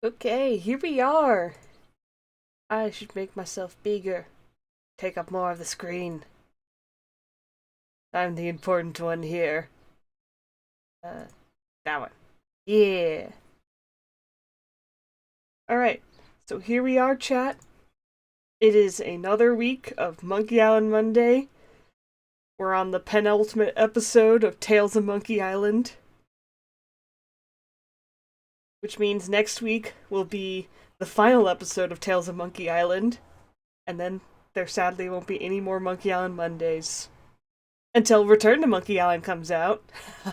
Okay, here we are. I should make myself bigger. Take up more of the screen. I'm the important one here. Uh, that one. Yeah. Alright, so here we are, chat. It is another week of Monkey Island Monday. We're on the penultimate episode of Tales of Monkey Island. Which means next week will be the final episode of Tales of Monkey Island. And then there sadly won't be any more Monkey Island Mondays. Until Return to Monkey Island comes out.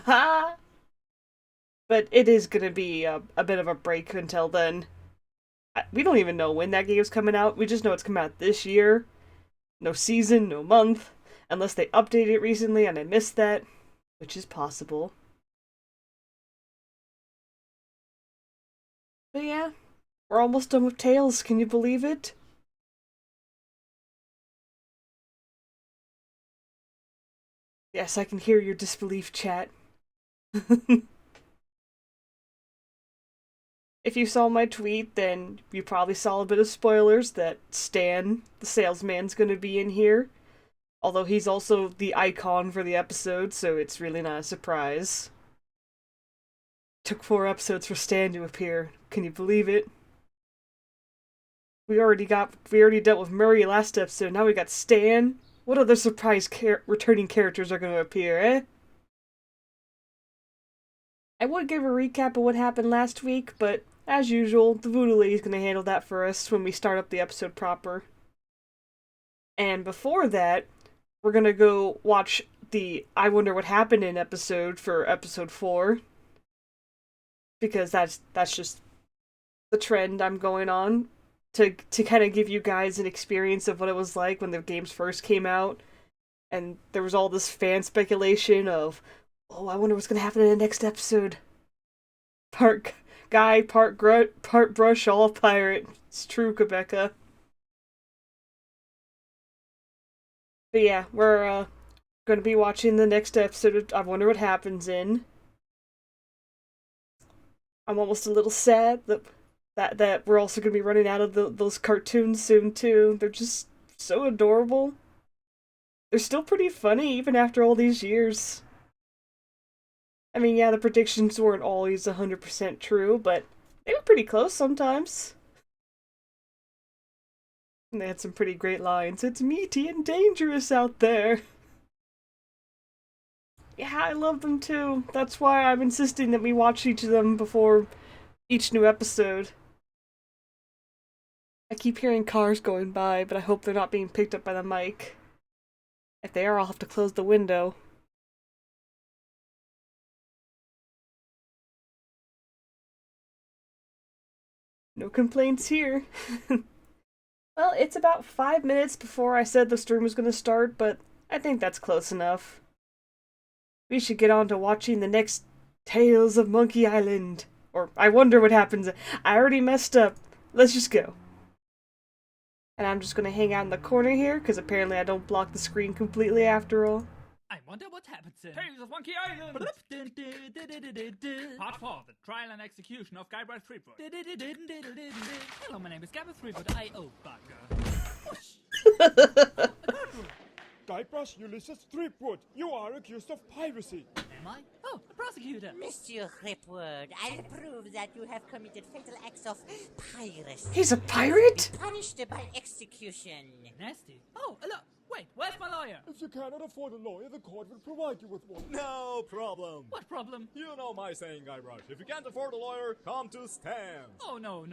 But it is going to be a bit of a break until then. We don't even know when that game's coming out. We just know it's coming out this year. No season, no month. Unless they updated it recently and I missed that. Which is possible. But yeah, we're almost done with Tales. Can you believe it? Yes, I can hear your disbelief, chat. If you saw my tweet, then you probably saw a bit of spoilers that Stan, the salesman's gonna be in here. Although he's also the icon for the episode, so it's really not a surprise. Took 4 episodes for Stan to appear. Can you believe it? We already dealt with Murray last episode, now we got Stan. What other surprise returning characters are gonna appear, eh? I would give a recap of what happened last week, but as usual, the Voodoo Lady's gonna handle that for us when we start up the episode proper. And before that, we're gonna go watch the I Wonder What Happened in episode for episode 4. Because that's just the trend I'm going on. To kind of give you guys an experience of what it was like when the games first came out. And there was all this fan speculation of, oh, I wonder what's gonna happen in the next episode. Part guy, part brush, all pirate. It's true, Quebeca. But yeah, we're gonna be watching the next episode of I Wonder What Happens in. I'm almost a little sad that we're also gonna be running out of those cartoons soon too. They're just so adorable. They're still pretty funny even after all these years. I mean, yeah, the predictions weren't always 100% true, but they were pretty close sometimes. And they had some pretty great lines. It's meaty and dangerous out there. Yeah, I love them too. That's why I'm insisting that we watch each of them before each new episode. I keep hearing cars going by, but I hope they're not being picked up by the mic. If they are, I'll have to close the window. No complaints here. Well, it's about 5 minutes before I said the stream was going to start, but I think that's close enough. We should get on to watching the next Tales of Monkey Island. Or, I wonder what happens. I already messed up. Let's just go. And I'm just going to hang out in the corner here, because apparently I don't block the screen completely after all. I wonder what happens in Tales of Monkey Island! Part 4, the trial and execution of Guybrush Threepwood. Hello, my name is Guybrush Threepwood, I.O. Bugger. Guybrush Ulysses Threepwood, you are accused of piracy. Am I? Oh, a prosecutor. Monsieur Threepwood, I'll prove that you have committed fatal acts of piracy. He's a pirate? Punished by execution. Nasty. Oh, look. Wait, where's my lawyer? If you cannot afford a lawyer, the court will provide you with one. No problem. What problem? You know my saying, Guybrush. If you can't afford a lawyer, come to Stan. Oh, no.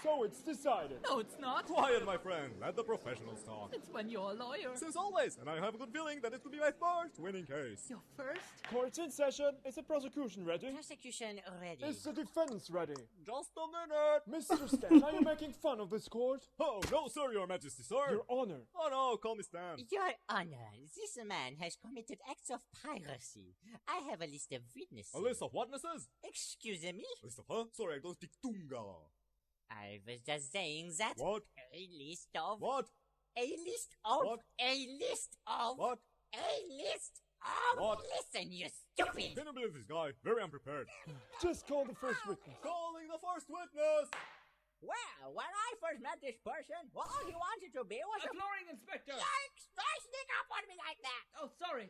So it's decided. No, it's not. Quiet, my friend. Let the professionals talk. It's when you're a lawyer. Since always, and I have a good feeling that it will be my first winning case. Your first? Court's in session. Is the prosecution ready? Prosecution ready. Is the defense ready? Just a minute. Mr. Stan, are you making fun of this court? Oh, no, sir, your majesty, sir. Your honor. Oh, no, call me Stan. Your Honor, this man has committed acts of piracy. I have a list of witnesses. A list of witnesses? Excuse me? List of, huh? Sorry, I don't speak Tunga. I was just saying that. What? A list of. What? A list of. What? A list of. What? A list Oh, What? listen, you stupid! Can you believe this guy? Very unprepared. Just call the first witness. Calling the first witness! Well, when I first met this person, all he wanted to be was A flooring inspector! Yikes! Don't sneak up on me like that! Oh, sorry.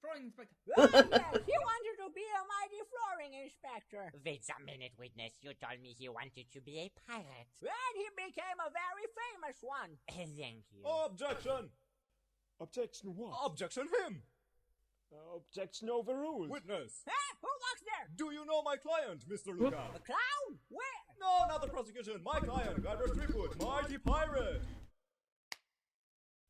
Flooring inspector. Oh, yes, he wanted to be a mighty flooring inspector. Wait a minute, witness. You told me he wanted to be a pirate. And he became a very famous one. Thank you. Objection! Objection what? Objection him! Objection overruled. Witness! Huh? Who walks there? Do you know my client, Mr. Luca? A clown? Where? No, not the prosecution. My client, Guybrush Threepwood, mighty pirate.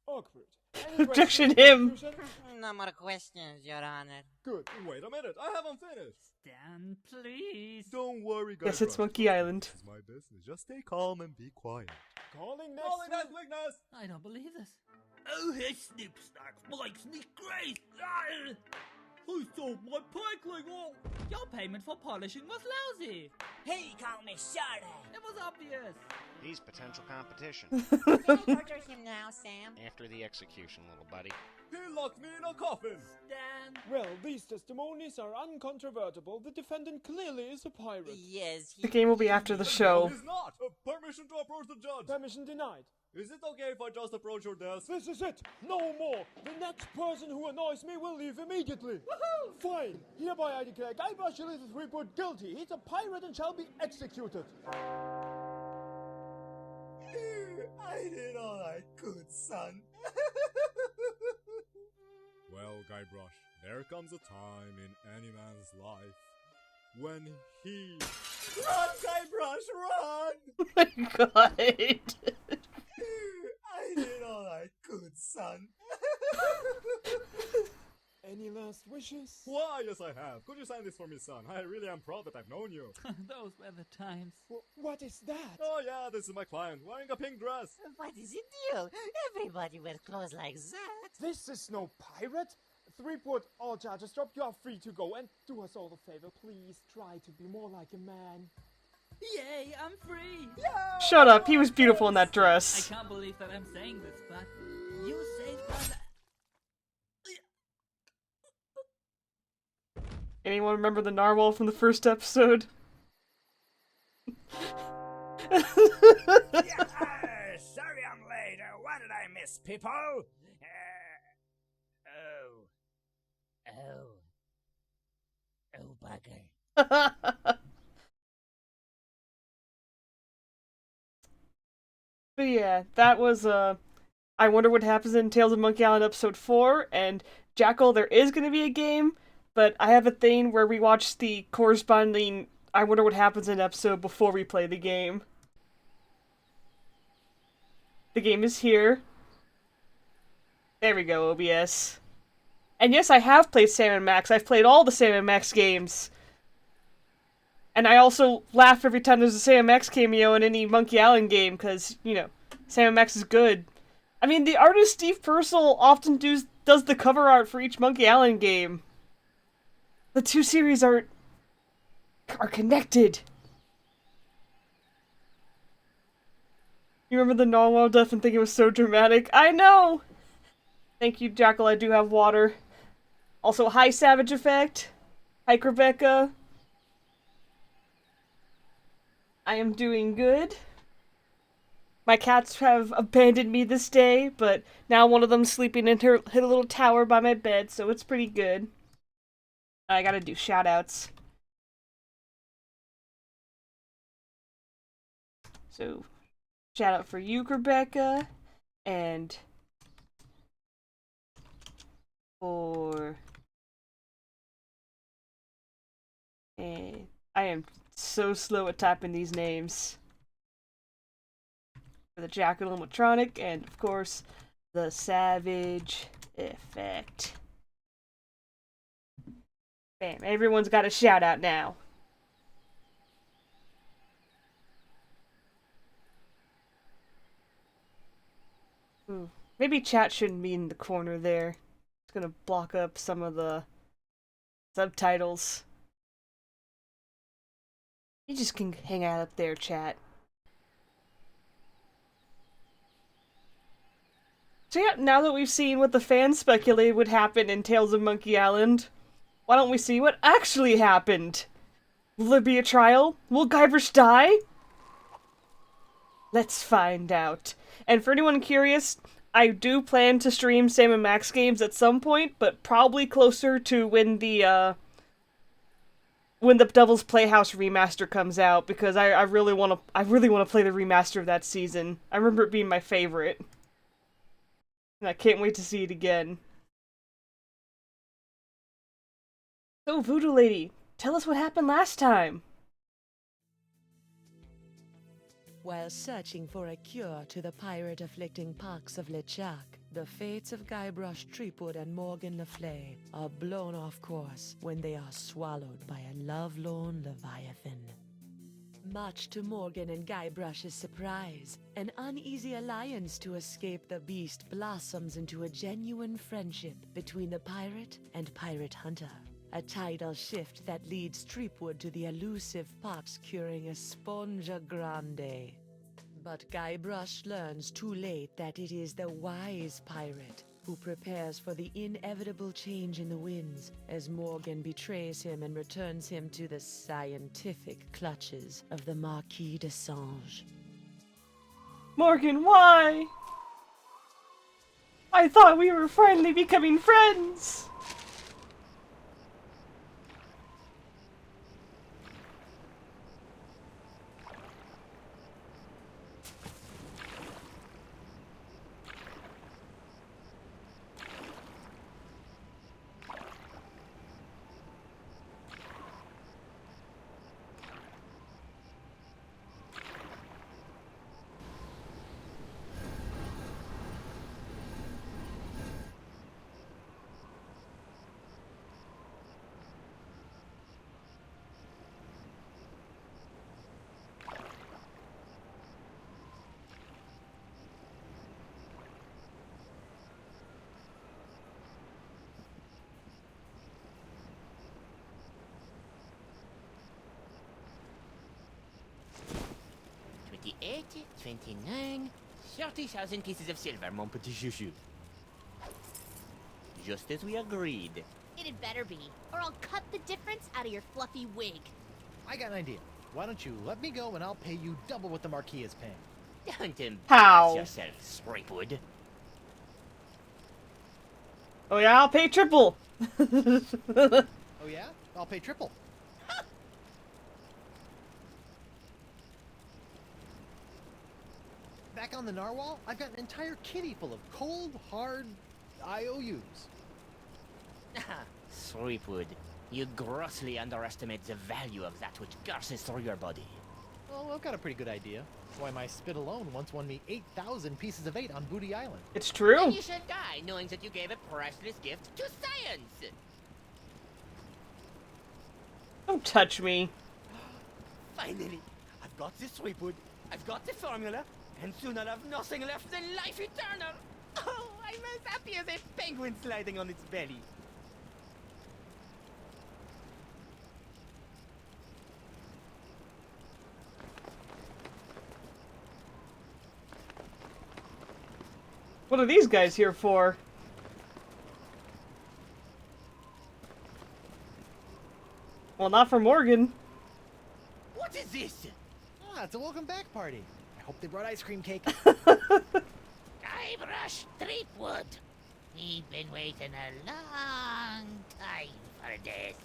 Awkward. Any Objection questions, him. prosecution? No more questions, Your Honor. Good. Wait a minute, I haven't finished. Stand, please. Don't worry, Guybrush. Yes, it's Monkey Island. This is my business. Just stay calm and be quiet. Calling next. Calling next witness! I don't believe this. Oh, hey, Snoop Snarks, my sneak grace! I sold my pickling all! Your payment for polishing was lousy! He called me Shorty. It was obvious! He's potential competition. Can I torture him now, Sam? After the execution, little buddy. He locked me in a coffin! Stan! Well, these testimonies are uncontrovertible. The defendant clearly is a pirate. Yes, The game will be after the show. He's not! Permission to approach the judge! Permission denied. Is it okay if I just approach your desk? This is it. No more. The next person who annoys me will leave immediately. Woohoo! Fine. Hereby I declare Guybrush Threepwood guilty. He's a pirate and shall be executed. I did all I could, son. Well, Guybrush, there comes a time in any man's life when he... Run, Guybrush, run! Oh my god. I did all I could, son. Any last wishes? Why, yes I have. Could you sign this for me, son? I really am proud that I've known you. Those were the times. What is that? Oh yeah, this is my client, wearing a pink dress. What is the deal? Everybody wears clothes like that. This is no pirate. Threepwood, all charges dropped. You are free to go. And do us all a favor, please. Try to be more like a man. Yay, I'm free! Shut up, he was beautiful in that I dress. can't believe that I'm saying this, but you saved my life. Anyone remember the narwhal from the first episode? Sorry I'm late. What did I miss, people? Oh, bugger. But yeah, that was I Wonder What Happens in Tales of Monkey Island episode 4, and Jackal, there is going to be a game, but I have a thing where we watch the corresponding I Wonder What Happens in episode before we play the game. The game is here. There we go, OBS. And yes, I have played Sam & Max. I've played all the Sam & Max games. And I also laugh every time there's a Sam & Max cameo in any Monkey Island game, because, you know, Sam & Max is good. I mean, the artist Steve Purcell often does the cover art for each Monkey Island game. The two series are connected. You remember the narwhal death and think it was so dramatic? I know! Thank you, Jackal, I do have water. Also, hi Savage Effect. Hi Rebecca. I am doing good. My cats have abandoned me this day, but now one of them's sleeping in her little tower by my bed, so it's pretty good. I gotta do shoutouts. So, shout out for you, Rebecca, and for... And I am so slow at typing these names. For the Jackal animatronic, and of course, the Savage Effect. Bam, everyone's got a shout out now. Maybe chat shouldn't be in the corner there. It's gonna block up some of the subtitles. You just can hang out up there, chat. So yeah, now that we've seen what the fans speculated would happen in Tales of Monkey Island, why don't we see what actually happened? Will there be a trial? Will Guybrush die? Let's find out. And for anyone curious, I do plan to stream Sam & Max games at some point, but probably closer to when the Devil's Playhouse remaster comes out, because I really want to play the remaster of that season. I remember it being my favorite. And I can't wait to see it again. So, Voodoo Lady, tell us what happened last time. While searching for a cure to the pirate-afflicting pox of LeChuck, the fates of Guybrush Threepwood and Morgan LeFlay are blown off course when they are swallowed by a lovelorn leviathan. Much to Morgan and Guybrush's surprise, an uneasy alliance to escape the beast blossoms into a genuine friendship between the pirate and pirate hunter. A tidal shift that leads Threepwood to the elusive pox curing Esponja Grande. But Guybrush learns too late that it is the wise pirate who prepares for the inevitable change in the winds as Morgan betrays him and returns him to the scientific clutches of the Marquis de Sange. Morgan, why? I thought we were finally becoming friends! $28, $29, 30,000 pieces of silver, mon petit chouchou. Just as we agreed. It'd better be, or I'll cut the difference out of your fluffy wig. I got an idea. Why don't you let me go and I'll pay you double what the Marquis is paying? Don't embarrass How? yourself, Threepwood. Oh yeah, I'll pay triple! Oh yeah? I'll pay triple. Back on the narwhal, I've got an entire kitty full of cold, hard IOUs. Threepwood, you grossly underestimate the value of that which courses through your body. Well, I've got a pretty good idea. Why, my spit alone once won me 8,000 pieces of 8 on Booty Island. It's true. Then you should die knowing that you gave a priceless gift to science. Don't touch me. Finally, I've got this Threepwood, I've got the formula, and soon I'll have nothing left than life eternal. Oh, I'm as happy as a penguin sliding on its belly. What are these guys here for? Well, not for Morgan. What is this? Ah, it's a welcome back party. I hope they brought ice cream cake. Guybrush Threepwood. We've been waiting a long time for this.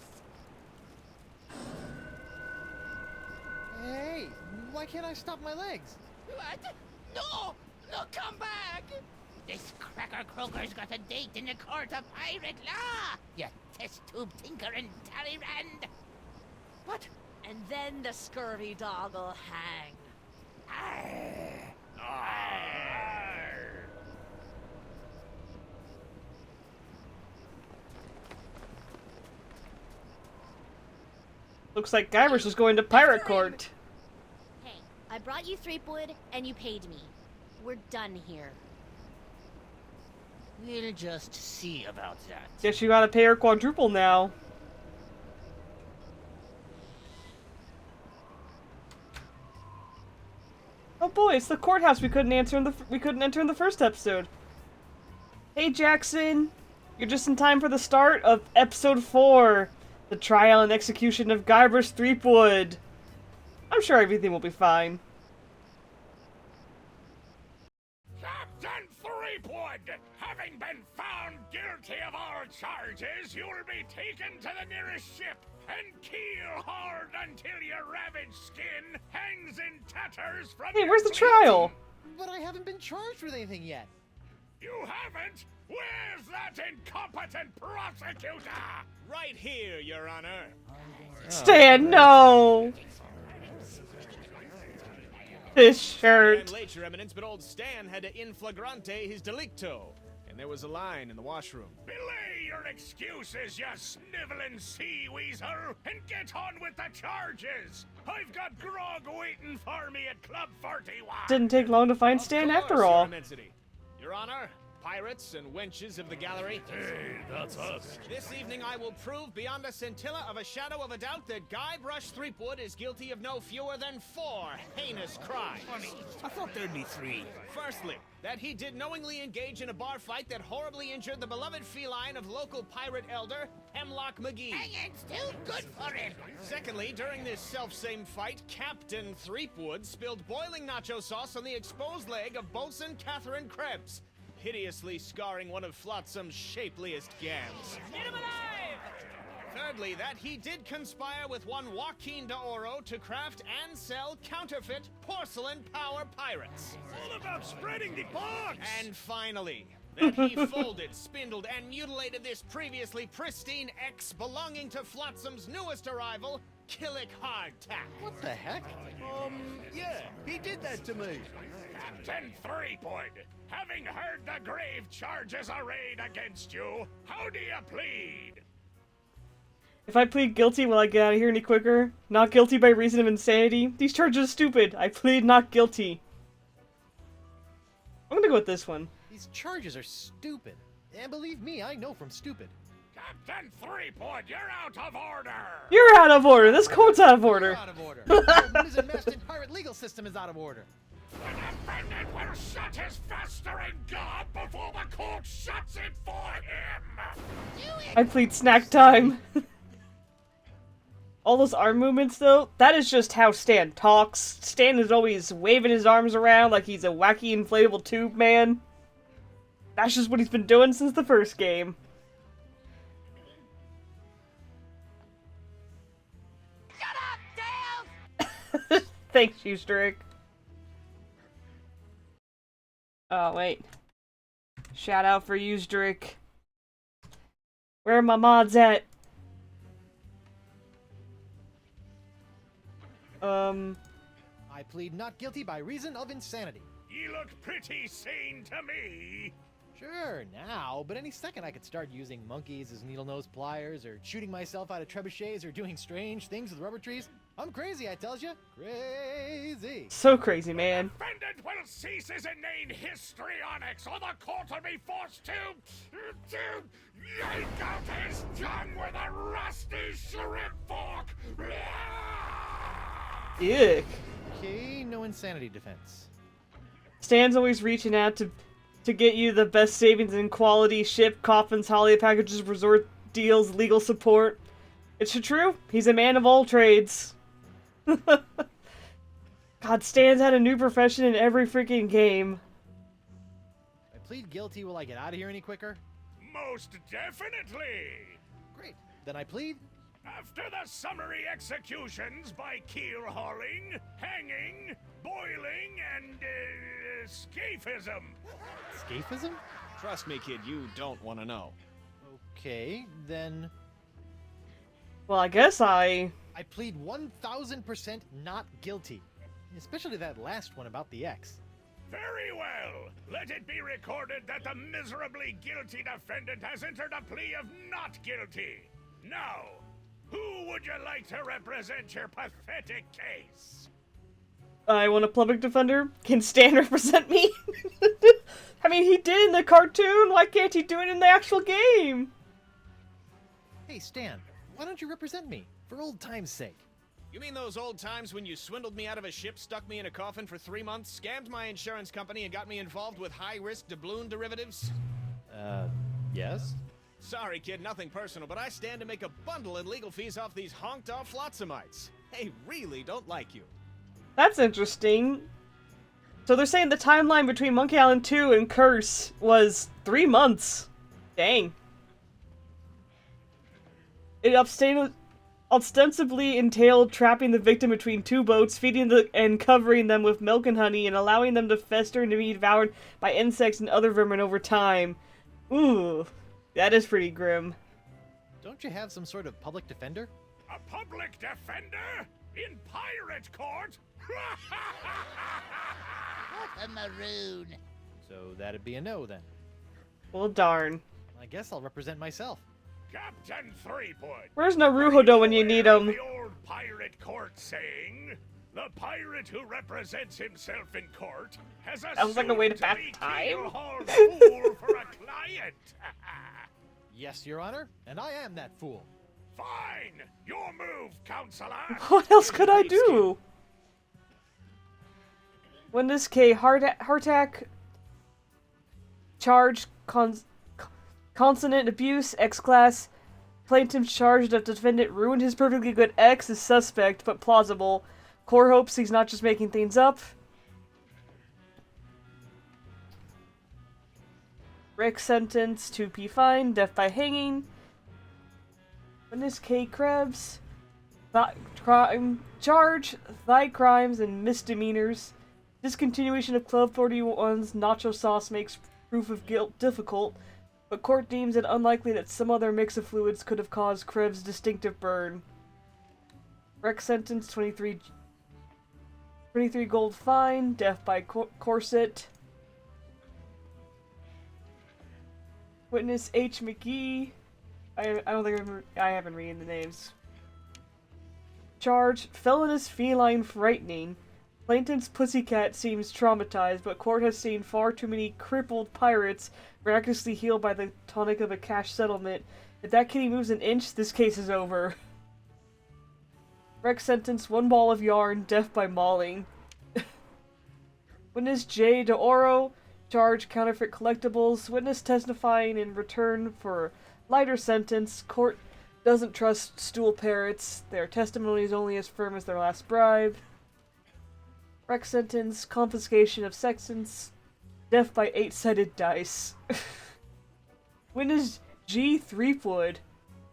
Hey, why can't I stop my legs? What? No! No, come back! This cracker croaker's got a date in the court of pirate law. You test tube tinker and Talleyrand. What? And then the scurvy dog'll hang. Looks like Guybrush is going to pirate court. Hey, I brought you Threepwood, and you paid me. We're done here. We'll just see about that. Guess you gotta pay her quadruple now. Oh boy, it's the courthouse we couldn't enter in the first episode. Hey Jackson, you're just in time for the start of episode 4, the trial and execution of Guybrush Threepwood. I'm sure everything will be fine. Captain Threepwood, having been found guilty of all charges, you will be taken to the nearest ship and keel hard until your ravaged skin hangs in tatters from Hey, your where's the teeth. trial? But I haven't been charged with anything yet. You haven't? Where's that incompetent prosecutor? Right here, Your Honor. Stan, no! This shirt. I'm late, Your Eminence, but old Stan had to in flagrante his delicto. And there was a line in the washroom. Belay your excuses, you sniveling sea weasel, and get on with the charges. I've got grog waiting for me at Club 41. Didn't take long to find Stan Of after course, all. Your Immensity. Your Honor, pirates and wenches of the gallery. Hey, that's us. This evening I will prove beyond a scintilla of a shadow of a doubt that Guybrush Threepwood is guilty of no fewer than 4 heinous crimes. I thought there'd be 3. Firstly, that he did knowingly engage in a bar fight that horribly injured the beloved feline of local pirate elder, Hemlock McGee. And it's too good for him. Secondly, during this self-same fight, Captain Threepwood spilled boiling nacho sauce on the exposed leg of Boatswain Catherine Krebs, hideously scarring one of Flotsam's shapeliest gams. Get him alive! Thirdly, that he did conspire with one Joaquin de Oro to craft and sell counterfeit porcelain power pirates. All about spreading the box. And finally, that he folded, spindled, and mutilated this previously pristine ex belonging to Flotsam's newest arrival, Killick Hardtack. What the heck? Yeah, he did that to me. Captain Threepwood, having heard the grave charges arrayed against you, how do you plead? If I plead guilty, will I get out of here any quicker? Not guilty by reason of insanity? These charges are stupid. I plead not guilty. I'm gonna go with this one. These charges are stupid. And believe me, I know from stupid. Captain Threepwood, you're out of order! You're out of order! This court's out of order! You're out of order. The mizzen-masted pirate legal system is out of order. The defendant will shut his festering gob before the court shuts it for him! I plead snack time. All those arm movements, though, that is just how Stan talks. Stan is always waving his arms around like he's a wacky inflatable tube man. That's just what he's been doing since the first game. Shut up, Dale! Thanks, Shoestrick. Oh, wait. Shout out for Usdrick. Where are my mods at? I plead not guilty by reason of insanity. You look pretty sane to me. Sure, now, but any second I could start using monkeys as needle-nose pliers, or shooting myself out of trebuchets, or doing strange things with rubber trees. I'm crazy, I tells you. Crazy. So crazy, man. Defendant will cease his inane histrionics, or the court will be forced to yank out his tongue with a rusty shrimp fork. Yuck. Okay, no insanity defense. Stan's always reaching out to get you the best savings in quality, ship, coffins, holiday packages, resort deals, legal support. It's true, he's a man of all trades. God, Stan's had a new profession in every freaking game. I plead guilty, will I get out of here any quicker? Most definitely. Great. Then I plead. After the summary executions by keel hauling, hanging, boiling, and scaphism. Scaphism? Trust me, kid, you don't want to know. Okay, then Well, I guess I plead 1000% not guilty. Especially that last one about the X. Very well. Let it be recorded that the miserably guilty defendant has entered a plea of not guilty. Now, who would you like to represent your pathetic case? I want a public defender. Can Stan represent me? I mean, he did in the cartoon. Why can't he do it in the actual game? Hey, Stan, why don't you represent me? For old time's sake. You mean those old times when you swindled me out of a ship, stuck me in a coffin for 3 months, scammed my insurance company, and got me involved with high-risk doubloon derivatives? Yes? Sorry, kid, nothing personal, but I stand to make a bundle in legal fees off these honked-off Flotsamites. They really don't like you. That's interesting. So they're saying the timeline between Monkey Island 2 and Curse was 3 months. Dang. It ostensibly entailed trapping the victim between 2 boats, feeding and covering them with milk and honey, and allowing them to fester and to be devoured by insects and other vermin over time. Ooh, that is pretty grim. Don't you have some sort of public defender? A public defender? In pirate court? What a maroon. So that'd be a no then. Well, darn. I guess I'll represent myself. Captain Threepwood. Where's Naruhodo when you need him? The old pirate court saying, the pirate who represents himself in court has a Sounds like a way to pass soon-to-be time. keel-hauled fool for a client. Yes, Your Honor, and I am that fool. Fine, your move, counselor. What else could I do? Witness K. Hartak. Charge. Consonant abuse. X-class. Plaintiff charged that the defendant ruined his perfectly good ex is suspect, but plausible. Core hopes he's not just making things up. Rick sentence 2P fine. Death by hanging. Witness K. Krebs. Crime charge. Thigh crimes and misdemeanors. Discontinuation of Club 41's nacho sauce makes proof of guilt difficult, but court deems it unlikely that some other mix of fluids could have caused Krebs' distinctive burn. Rec sentence 23 gold fine, death by corset. Witness H. McGee. I don't think I haven't read the names. Charge, felonious feline frightening. Plaintiff's pussycat seems traumatized, but court has seen far too many crippled pirates miraculously healed by the tonic of a cash settlement. If that kitty moves an inch, this case is over. Rec sentence, 1 ball of yarn, death by mauling. Witness J. De Oro, charge counterfeit collectibles. Witness testifying in return for lighter sentence. Court doesn't trust stool parrots. Their testimony is only as firm as their last bribe. Rec sentence, confiscation of sextants, death by 8-sided dice. Witness G. Threepwood.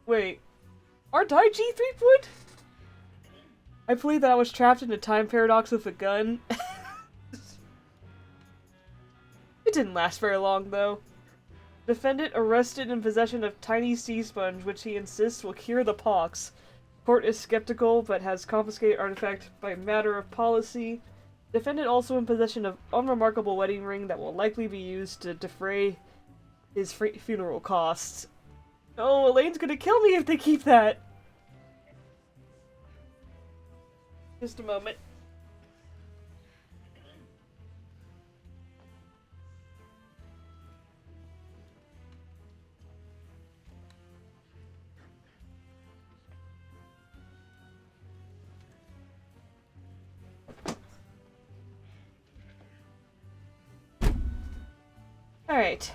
Wait, aren't I G. Threepwood? I believe that I was trapped in a time paradox with a gun. It didn't last very long, though. Defendant arrested in possession of tiny sea sponge, which he insists will cure the pox. Court is skeptical, but has confiscated artifact by matter of policy. Defendant also in possession of unremarkable wedding ring that will likely be used to defray his funeral costs. Oh, Elaine's gonna kill me if they keep that! Just a moment. Alright.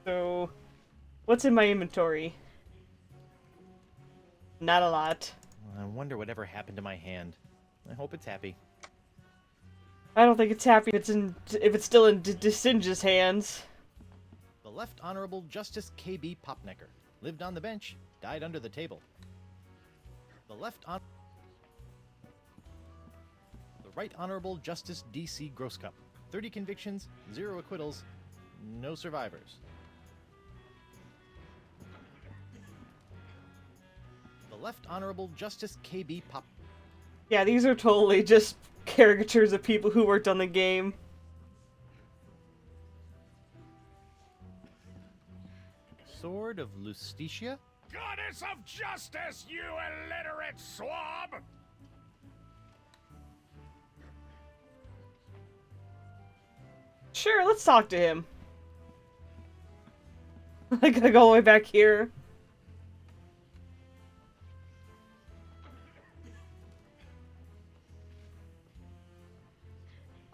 So, what's in my inventory? Not a lot. I wonder whatever happened to my hand. I hope it's happy. I don't think it's happy if it's still in Desinja's hands. The Left Honorable Justice K.B. Popnecker lived on the bench, died under the table. The Right Honorable Justice D.C. Grosscup. 30 convictions, 0 acquittals, no survivors. The Left Honorable Justice K.B. Pop. Yeah, these are totally just caricatures of people who worked on the game. Sword of Lustitia? Goddess of justice, you illiterate swab! Sure, let's talk to him. I gotta go all the way back here.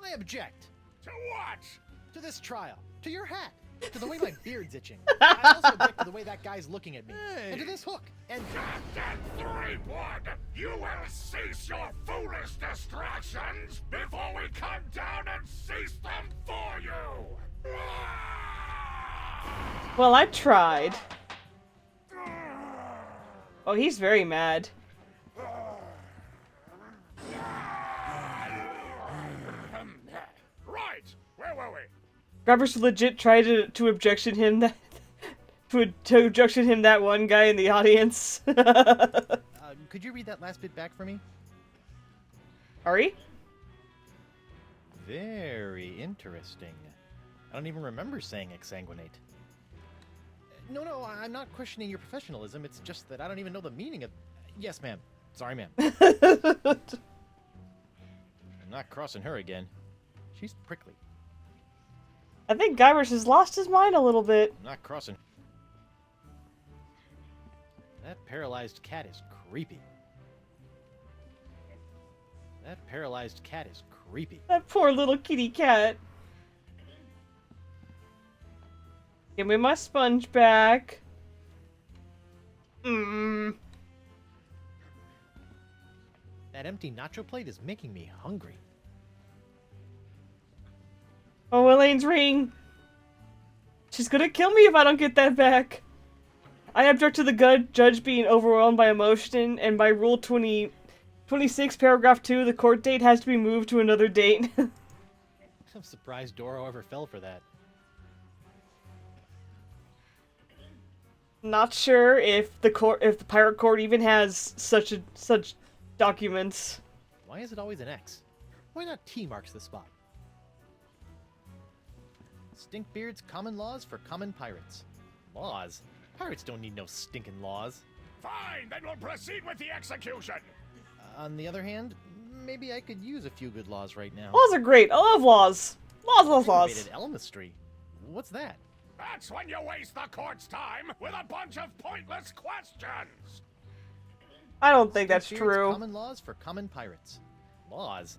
I object. To what? To this trial. To your hat. To the way my beard's itching. I also object to the way that guy's looking at me. Hey. And to this hook. And Captain Threepwood, you will cease your foolish distractions before we come down and cease them for you! Well, I tried. Oh, he's very mad. Right! Where were we? Guybrush legit tried to objection him that to objection him that one guy in the audience. Could you read that last bit back for me? Ari? Very interesting. I don't even remember saying exsanguinate. No, I'm not questioning your professionalism. It's just that I don't even know the meaning of... Yes, ma'am. Sorry, ma'am. I'm not crossing her again. She's prickly. I think Guybrush has lost his mind a little bit. I'm not crossing... That paralyzed cat is creepy. That paralyzed cat is creepy. That poor little kitty cat. Give me my sponge back. That empty nacho plate is making me hungry. Oh, Elaine's ring. She's gonna kill me if I don't get that back. I object to the judge being overwhelmed by emotion, and by Rule 26, Paragraph 2, the court date has to be moved to another date. I'm surprised Doro ever fell for that. Not sure if the pirate court even has such documents. Why is it always an X? Why not T marks the spot? Stinkbeard's common laws for common pirates. Laws? Pirates don't need no stinking laws. Fine, then we'll proceed with the execution! On the other hand, maybe I could use a few good laws right now. Laws are great. I love laws. Laws. Aggravated elmistry. What's that? That's when you waste the court's time with a bunch of pointless questions! I don't think that's Stinkbeard's true. Common laws for common pirates. Laws?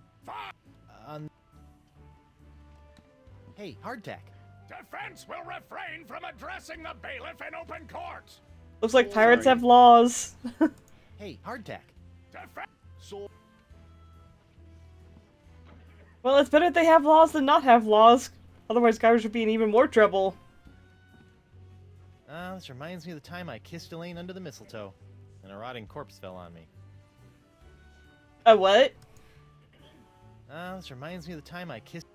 Hey, hardtack. Defense will refrain from addressing the bailiff in open court! Looks like pirates have laws. Hey, hardtack. Well, it's better if they have laws than not have laws. Otherwise, Guybrush would be in even more trouble. This reminds me of the time I kissed Elaine under the mistletoe, and a rotting corpse fell on me. A what? This reminds me of the time I kissed...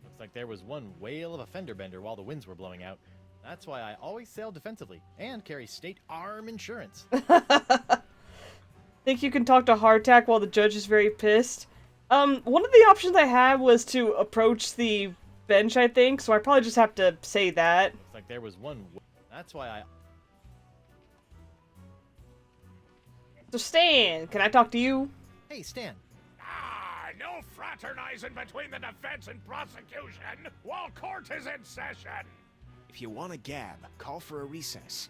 Looks like there was one whale of a fender bender while the winds were blowing out. That's why I always sail defensively, and carry state arm insurance. Think you can talk to Hardtack while the judge is very pissed? One of the options I had was to approach the bench, I think, so I probably just have to say that. Looks like there was one... That's why I... So Stan, can I talk to you? Hey, Stan. No fraternizing between the defense and prosecution while court is in session! If you want to gab, call for a recess.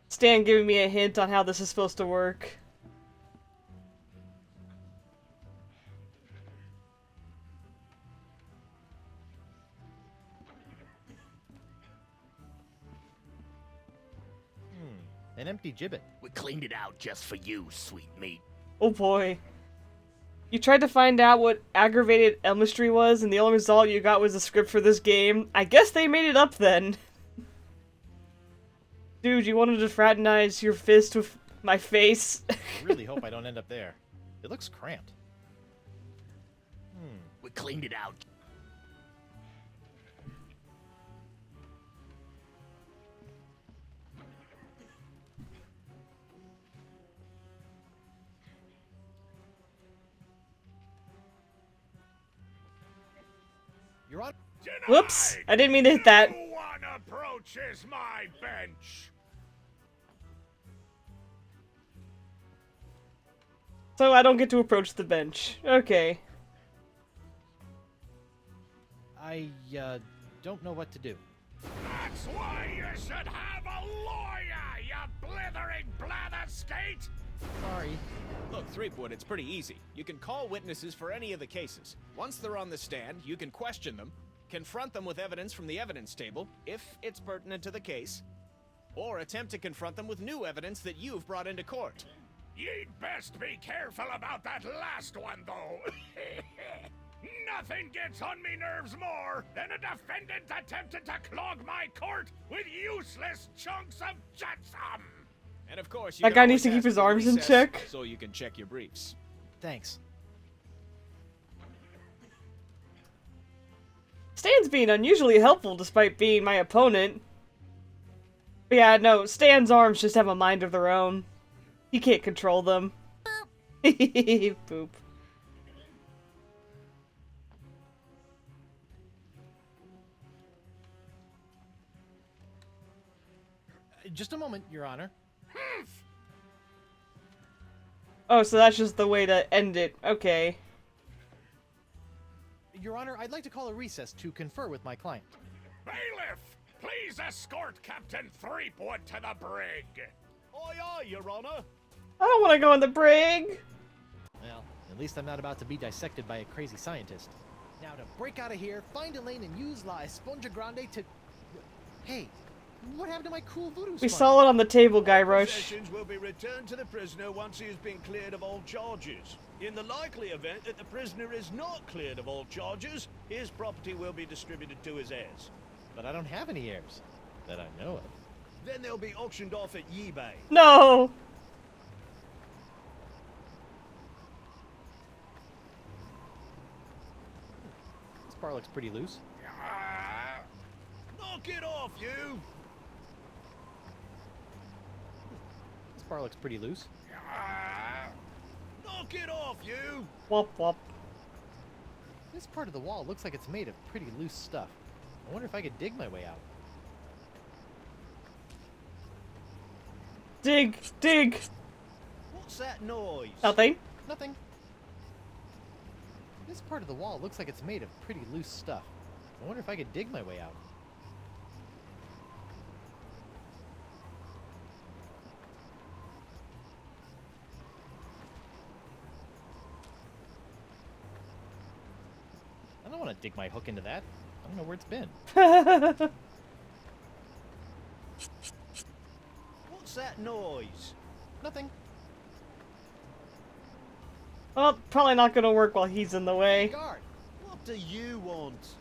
Stan giving me a hint on how this is supposed to work. An empty gibbet. We cleaned it out just for you, sweet meat. Oh boy. You tried to find out what aggravated elmistry was, and the only result you got was a script for this game. I guess they made it up then. Dude, you wanted to fraternize your fist with my face? I really hope I don't end up there. It looks cramped. We cleaned it out. You're on... Whoops! I didn't mean to hit that. No one approaches my bench! So I don't get to approach the bench. Okay. I, don't know what to do. That's why you should have a lawyer, you blithering blatherskate! Sorry. Look, Threepwood, it's pretty easy. You can call witnesses for any of the cases. Once they're on the stand, you can question them, confront them with evidence from the evidence table, if it's pertinent to the case, or attempt to confront them with new evidence that you've brought into court. You'd best be careful about that last one, though. Nothing gets on me nerves more than a defendant attempting to clog my court with useless chunks of jetsam. And of course, you That can guy always needs to keep ask his for arms in recess check. so you can check your briefs. Thanks. Stan's being unusually helpful despite being my opponent. But yeah, no, Stan's arms just have a mind of their own. He can't control them. Boop. Just a moment, Your Honor. Oh, so that's just the way to end it. Okay. Your Honor, I'd like to call a recess to confer with my client. Bailiff, please escort Captain Threepwood to the brig. Aye, aye, Your Honor. I don't want to go in the brig. Well, at least I'm not about to be dissected by a crazy scientist. Now to break out of here, find a lane and use La Esponja Grande to... Hey, what happened to my cool voodoo We sponge? saw it on the table, Guybrush. Possessions will be returned to the prisoner once he has been cleared of all charges. In the likely event that the prisoner is not cleared of all charges, his property will be distributed to his heirs. But I don't have any heirs that I know of. Then they'll be auctioned off at eBay. No! This bar looks pretty loose. Knock it off, you! This bar looks pretty loose. Knock it off, you! Wop wop. This part of the wall looks like it's made of pretty loose stuff. I wonder if I could dig my way out. Dig! Dig! What's that noise? Nothing. Nothing. This part of the wall looks like it's made of pretty loose stuff. I wonder if I could dig my way out. I don't want to dig my hook into that. I don't know where it's been. What's that noise? Nothing. Well, probably not gonna work while he's in the way. Guard! What do you want?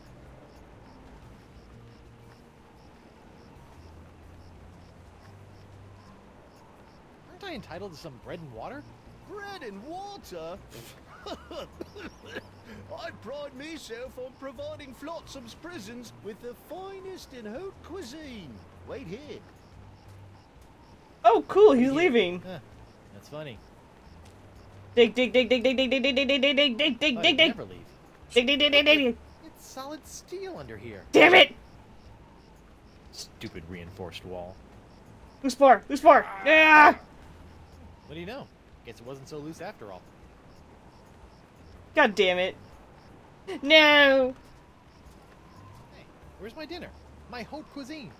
Aren't I entitled to some bread and water? Bread and water? I pride myself on providing Flotsam's prisons with the finest in haute cuisine. Wait here. Oh, cool, he's leaving. Huh, that's funny. Dig, dig, dig, dig, dig, dig, dig, dig, dig, dig, dig, dig, dig, dig, I'd dig, dig. never leave. Dig, dig, dig, dig, dig, dig. It's solid steel under here. Damn it! Stupid reinforced wall. Loose bar! Loose bar! Yeah! What do you know? Guess it wasn't so loose after all. God damn it. No! Hey, where's my dinner? My haute cuisine.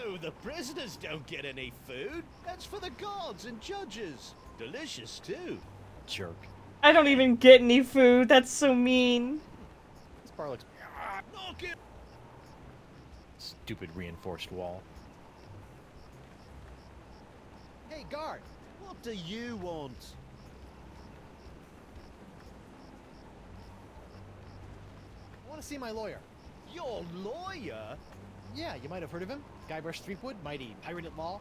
Oh, the prisoners don't get any food. That's for the guards and judges. Delicious, too. Jerk. I don't even get any food. That's so mean. This bar looks... Knock it! Stupid reinforced wall. Hey, guard! What do you want? I want to see my lawyer. Your lawyer? Yeah, you might have heard of him. Guybrush Threepwood, mighty pirate at law.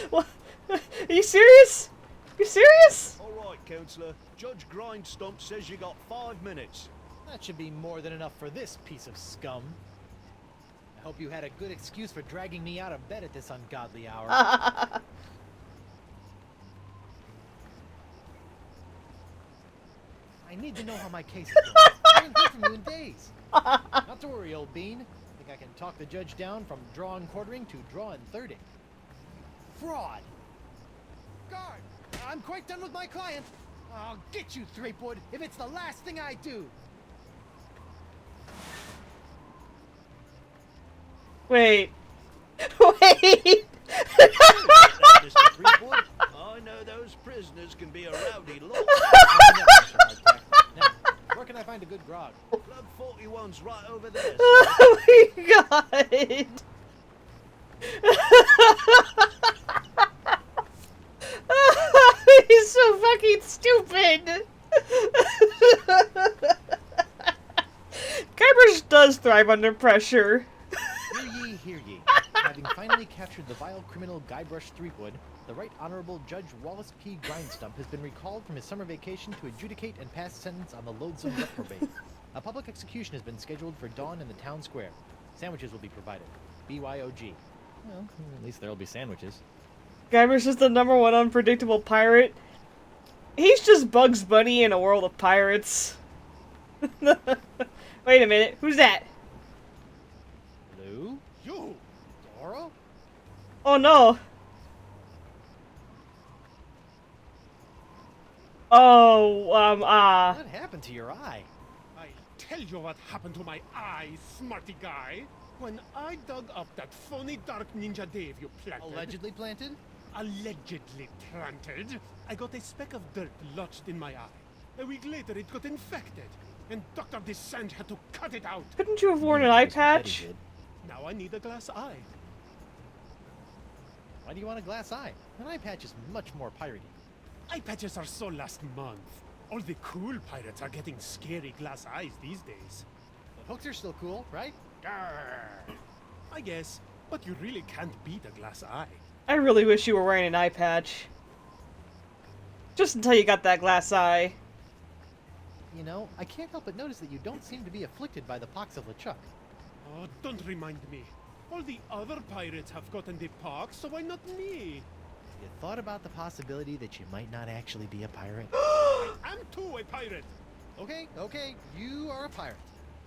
What? Are you serious? You serious? All right, Counselor. Judge Grindstump says you got 5 minutes. That should be more than enough for this piece of scum. I hope you had a good excuse for dragging me out of bed at this ungodly hour. I need to know how my case is going. I haven't heard from you in days. Not to worry, old bean. I think I can talk the judge down from draw and quartering to draw and thirding. Fraud! Guard! I'm quite done with my client. I'll get you, Threepwood, if it's the last thing I do. Wait. Wait! Mr. Threepwood, I know know those prisoners can be a rowdy lot. Now, where can I find a good grog? Club 41's right over there. Oh my god! He's so fucking stupid! Guybrush does thrive under pressure. Hear ye, hear ye. Having finally captured the vile criminal Guybrush Threepwood, the Right Honorable Judge Wallace P. Grindstump has been recalled from his summer vacation to adjudicate and pass sentence on the loathsome reprobate. A public execution has been scheduled for dawn in the town square. Sandwiches will be provided. BYOG. Well, at least there'll be sandwiches. Guybrush is the #1 unpredictable pirate. He's just Bugs Bunny in a world of pirates. Wait a minute, who's that? Lou? You! Doro? Oh no. Oh, What happened to your eye? I'll tell you what happened to my eye, smarty guy. When I dug up that phony Dark Ninja Dave you planted... Allegedly planted? Allegedly planted. I got a speck of dirt lodged in my eye. A week later it got infected, and Dr. Descent had to cut it out. couldn't you have worn an eye patch? Now I need a glass eye. Why do you want a glass eye? An eye patch is much more piratey. Eye patches are so last month. All the cool pirates are getting scary glass eyes these days. But hooks are still cool, right? Grr. I guess, but you really can't beat a glass eye. I really wish you were wearing an eye patch. Just until you got that glass eye. You know, I can't help but notice that you don't seem to be afflicted by the pox of LeChuck. Oh, don't remind me. All the other pirates have gotten the pox, so why not me? You thought about the possibility that you might not actually be a pirate? I'm too a pirate. Okay, you are a pirate.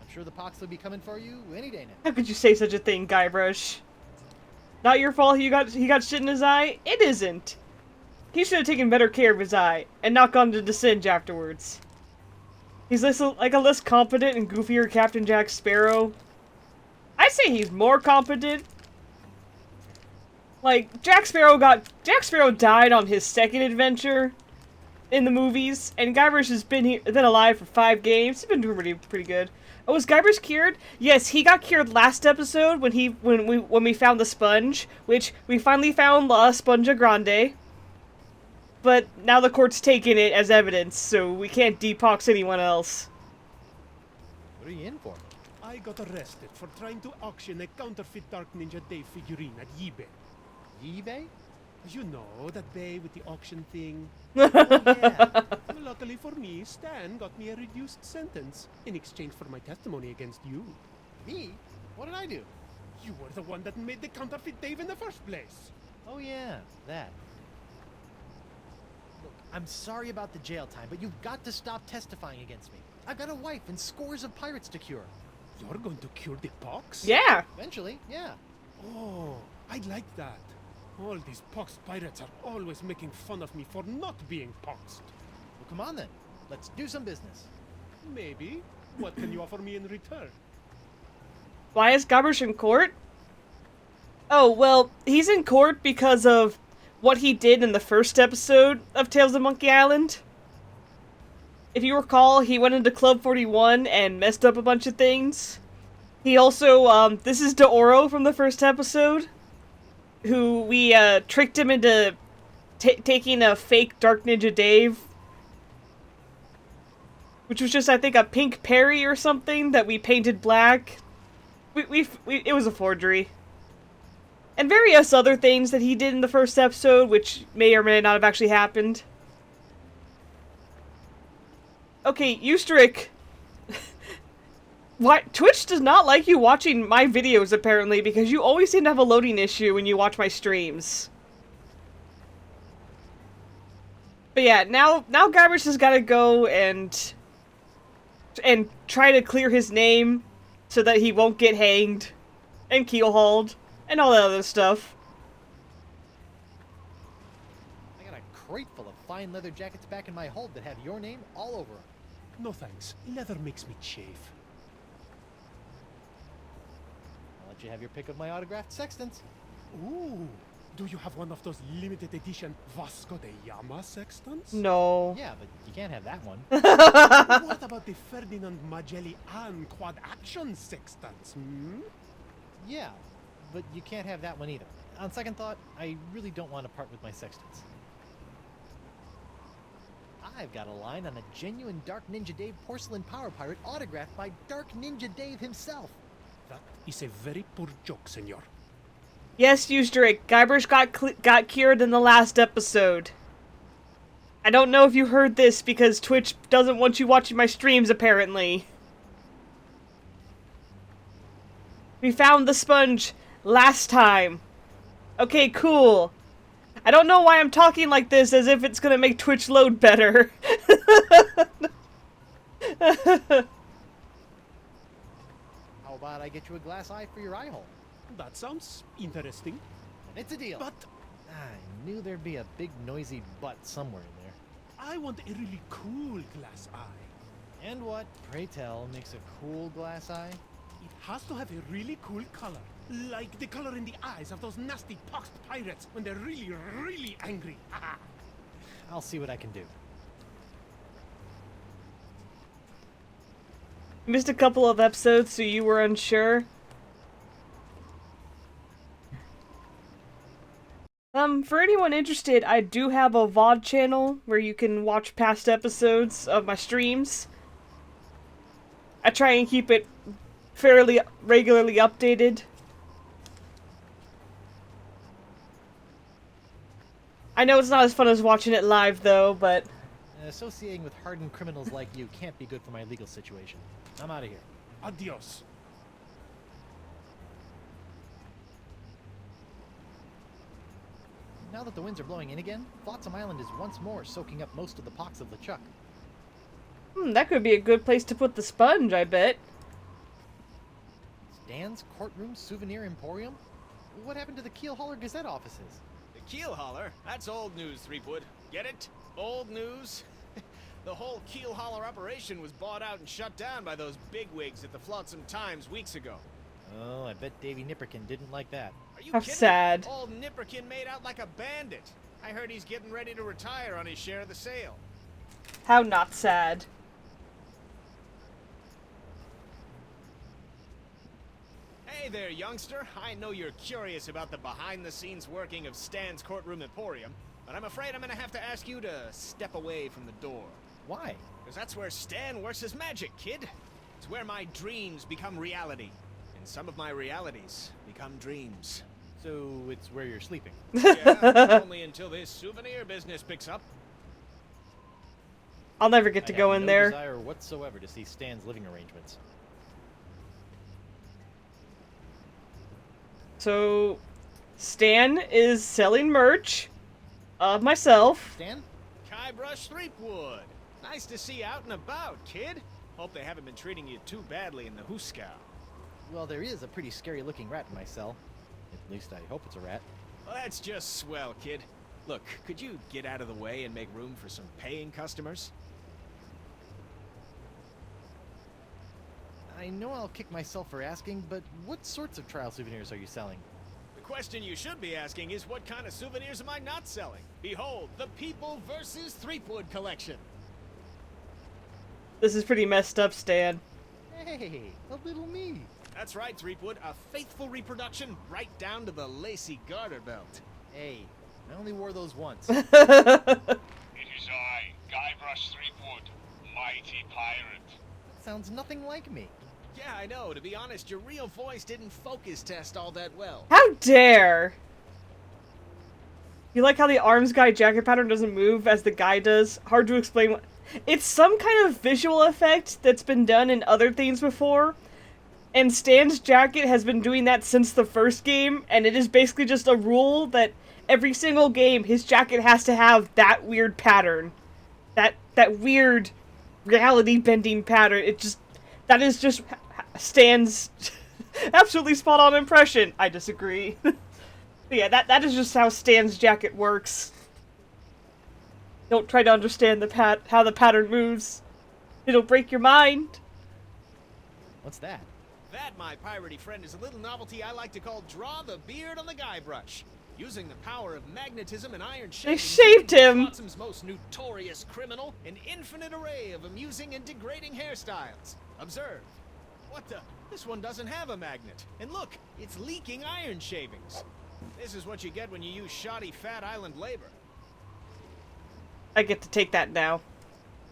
I'm sure the pox will be coming for you any day now. How could you say such a thing, Guybrush? Not your fault he got shit in his eye? It isn't. He should have taken better care of his eye, and not gone to Descent afterwards. He's like a less competent and goofier Captain Jack Sparrow. I'd say he's more competent. Like, Jack Sparrow died on his second adventure in the movies, and Guybrush has been alive for 5 games. He's been doing pretty good. Oh, was Guybrush cured? Yes, he got cured last episode when we found the sponge, which we finally found La Sponja Grande. But now the court's taken it as evidence, so we can't depox anyone else. What are you in for? I got arrested for trying to auction a counterfeit Dark Ninja Dave figurine at eBay. eBay? You know, that bay with the auction thing. Oh, yeah. Luckily for me, Stan got me a reduced sentence in exchange for my testimony against you. Me? What did I do? You were the one that made the counterfeit Dave in the first place. Oh yeah, that. Look, I'm sorry about the jail time, but you've got to stop testifying against me. I've got a wife and scores of pirates to cure. You're going to cure the pox? Yeah. Eventually, yeah. Oh, I'd like that. All these poxed pirates are always making fun of me for not being poxed. Well, come on then. Let's do some business. Maybe. What can you offer me in return? Why is Guybrush in court? Oh, well, he's in court because of what he did in the first episode of Tales of Monkey Island. If you recall, he went into Club 41 and messed up a bunch of things. He also, this is Doro from the first episode, who we, tricked him into taking a fake Dark Ninja Dave, which was just, I think, a pink Perry or something that we painted black. It was a forgery. And various other things that he did in the first episode, which may or may not have actually happened. Okay, Eustrick. Why? Twitch does not like you watching my videos, apparently, because you always seem to have a loading issue when you watch my streams. But yeah, now Guybrush has got to go and try to clear his name so that he won't get hanged and keelhauled and all that other stuff. I got a crate full of fine leather jackets back in my hold that have your name all over them. No thanks. Leather makes me chafe. I'll let you have your pick of my autographed sextants. Ooh, Do you have one of those limited edition Vasco da Gama sextants? No. Yeah, but you can't have that one. What about the Ferdinand Magellan quad action sextants? Hmm? Yeah, but you can't have that one either. On second thought, I really don't want to part with my sextants. I've got a line on a genuine Dark Ninja Dave porcelain power pirate autographed by Dark Ninja Dave himself. That is a very poor joke, senor. Yes, Drake. Guybrush got cured in the last episode. I don't know if you heard this because Twitch doesn't want you watching my streams, apparently. We found the sponge last time. Okay, cool. I don't know why I'm talking like this as if it's gonna make Twitch load better. How about I get you a glass eye for your eye hole? That sounds interesting. It's a deal. But I knew there'd be a big noisy butt somewhere in there. I want a really cool glass eye. And what, pray tell, makes a cool glass eye? It has to have a really cool color. Like the color in the eyes of those nasty poxed pirates when they're really, really angry. I'll see what I can do. Missed a couple of episodes, so you were unsure. For anyone interested, I do have a VOD channel where you can watch past episodes of my streams. I try and keep it fairly regularly updated. I know it's not as fun as watching it live, though, but... Associating with hardened criminals like you can't be good for my legal situation. I'm out of here. Adios. Now that the winds are blowing in again, Flotsam Island is once more soaking up most of the pox of LeChuck. That could be a good place to put the sponge, I bet. Stan's Courtroom Souvenir Emporium? What happened to the Keel Hauler Gazette offices? The Keel Hauler? That's old news, Threepwood. Get it? Old news? The whole Keel Hauler operation was bought out and shut down by those bigwigs at the Flotsam Times weeks ago. Oh, I bet Davy Nipperkin didn't like that. Are you How kidding? sad. Old Nipperkin made out like a bandit. I heard he's getting ready to retire on his share of the sale. How not sad. Hey there, youngster. I know you're curious about the behind-the-scenes working of Stan's Courtroom Emporium, but I'm afraid I'm gonna have to ask you to step away from the door. Why? Because that's where Stan works his magic, kid. It's where my dreams become reality. And some of my realities become dreams. So it's where you're sleeping. Yeah, only until this souvenir business picks up. I'll never get to go in there. I have no desire whatsoever to see Stan's living arrangements. So, Stan is selling merch of myself. Stan? Guybrush Threepwood. Nice to see you out and about, kid. Hope they haven't been treating you too badly in the Hooskow. Well, there is a pretty scary-looking rat in my cell. At least I hope it's a rat. Well, that's just swell, kid. Look, could you get out of the way and make room for some paying customers? I know I'll kick myself for asking, but what sorts of trial souvenirs are you selling? The question you should be asking is what kind of souvenirs am I not selling? Behold, the People vs. Threepwood collection. This is pretty messed up, Stan. Hey, a little me. That's right, Threepwood. A faithful reproduction right down to the lacy garter belt. Hey, I only wore those once. It is I, Guybrush Threepwood, mighty pirate. That sounds nothing like me. Yeah, I know. To be honest, your real voice didn't focus test all that well. How dare! You like how the arms guy jacket pattern doesn't move as the guy does? Hard to explain what... It's some kind of visual effect that's been done in other things before. And Stan's jacket has been doing that since the first game, and it is basically just a rule that every single game his jacket has to have that weird pattern. That weird reality bending pattern. That is just Stan's absolutely spot on impression. I disagree. But yeah, that is just how Stan's jacket works. Don't try to understand how the pattern moves. It'll break your mind. What's that? That, my piratey friend, is a little novelty I like to call Draw the Beard on the Guybrush. Using the power of magnetism and iron They shavings, shaved him! Flotsam's most notorious criminal, an infinite array of amusing and degrading hairstyles. Observe. What the? This one doesn't have a magnet. And look, it's leaking iron shavings. This is what you get when you use shoddy Fat Island labor. I get to take that now.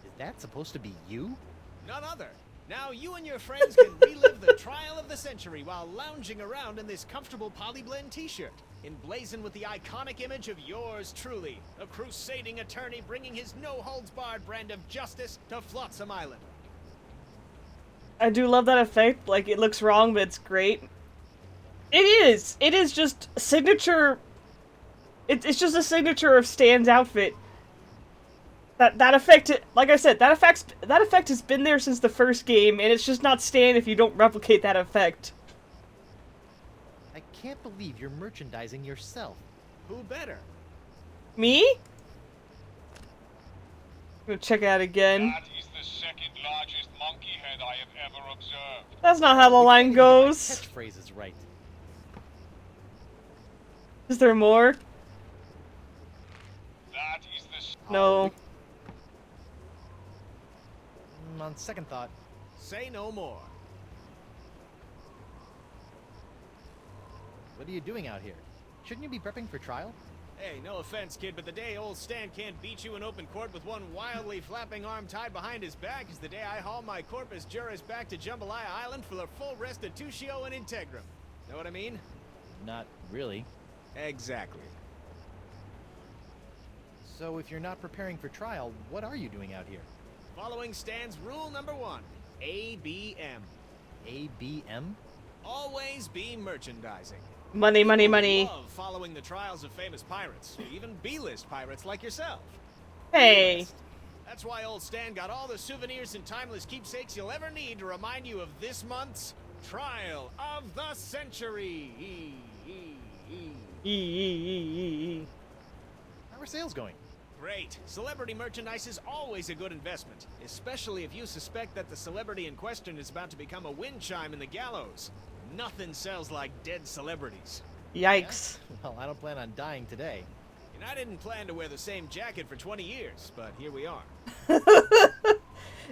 Is that supposed to be you? None other. Now you and your friends can relive the trial of the century while lounging around in this comfortable polyblend t-shirt, emblazoned with the iconic image of yours truly, a crusading attorney bringing his no-holds-barred brand of justice to Flotsam Island. I do love that effect. Like, it looks wrong, but it's great. It is! It is just signature... It's just a signature of Stan's outfit. That effect, like I said, that effect has been there since the first game, and it's just not Stan if you don't replicate that effect. I can't believe you're merchandising yourself. Who better? Me? I'm gonna check it out again. That is the second largest monkey head I have ever observed. That's not how the line goes. Catchphrase is right. Is there more? That is the... No. On second thought. Say no more. What are you doing out here? Shouldn't you be prepping for trial? Hey, no offense, kid, but the day old Stan can't beat you in open court with one wildly flapping arm tied behind his back is the day I haul my corpus juris back to Jambalaya Island for the full restitutio and integrum. Know what I mean? Not really. Exactly. So if you're not preparing for trial, what are you doing out here? Following Stan's rule number 1, ABM. ABM? Always be merchandising. Money, money, money. Love following the trials of famous pirates, even B-list pirates like yourself. Hey. B-list. That's why old Stan got all the souvenirs and timeless keepsakes you'll ever need to remind you of this month's Trial of the Century. How are sales going? Great. Celebrity merchandise is always a good investment, especially if you suspect that the celebrity in question is about to become a wind chime in the gallows. Nothing sells like dead celebrities. Yikes. Yeah? Well, I don't plan on dying today. And I didn't plan to wear the same jacket for 20 years, but here we are.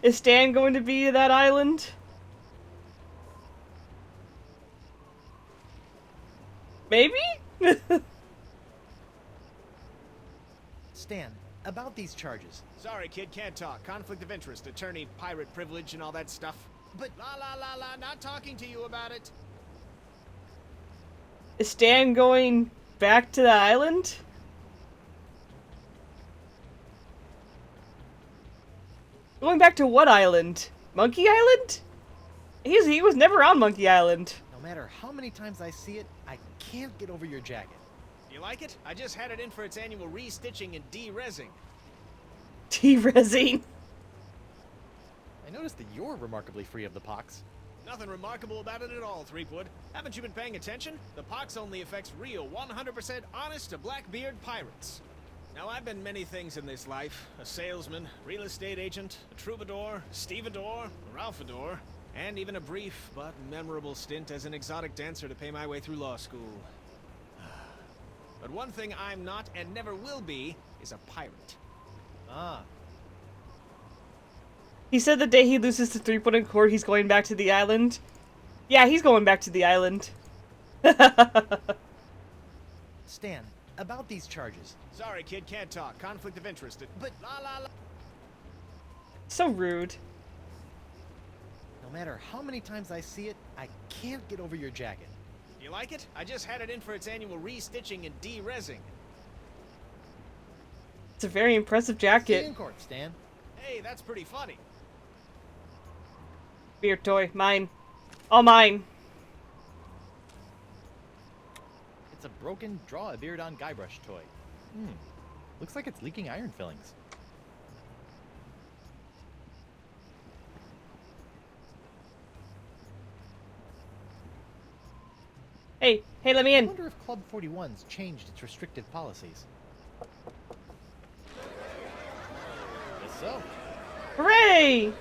Is Stan going to be that island? Maybe? Stan, about these charges. Sorry, kid, can't talk. Conflict of interest, attorney, pirate privilege, and all that stuff. But... La, not talking to you about it. Is Stan going back to the island? Going back to what island? Monkey Island? He was never on Monkey Island. No matter how many times I see it, I can't get over your jacket. You like it? I just had it in for its annual re-stitching and de-rezzing. De-rezzing? I noticed that you're remarkably free of the pox. Nothing remarkable about it at all, Threepwood. Haven't you been paying attention? The pox only affects real, 100% honest to Blackbeard pirates. Now, I've been many things in this life. A salesman, real estate agent, a troubadour, stevedore, a ralphador, and even a brief but memorable stint as an exotic dancer to pay my way through law school. But one thing I'm not and never will be is a pirate. Ah. He said the day he loses to Threepwood in court, he's going back to the island. Yeah, he's going back to the island. Stan, about these charges. Sorry, kid, can't talk. Conflict of interest. But la. So rude. No matter how many times I see it, I can't get over your jacket. You like it? I just had it in for its annual re-stitching and de-rezzing. It's a very impressive jacket. See you in court, Stan. Hey, that's pretty funny. Beard toy. Mine. All mine. It's a broken draw a beard on Guybrush toy. Looks like it's leaking iron fillings. Hey, let me I in. wonder if Club 41's changed its restrictive policies. Guess so. Hooray!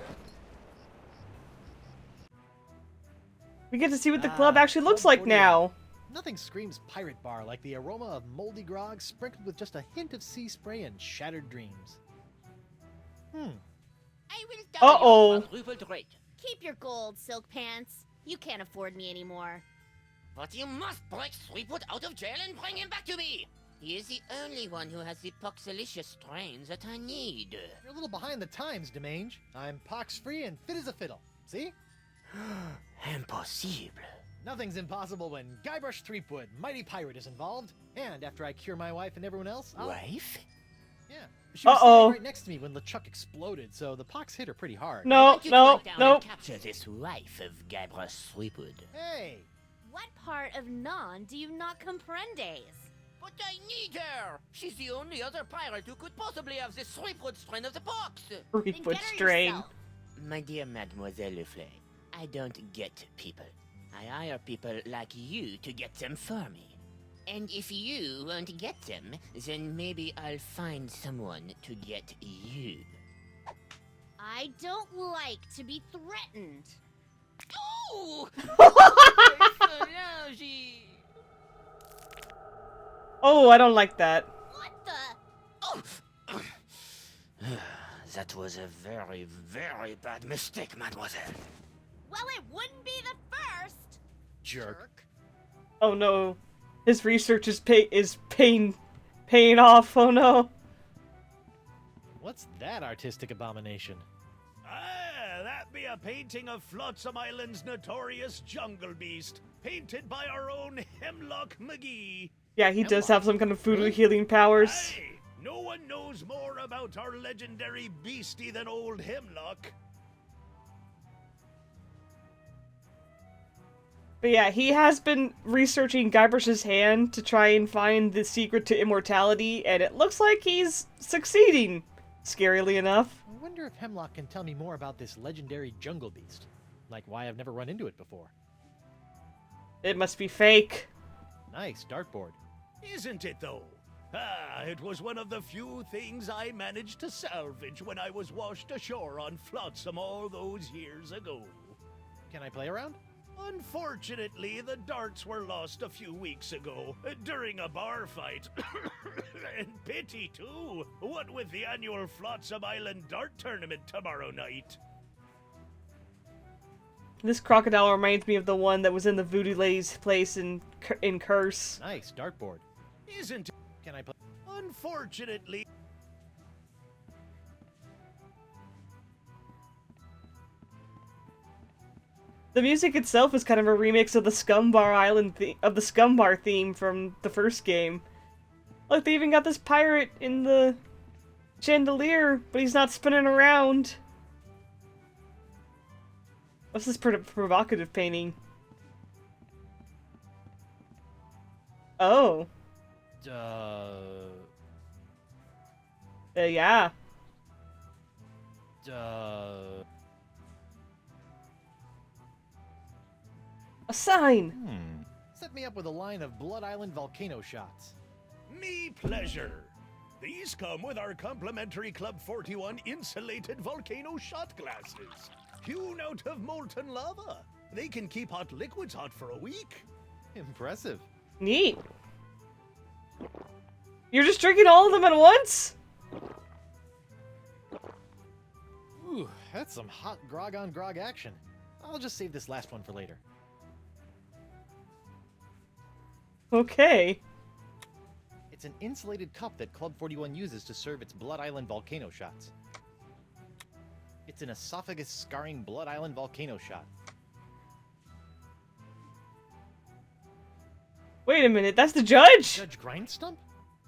We get to see what the club actually looks Club like 41. now. Nothing screams pirate bar like the aroma of moldy grog sprinkled with just a hint of sea spray and shattered dreams. I will tell Uh-oh. you quadrupled rate. Keep your gold, Silk Pants. You can't afford me anymore. But you must break Threepwood out of jail and bring him back to me. He is the only one who has the poxalicious strains that I need. You're a little behind the times, Demange. I'm pox-free and fit as a fiddle. See? Impossible. Nothing's impossible when Guybrush Threepwood, mighty pirate, is involved. And after I cure my wife and everyone else, I'll... Wife? Yeah. She was Uh-oh. sitting right next to me when LeChuck exploded, so the pox hit her pretty hard. No, no, no. Capture this wife of Guybrush Threepwood. Hey! What part of non do you not comprendes? But I need her! She's the only other pirate who could possibly have this Threepwood strain of the pox! Threepwood strain. My dear Mademoiselle LeFlay, I don't get people. I hire people like you to get them for me. And if you won't get them, then maybe I'll find someone to get you. I don't like to be threatened. Oh! Oh, I don't like that. What the? Oh! That was a very, very bad mistake, mademoiselle. Well, it wouldn't be the first. Jerk. Oh no. His research is paying off. Oh no. What's that artistic abomination? Ah, that be a painting of Flotsam Island's notorious jungle beast, painted by our own Hemlock McGee. Yeah, he does have some kind of voodoo healing powers. Aye, no one knows more about our legendary beastie than old Hemlock. But yeah, he has been researching Guybrush's hand to try and find the secret to immortality, and it looks like he's succeeding, scarily enough. I wonder if Hemlock can tell me more about this legendary jungle beast. Like why I've never run into it before. It must be fake. Nice dartboard. Isn't it, though? Ah, it was one of the few things I managed to salvage when I was washed ashore on Flotsam all those years ago. Can I play around? Unfortunately, the darts were lost a few weeks ago, during a bar fight. And pity, too, what with the annual Flotsam Island dart tournament tomorrow night. This crocodile reminds me of the one that was in the Voodoo Lady's place in Curse. Nice dartboard. Isn't it? Can I play? Unfortunately... The music itself is kind of a remix of the Scumbar theme from the first game. Look, they even got this pirate in the chandelier, but he's not spinning around. What's this provocative painting? Oh. Yeah. A sign! Set me up with a line of Blood Island volcano shots. Me pleasure. These come with our complimentary Club 41 insulated volcano shot glasses. Hewn out of molten lava. They can keep hot liquids hot for a week. Impressive. Neat. You're just drinking all of them at once? Ooh, that's some hot grog on grog action. I'll just save this last one for later. Okay. It's an insulated cup that Club 41 uses to serve its Blood Island volcano shots. It's an esophagus-scarring Blood Island volcano shot. Wait a minute, that's the judge? Judge Grindstump?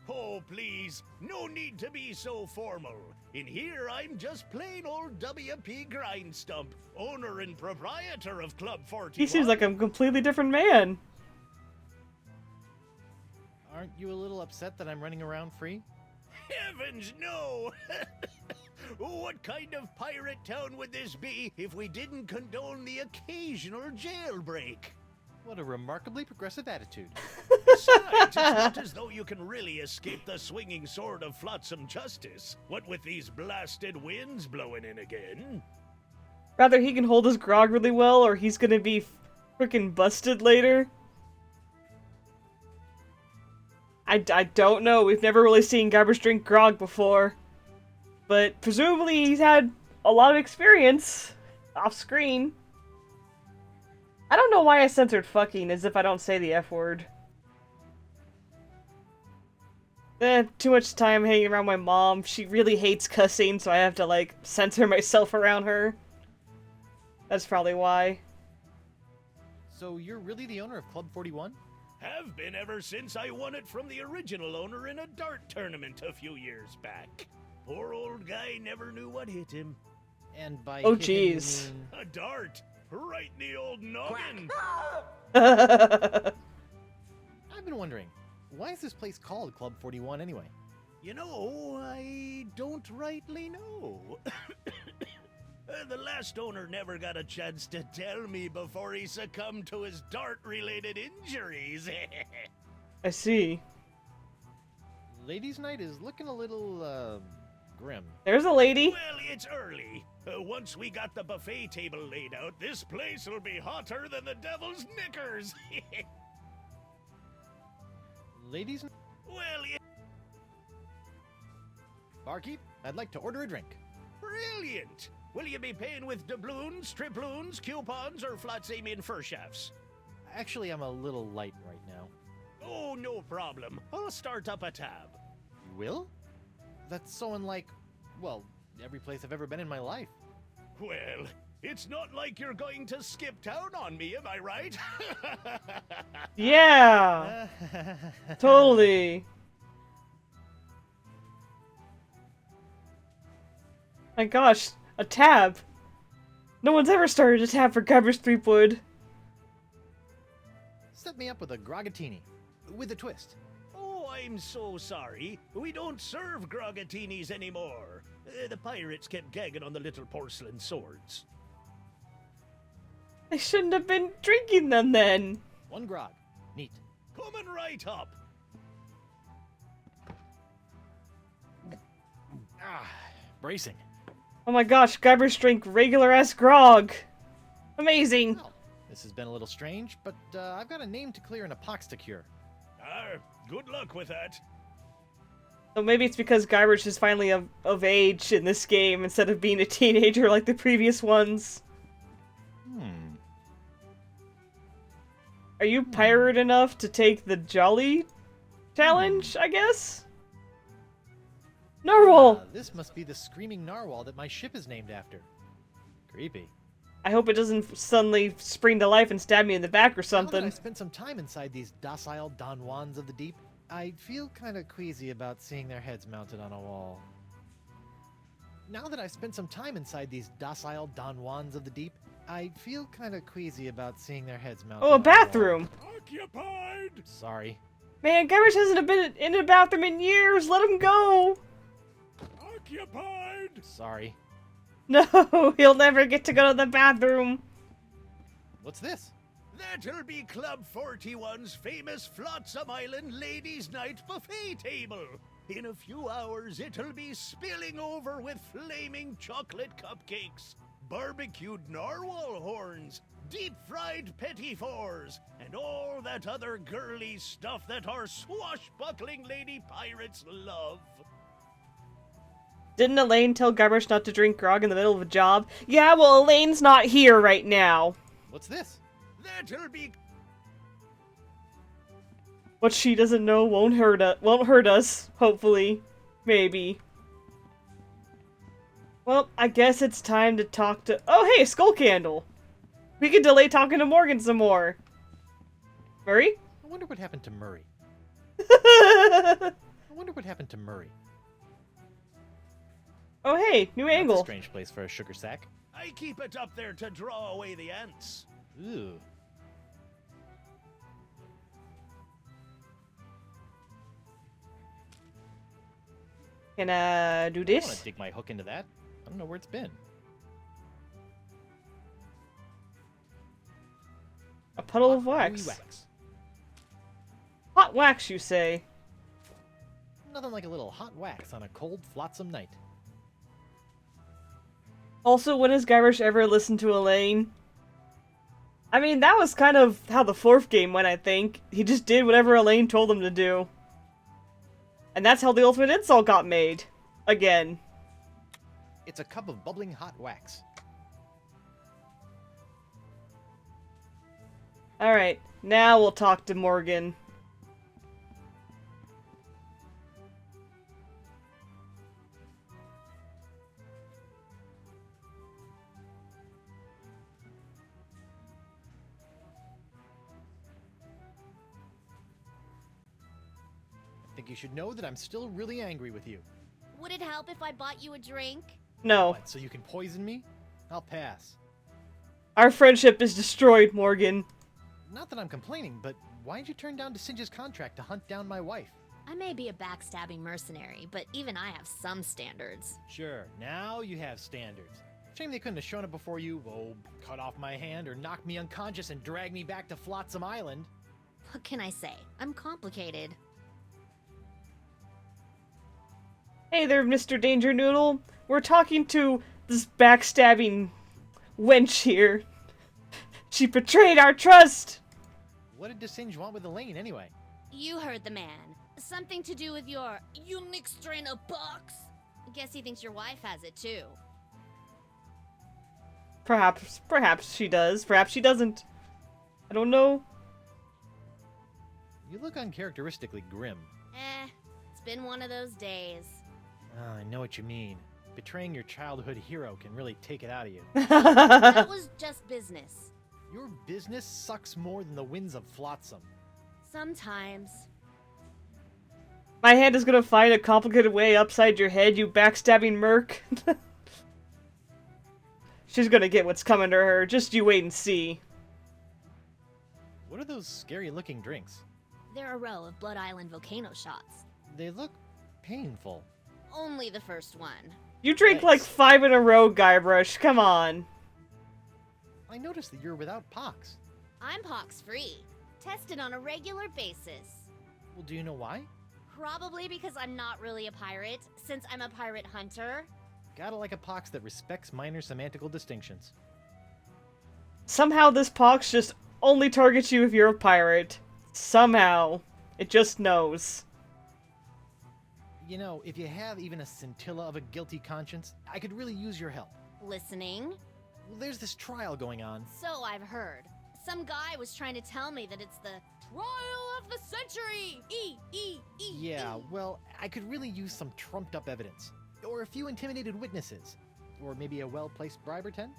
Oh, please, no need to be so formal. In here, I'm just plain old W.P. Grindstump, owner and proprietor of Club 41. He seems like a completely different man. Aren't you a little upset that I'm running around free? Heavens, no! What kind of pirate town would this be if we didn't condone the occasional jailbreak? What a remarkably progressive attitude. Besides, it's not as though you can really escape the swinging sword of Flotsam justice. What with these blasted winds blowing in again? Rather he can hold his grog really well, or he's gonna be frickin' busted later. I don't know. We've never really seen Guybrush drink grog before. But presumably he's had a lot of experience off screen. I don't know why I censored fucking as if I don't say the F word. Too much time hanging around my mom. She really hates cussing, so I have to, like, censor myself around her. That's probably why. So you're really the owner of Club 41? Have been ever since I won it from the original owner in a dart tournament a few years back. Poor old guy never knew what hit him. And by oh, hit him, you jeez. mean- A dart! Right in the old noggin! I've been wondering, why is this place called Club 41 anyway? You know, I don't rightly know. The last owner never got a chance to tell me before he succumbed to his dart-related injuries. I see. Ladies' night is looking a little, grim. There's a lady. Well, it's early. Once we got the buffet table laid out, this place will be hotter than the devil's knickers. Ladies' Well, Barkeep, I'd like to order a drink. brilliant! Will you be paying with doubloons, triploons, coupons, or Flotsam in shafts? Actually, I'm a little light right now. Oh, no problem. I'll start up a tab. You will? That's so unlike, well, every place I've ever been in my life. Well, it's not like you're going to skip town on me, am I right? Yeah! Totally. My gosh, a tab. No one's ever started a tab for Guybrush Threepwood. Set me up with a grogatini. With a twist. Oh, I'm so sorry. We don't serve grogatinis anymore. The pirates kept gagging on the little porcelain swords. I shouldn't have been drinking them then. One grog. Neat. Coming right up. Bracing. Oh my gosh, Guybrush drank regular-ass grog. Amazing. Well, this has been a little strange, but I've got a name to clear and a pox to cure. Good luck with that. So maybe it's because Guybrush is finally of age in this game instead of being a teenager like the previous ones. Are you pirate enough to take the Jolly challenge, I guess? Narwhal! This must be the screaming narwhal that my ship is named after. Creepy. I hope it doesn't suddenly spring to life and stab me in the back or Now that something. I spent some time inside these docile Don Juans of the deep, I feel kind of queasy about seeing their heads mounted on a wall. Now that I've spent some time inside these docile Don Juans of the deep, I feel kind of queasy about seeing their heads mounted Oh, a on bathroom! Occupied! Sorry. Man, Guybrush hasn't been in a bathroom in years! Let him go! Occupied! Sorry. No, he'll never get to go to the bathroom! What's this? That'll be Club 41's famous Flotsam Island Ladies' Night buffet table. In a few hours, it'll be spilling over with flaming chocolate cupcakes, barbecued narwhal horns, deep-fried petit fours, and all that other girly stuff that our swashbuckling lady pirates love. Didn't Elaine tell Guybrush not to drink grog in the middle of a job? Yeah, well, Elaine's not here right now. What's this? That'll be... What she doesn't know won't hurt us, hopefully. Maybe. Well, I guess it's time to talk to... Oh, hey, Skull Candle! We can delay talking to Morgan some more. Murray? I wonder what happened to Murray. I wonder what happened to Murray. Oh, hey, new That's angle. a strange place for a sugar sack. I keep it up there to draw away the ants. Ooh. Can I do I want this? to dig my hook into that. I don't know where it's been. A puddle of wax. Gooey wax. Hot wax, you say? Nothing like a little hot wax on a cold, flotsam night. Also, when has Guybrush ever listened to Elaine? I mean, that was kind of how the fourth game went, I think. He just did whatever Elaine told him to do. And that's how the ultimate insult got made. Again. It's a cup of bubbling hot wax. Alright, now we'll talk to Morgan. I think you should know that I'm still really angry with you. Would it help if I bought you a drink? No. What, so you can poison me? I'll pass. Our friendship is destroyed, Morgan. Not that I'm complaining, but why'd you turn down DeSinge's contract to hunt down my wife? I may be a backstabbing mercenary, but even I have some standards. Sure, now you have standards. Shame they couldn't have shown up before you, cut off my hand or knock me unconscious and drag me back to Flotsam Island. What can I say? I'm complicated. Hey there, Mr. Danger Noodle. We're talking to this backstabbing wench here. She betrayed our trust! What did DeSinge want with Elaine, anyway? You heard the man. Something to do with your unique strain of box? Guess he thinks your wife has it too. Perhaps she does. Perhaps she doesn't. I don't know. You look uncharacteristically grim. It's been one of those days. Oh, I know what you mean. Betraying your childhood hero can really take it out of you. That was just business. Your business sucks more than the winds of Flotsam. Sometimes. My hand is gonna find a complicated way upside your head, you backstabbing merc. She's gonna get what's coming to her. Just you wait and see. What are those scary-looking drinks? They're a row of Blood Island volcano shots. They look painful. Only the first one. You drink like 5 in a row, Guybrush. Come on. I noticed that you're without pox. I'm pox-free. Tested on a regular basis. Well, do you know why? Probably because I'm not really a pirate, since I'm a pirate hunter. Gotta like a pox that respects minor semantical distinctions. Somehow this pox just only targets you if you're a pirate. Somehow. It just knows. You know, if you have even a scintilla of a guilty conscience, I could really use your help. Listening? Well, there's this trial going on. So I've heard. Some guy was trying to tell me that it's the trial of the century! Yeah, well, I could really use some trumped-up evidence. Or a few intimidated witnesses. Or maybe a well-placed bribe or 10?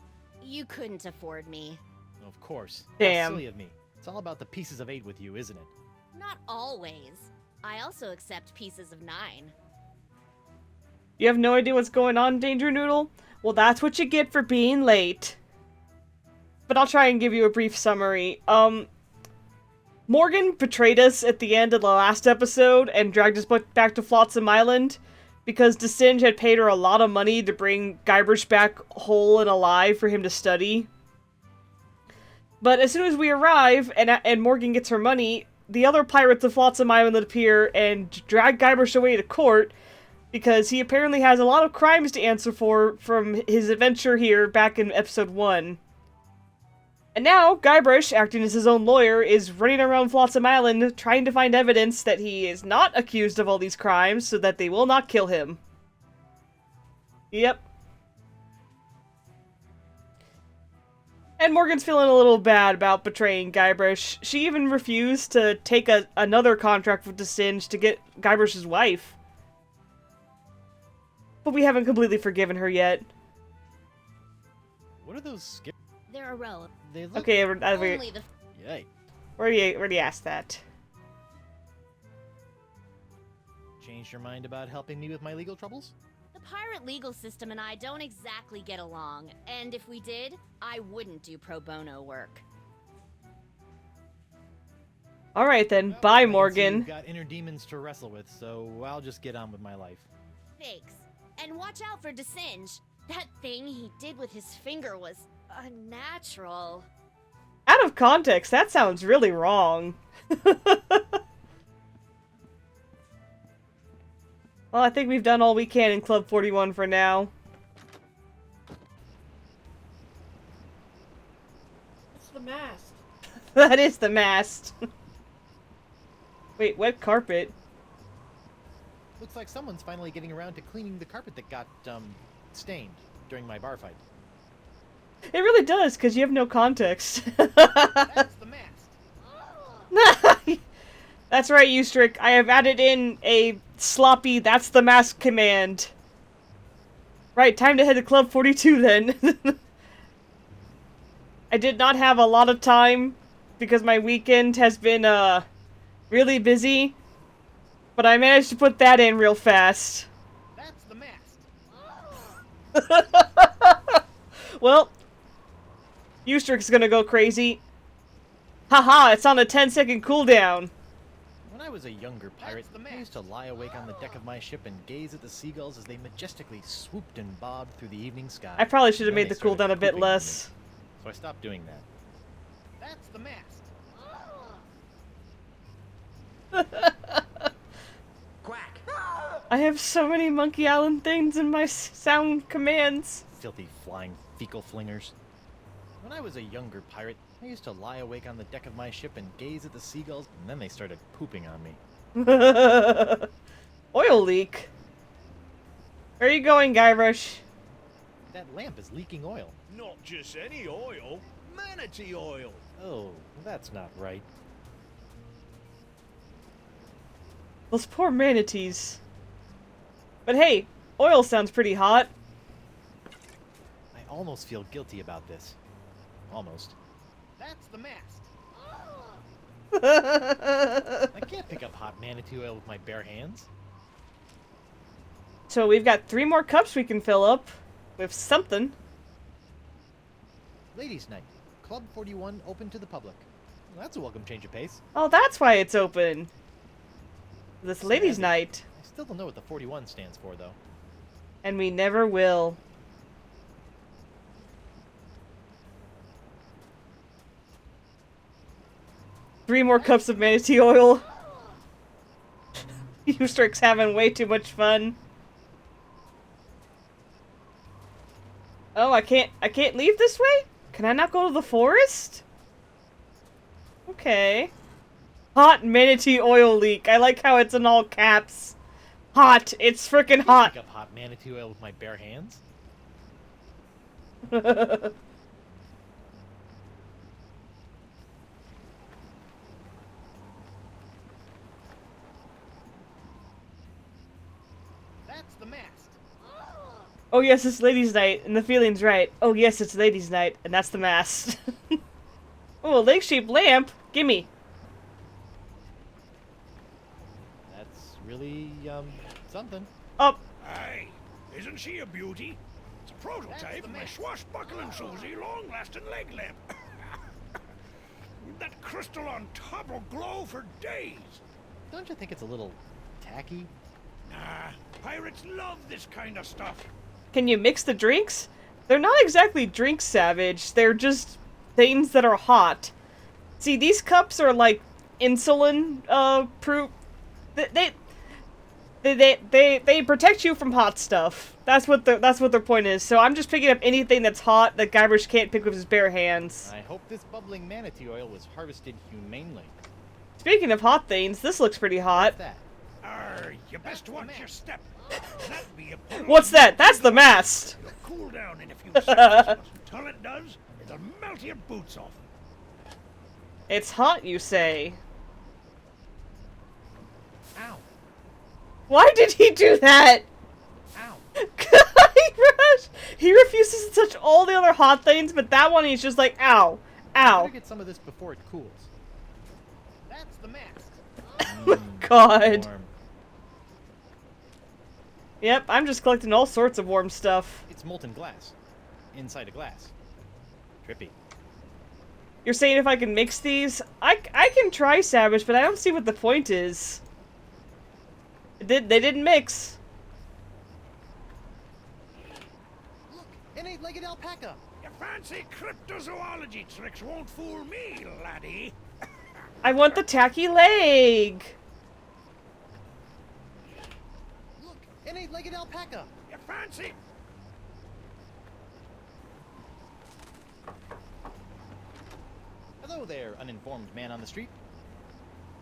You couldn't afford me. Of course. Damn. How silly of me. It's all about the pieces of 8 with you, isn't it? Not always. I also accept pieces of 9. You have no idea what's going on, Danger Noodle? Well, that's what you get for being late. But I'll try and give you a brief summary. Morgan betrayed us at the end of the last episode and dragged us back to Flotsam Island because DeSinge had paid her a lot of money to bring Guybrush back whole and alive for him to study. But as soon as we arrive and Morgan gets her money, the other pirates of Flotsam Island appear and drag Guybrush away to court because he apparently has a lot of crimes to answer for from his adventure here back in episode 1. And now, Guybrush, acting as his own lawyer, is running around Flotsam Island trying to find evidence that he is not accused of all these crimes so that they will not kill him. Yep. And Morgan's feeling a little bad about betraying Guybrush. She even refused to take another contract with DeSinge to get Guybrush's wife. But we haven't completely forgiven her yet. What are those They're a row. They look Okay, only the... Yay. already asked that. Changed your mind about helping me with my legal troubles? The pirate legal system and I don't exactly get along, and if we did, I wouldn't do pro bono work. Alright then, Well, bye I can see Morgan. You've got inner demons to wrestle with, so I'll just get on with my life. Thanks. And watch out for DeSinge. That thing he did with his finger was unnatural. Out of context, that sounds really wrong. Well, I think we've done all we can in Club 41 for now. It's the mast. That is the mast. Wait, wet carpet? Looks like someone's finally getting around to cleaning the carpet that got, stained during my bar fight. It really does, because you have no context. That's the mask. That's right, Eustrick. I have added in a sloppy "that's the mask" command. Right, time to head to Club 42 then. I did not have a lot of time because my weekend has been, really busy. But I managed to put that in real fast. That's the mask. Well, Eustrick's gonna go crazy. Haha, it's on a 10-second cooldown. When I was a younger pirate, I used to lie awake on the deck of my ship and gaze at the seagulls as they majestically swooped and bobbed through the evening sky. I probably should have Then made they the started cooldown a bit pooping on me, less. So I stopped doing that. That's the mask. Quack. I have so many Monkey Island things in my sound commands. Filthy flying fecal flingers. When I was a younger pirate, I used to lie awake on the deck of my ship and gaze at the seagulls, and then they started pooping on me. Oil leak. Where are you going, Guybrush? That lamp is leaking oil. Not just any oil, manatee oil. Oh, that's not right. Those poor manatees. But hey, oil sounds pretty hot. I almost feel guilty about this. Almost. That's the mask. I can't pick up hot manatee oil with my bare hands. So we've got 3 more cups we can fill up with something. Ladies' night. Club 41 open to the public. Well, that's a welcome change of pace. Oh, that's why it's open. This ladies' Sad. night. I still don't know what the 41 stands for, though. And we never will. Three more cups of manatee oil. Eustrick's having way too much fun. Oh, I can't leave this way? Can I not go to the forest? Okay. Hot manatee oil leak. I like how it's in all caps. Hot. It's freaking hot. Pick up hot manatee oil with my bare hands. That's the mask. Oh yes, it's ladies' night, and the feeling's right. Oh yes, it's ladies' night, and that's the mast. Oh, a leg-shaped lamp? Gimme. That's really, something. Up. Aye, isn't she a beauty? It's a prototype of my swashbuckling Susie long-lasting leg lamp. That crystal on top will glow for days. Don't you think it's a little tacky? Nah, pirates love this kind of stuff. Can you mix the drinks? They're not exactly drink savage. They're just things that are hot. See, these cups are like insulin proof. They protect you from hot stuff. That's what their point is. So I'm just picking up anything that's hot that Guybrush can't pick with his bare hands. I hope this bubbling manatee oil was harvested humanely. Speaking of hot things, this looks pretty hot. What's that? You best watch your step. That'd be a What's that? That's the mast. It'll cool down in a few seconds. Until it does, it'll melt your boots off. It's hot, you say? Ow. Why did he do that? Ow. Guybrush! He refuses to touch all the other hot things, but that one he's just like, ow, I ow. better get some of this before it cools. That's the mask. Oh my god. Warm. Yep, I'm just collecting all sorts of warm stuff. It's molten glass. Inside a glass. Trippy. You're saying if I can mix these? I can try Savage, but I don't see what the point is. They didn't mix. Look, an 8-legged alpaca. Your fancy cryptozoology tricks won't fool me, laddie. I want the tacky leg. Look, an 8-legged alpaca. Your fancy... Hello there, uninformed man on the street.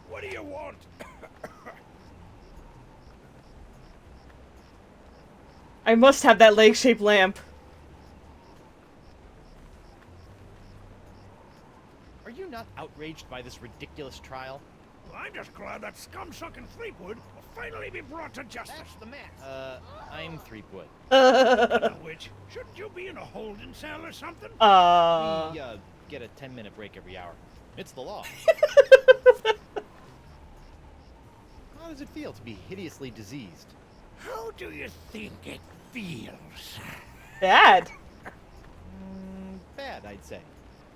What do you want? I must have that leg-shaped lamp. Are you not outraged by this ridiculous trial? Well, I'm just glad that scum-sucking Threepwood will finally be brought to justice. That's the man. I'm Threepwood. Which, shouldn't you be in a holding cell or something? We, get a 10-minute break every hour. It's the law. How does it feel to be hideously diseased? How do you think it feels? Bad. Bad, I'd say.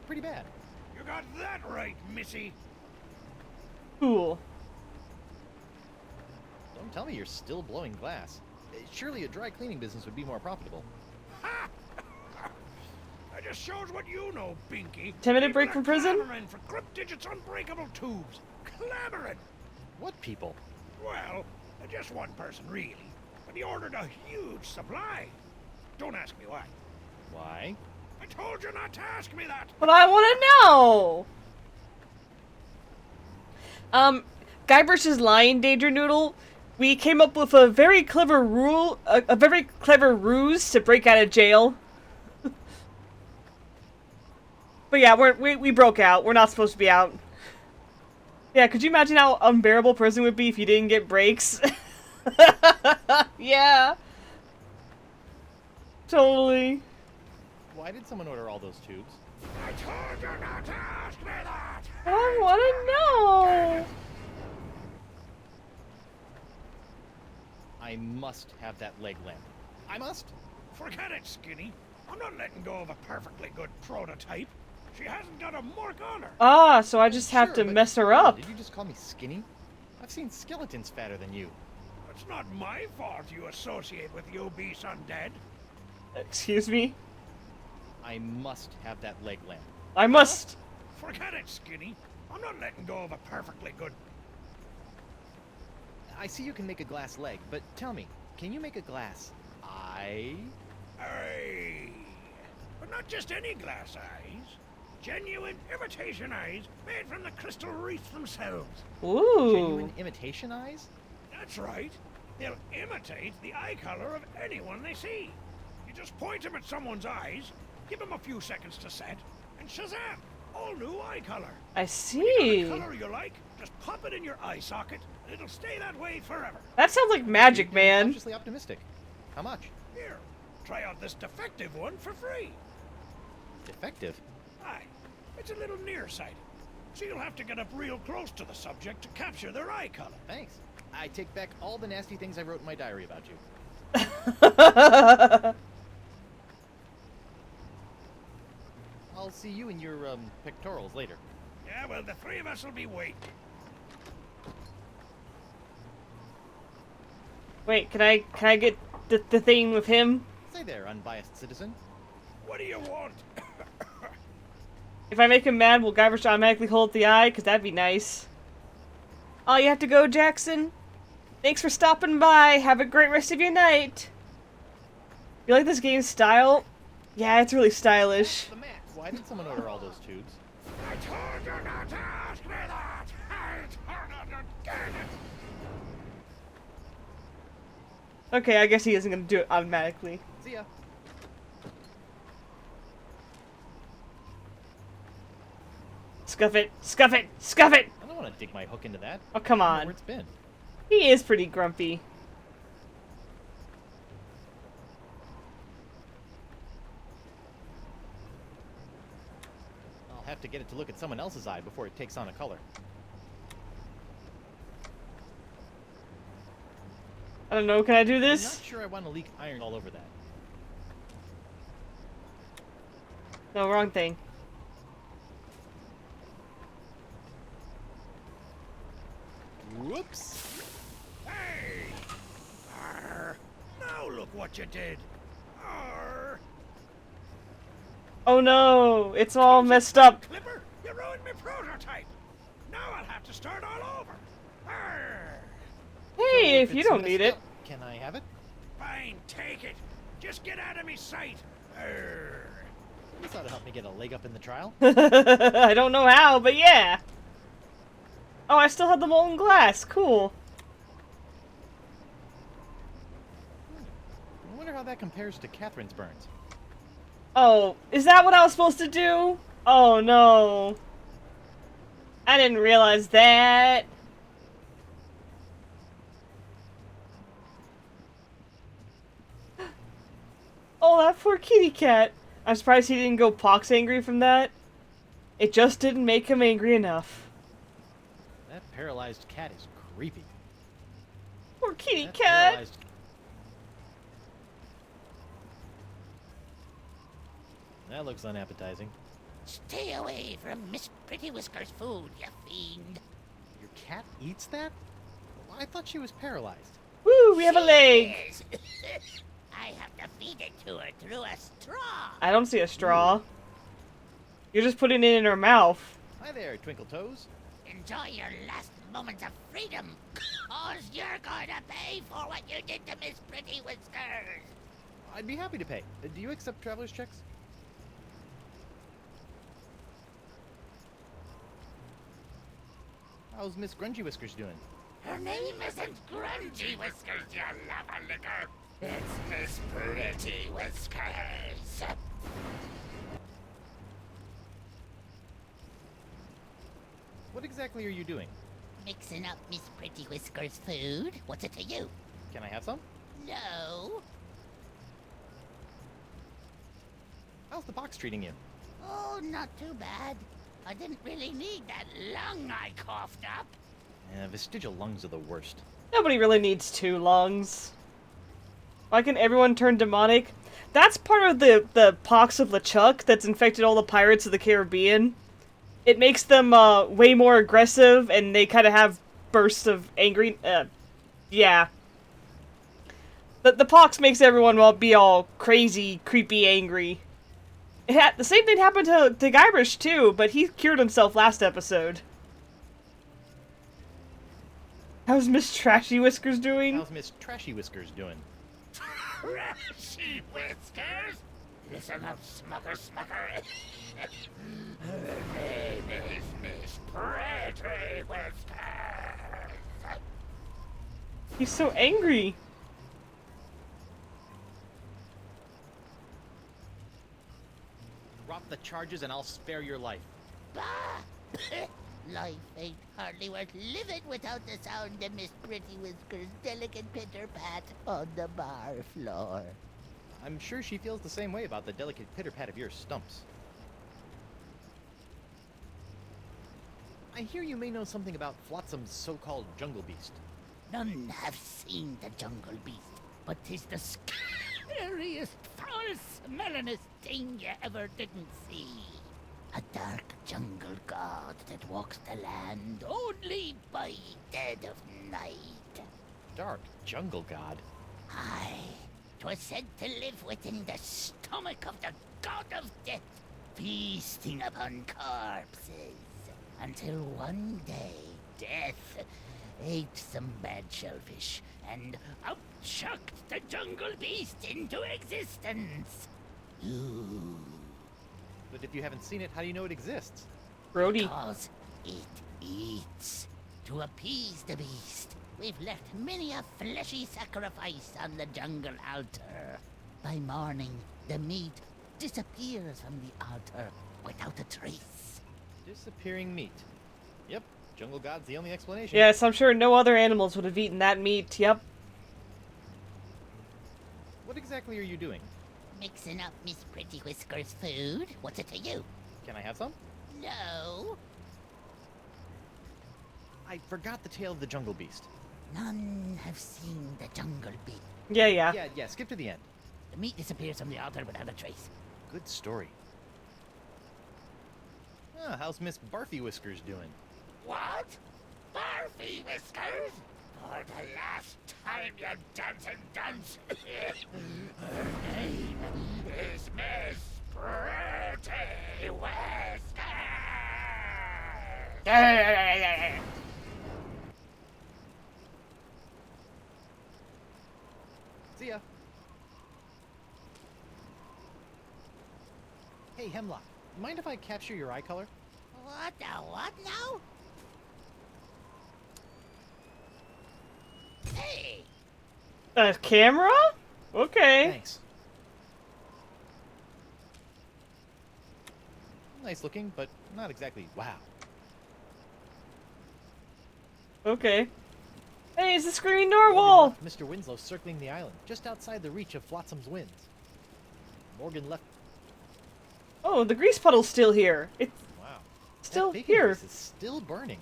Pretty bad. You got that right, missy. Cool. Don't tell me you're still blowing glass. Surely a dry cleaning business would be more profitable. Ha! That just shows what you know, Binky. 10-minute break from prison? Clamoring for Crypt-Digit's unbreakable tubes. Clamoring. What people? Well, just one person, really. But he ordered a huge supply. Don't ask me why. Why? I told you not to ask me that. But I want to know. Guybrush's Lion Danger Noodle. We came up with a very clever a very clever ruse to break out of jail. But yeah, we broke out. We're not supposed to be out. Yeah, could you imagine how unbearable prison would be if you didn't get breaks? Yeah. Totally. Why did someone order all those tubes? I told you not to ask me that. I want to know. I must have that leg lamp. I must. Forget it, Skinny. I'm not letting go of a perfectly good prototype. She hasn't got a mark on her. Ah, so I just have to mess her up. Did you just call me skinny? I've seen skeletons fatter than you. It's not my fault you associate with the obese undead. Excuse me? I must have that leg lamp. I must. Forget it, Skinny. I'm not letting go of a perfectly good... I see you can make a glass leg, but tell me, can you make a glass eye? Eye. But not just any glass eyes. Genuine imitation eyes made from the crystal wreaths themselves. Ooh. Genuine imitation eyes? That's right. They'll imitate the eye color of anyone they see. You just point them at someone's eyes, give them a few seconds to set, and shazam! All new eye color. I see. The color you like, just pop it in your eye socket, and it'll stay that way forever. That sounds like magic, man. Cautiously optimistic. How much? Here, try out this defective one for free. Defective? Aye, it's a little nearsighted, so you'll have to get up real close to the subject to capture their eye color. Thanks. I take back all the nasty things I wrote in my diary about you. I'll see you in your, pectorals later. Yeah, well, the three of us will be waiting. Wait, can I get the thing with him? Say there, unbiased citizen. What do you want? If I make him mad, will Guybrush automatically hold the eye? Because that'd be nice. Oh, you have to go, Jackson? Thanks for stopping by. Have a great rest of your night. You like this game's style? Yeah, it's really stylish. Why did someone order all those tubes? I told you not to ask me that! I told you again! Okay, I guess he isn't gonna do it automatically. See ya. Scuff it! Scuff it! Scuff it! I don't want to dig my hook into that. Oh, come I don't know on. where it's been. He is pretty grumpy. I'll have to get it to look at someone else's eye before it takes on a color. I don't know, can I do I'm this? not sure I want to leak iron all over that. No, wrong thing. Whoops! Hey! Arr! Now look what you did! Arr! Oh no, it's all messed up. Clipper, you ruined my prototype! Now I'll have to start all over! Arr! Hey, So if you it's don't need messed it. up, can I have it? Fine, take it! Just get out of me sight! Arr! This ought to help me get a leg up in the trial. I don't know how, but yeah. Oh, I still have the molten glass. Cool. I wonder wonder how that compares to Catherine's burns. Oh, is that what I was supposed to do? Oh no. I didn't realize that. Oh, that poor kitty cat. I'm surprised he didn't go pox angry from that. It just didn't make him angry enough. That paralyzed cat is creepy. Poor kitty cat. That looks unappetizing. Stay away from Miss Pretty Whiskers' food, you fiend. Your cat eats that? I thought she was paralyzed. Woo, we have a leg. Yes. I have to feed it to her through a straw. I don't see a straw. You're just putting it in her mouth. Hi there, Twinkle Toes. Enjoy your last moments of freedom, cause you're going to pay for what you did to Miss Pretty Whiskers. I'd be happy to pay. Do you accept traveler's checks? How's Miss Grungy Whiskers doing? Her name isn't Grungy Whiskers, you lava licker. It's Miss Pretty Whiskers. What exactly are you doing? Mixing up Miss Pretty Whiskers' food? What's it to you? Can I have some? No. How's the box treating you? Oh, not too bad. I didn't really need that lung I coughed up. Vestigial lungs are the worst. Nobody really needs 2 lungs. Why can everyone turn demonic? That's part of the pox of LeChuck that's infected all the pirates of the Caribbean. It makes them way more aggressive, and they kind of have bursts of angry. Yeah. The pox makes everyone be all crazy, creepy, angry. The same thing happened to Guybrush too, but he cured himself last episode. How's Miss Trashy Whiskers doing? How's Miss Trashy Whiskers doing? Trashy Whiskers? Listen up, Smucker. Her name is Miss Pretty Whiskers. He's so angry. Drop the charges and I'll spare your life. Bah! Life ain't hardly worth living without the sound of Miss Pretty Whiskers' delicate pitter-pat on the bar floor. I'm sure she feels the same way about the delicate pitter-pat of your stumps. I hear you may know something about Flotsam's so-called jungle beast. None have seen the jungle beast, but 'tis the scariest, foul-smellingest thing you ever didn't see. A dark jungle god that walks the land only by dead of night. Dark jungle god? Aye. 'Twas said to live within the stomach of the god of death, feasting upon corpses. Until one day, death ate some bad shellfish and upchucked the jungle beast into existence. Ooh. But if you haven't seen it, how do you know it exists? Brody. Because it eats. To appease the beast, we've left many a fleshy sacrifice on the jungle altar. By morning, the meat disappears from the altar without a trace. Disappearing meat. Yep, jungle god's the only explanation. Yes, I'm sure no other animals would have eaten that meat, yep. What exactly are you doing? Mixing up Miss Pretty Whiskers' food? What's it to you? Can I have some? No. I forgot the tale of the jungle beast. None have seen the jungle beast. Yeah. Yeah, skip to the end. The meat disappears from the altar without a trace. Good story. How's Miss Barfy Whiskers doing? What? Barfy Whiskers? For the last time, you dancing dunce. Her name is Miss Pretty Whiskers. See ya. Hey, Hemlock. Mind if I capture your eye color? What the what now? Hey! A camera? Okay. Thanks. Nice looking, but not exactly wow. Okay. Hey, it's the screaming narwhal! Mr. Winslow circling the island, just outside the reach of Flotsam's winds. Morgan left. Oh, the grease puddle's still here. It's Wow. still That bacon here. grease is still burning.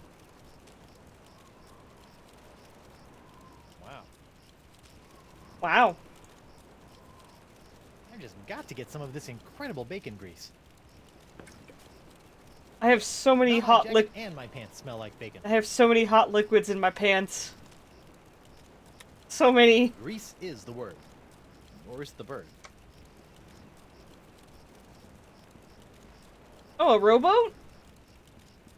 Wow. Wow. I've just got to get some of this incredible bacon grease. I have so many Now my hot jacket and my pants smell like bacon. I have so many hot liquids in my pants. So many. Grease is the word. Or is the bird. Oh, a rowboat?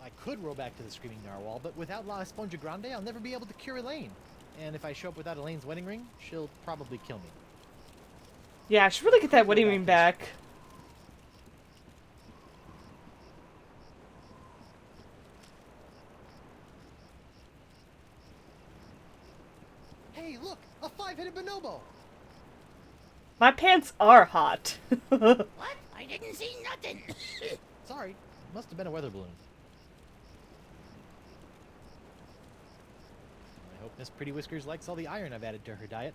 I could row back to the Screaming Narwhal, but without La Esponja Grande, I'll never be able to cure Elaine. And if I show up without Elaine's wedding ring, she'll probably kill me. Yeah, I should really get that wedding ring back. Hey, look! A five-headed bonobo! My pants are hot. What? I didn't see nothing. Sorry, must have been a weather balloon. I hope Miss Pretty Whiskers likes all the iron I've added to her diet.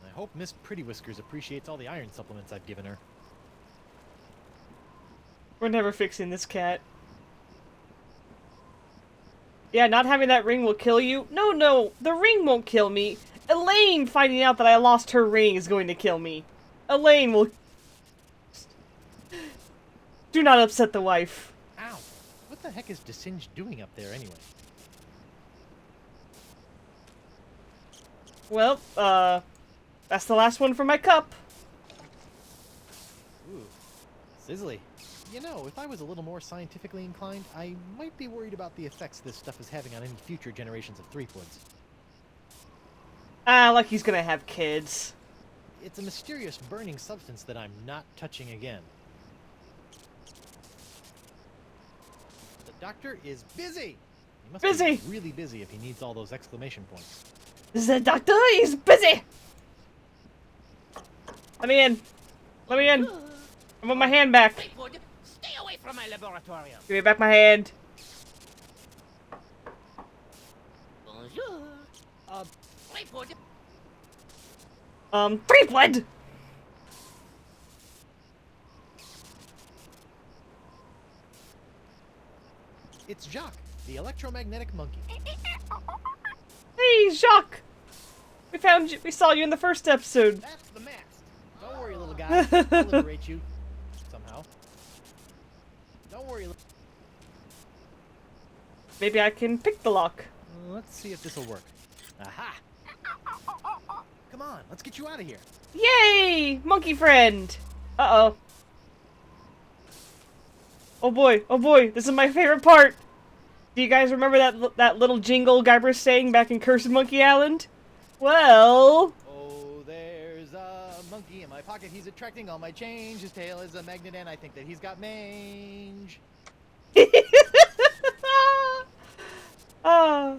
I hope Miss Pretty Whiskers appreciates all the iron supplements I've given her. We're never fixing this cat. Yeah, not having that ring will kill you? No, no, the ring won't kill me. Elaine finding out that I lost her ring is going to kill me. Elaine will... Do not upset the wife. Ow! What the heck is Desinge doing up there anyway? Well, that's the last one for my cup. Ooh. Sizzly. You know, if I was a little more scientifically inclined, I might be worried about the effects this stuff is having on any future generations of Threepwoods. Ah, like he's gonna have kids. It's a mysterious burning substance that I'm not touching again. The doctor is busy! He must Busy! be really busy if he needs all those exclamation points. The doctor is busy! Let me in. Let me in. I want my hand back. Threepwood, stay away from my laboratorium. Give me back my hand. Bonjour. Threepwood. Threepwood! It's Jacques, the electromagnetic monkey. Hey, Jacques! We found you. We saw you in the first episode. That's the mast. Don't worry, little guy. I'll liberate you. Somehow. Don't worry. Maybe I can pick the lock. Let's see if this'll work. Aha! Come on, let's get you out of here. Yay! Monkey friend! Uh-oh. Oh boy, this is my favorite part! Do you guys remember that little jingle Guybrush sang back in Cursed Monkey Island? Well... Oh, there's a monkey in my pocket. He's attracting all my change. His tail is a magnet and I think that he's got mange. I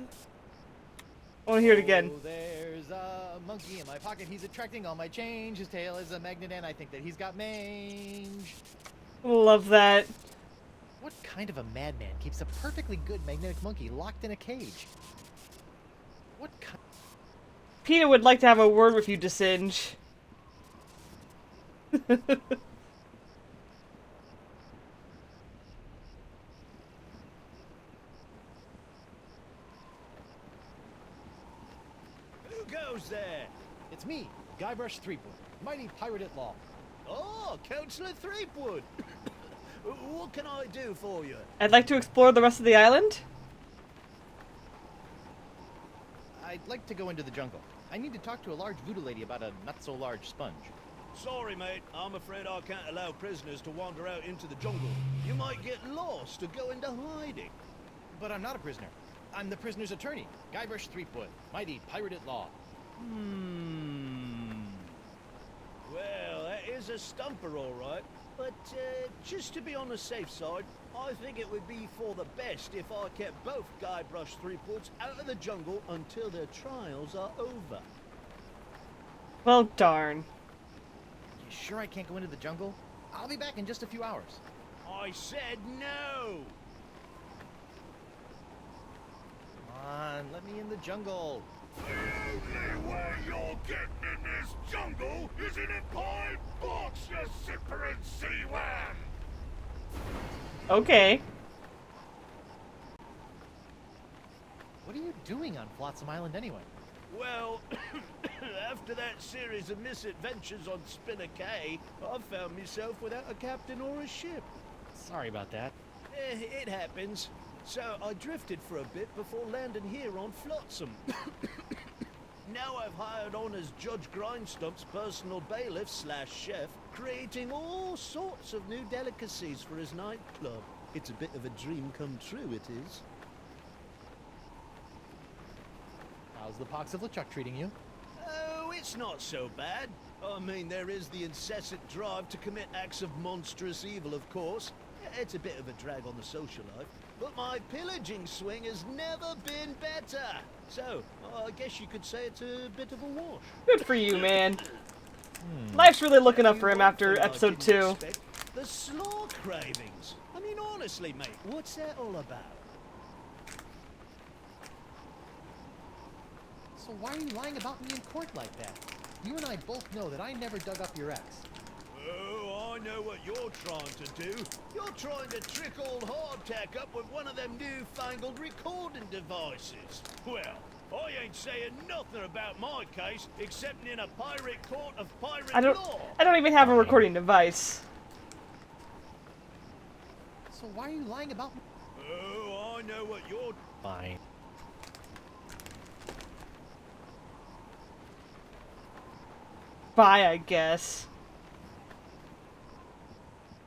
want to hear it again. Oh, there's a monkey in my pocket. He's attracting all my change. His tail is a magnet and I think that he's got mange. Love that. What kind of a madman keeps a perfectly good magnetic monkey locked in a cage? What kind... Peter would like to have a word with you, Desinge. Who goes there? It's me, Guybrush Threepwood, mighty pirate at law. Oh, Councillor Threepwood. What can I do for you? I'd like to explore the rest of the island. I'd like to go into the jungle. I need to talk to a large voodoo lady about a not-so-large sponge. Sorry, mate. I'm afraid I can't allow prisoners to wander out into the jungle. You might get lost or go into hiding. But I'm not a prisoner. I'm the prisoner's attorney, Guybrush Threepwood, mighty pirate at law. Well, that is a stumper, all right. But just to be on the safe side, I think it would be for the best if I kept both Guybrush Threepwoods out of the jungle until their trials are over. Well, darn. You sure I can't go into the jungle? I'll be back in just a few hours. I said no! Come on, let me in the jungle. The only way you're getting in this jungle is in a pine box, you simpering sea-worm! Okay. What are you doing on Flotsam Island anyway? Well, after that series of misadventures on Spinner Cay, I found myself without a captain or a ship. Sorry about that. It happens. So I drifted for a bit before landing here on Flotsam. Now I've hired on as Judge Grindstump's personal bailiff / chef, creating all sorts of new delicacies for his nightclub. It's a bit of a dream come true, it is. How's the pox of LeChuck treating you? Oh, it's not so bad. I mean, there is the incessant drive to commit acts of monstrous evil, of course. It's a bit of a drag on the social life. But my pillaging swing has never been better. So, I guess you could say it's a bit of a wash. Good for you, man. Life's really looking up for him after episode 2. The slaw cravings. I mean, honestly, mate, what's that all about? So why are you lying about me in court like that? You and I both know that I never dug up your ex. Oh, I know what you're trying to do. You're trying to trick old Hardtack up with one of them newfangled recording devices. Well, I ain't saying nothing about my case, except in a pirate court of pirate law. I don't even have a recording device. So why are you lying about me? Oh, I know what you're... Fine. Bye, I guess.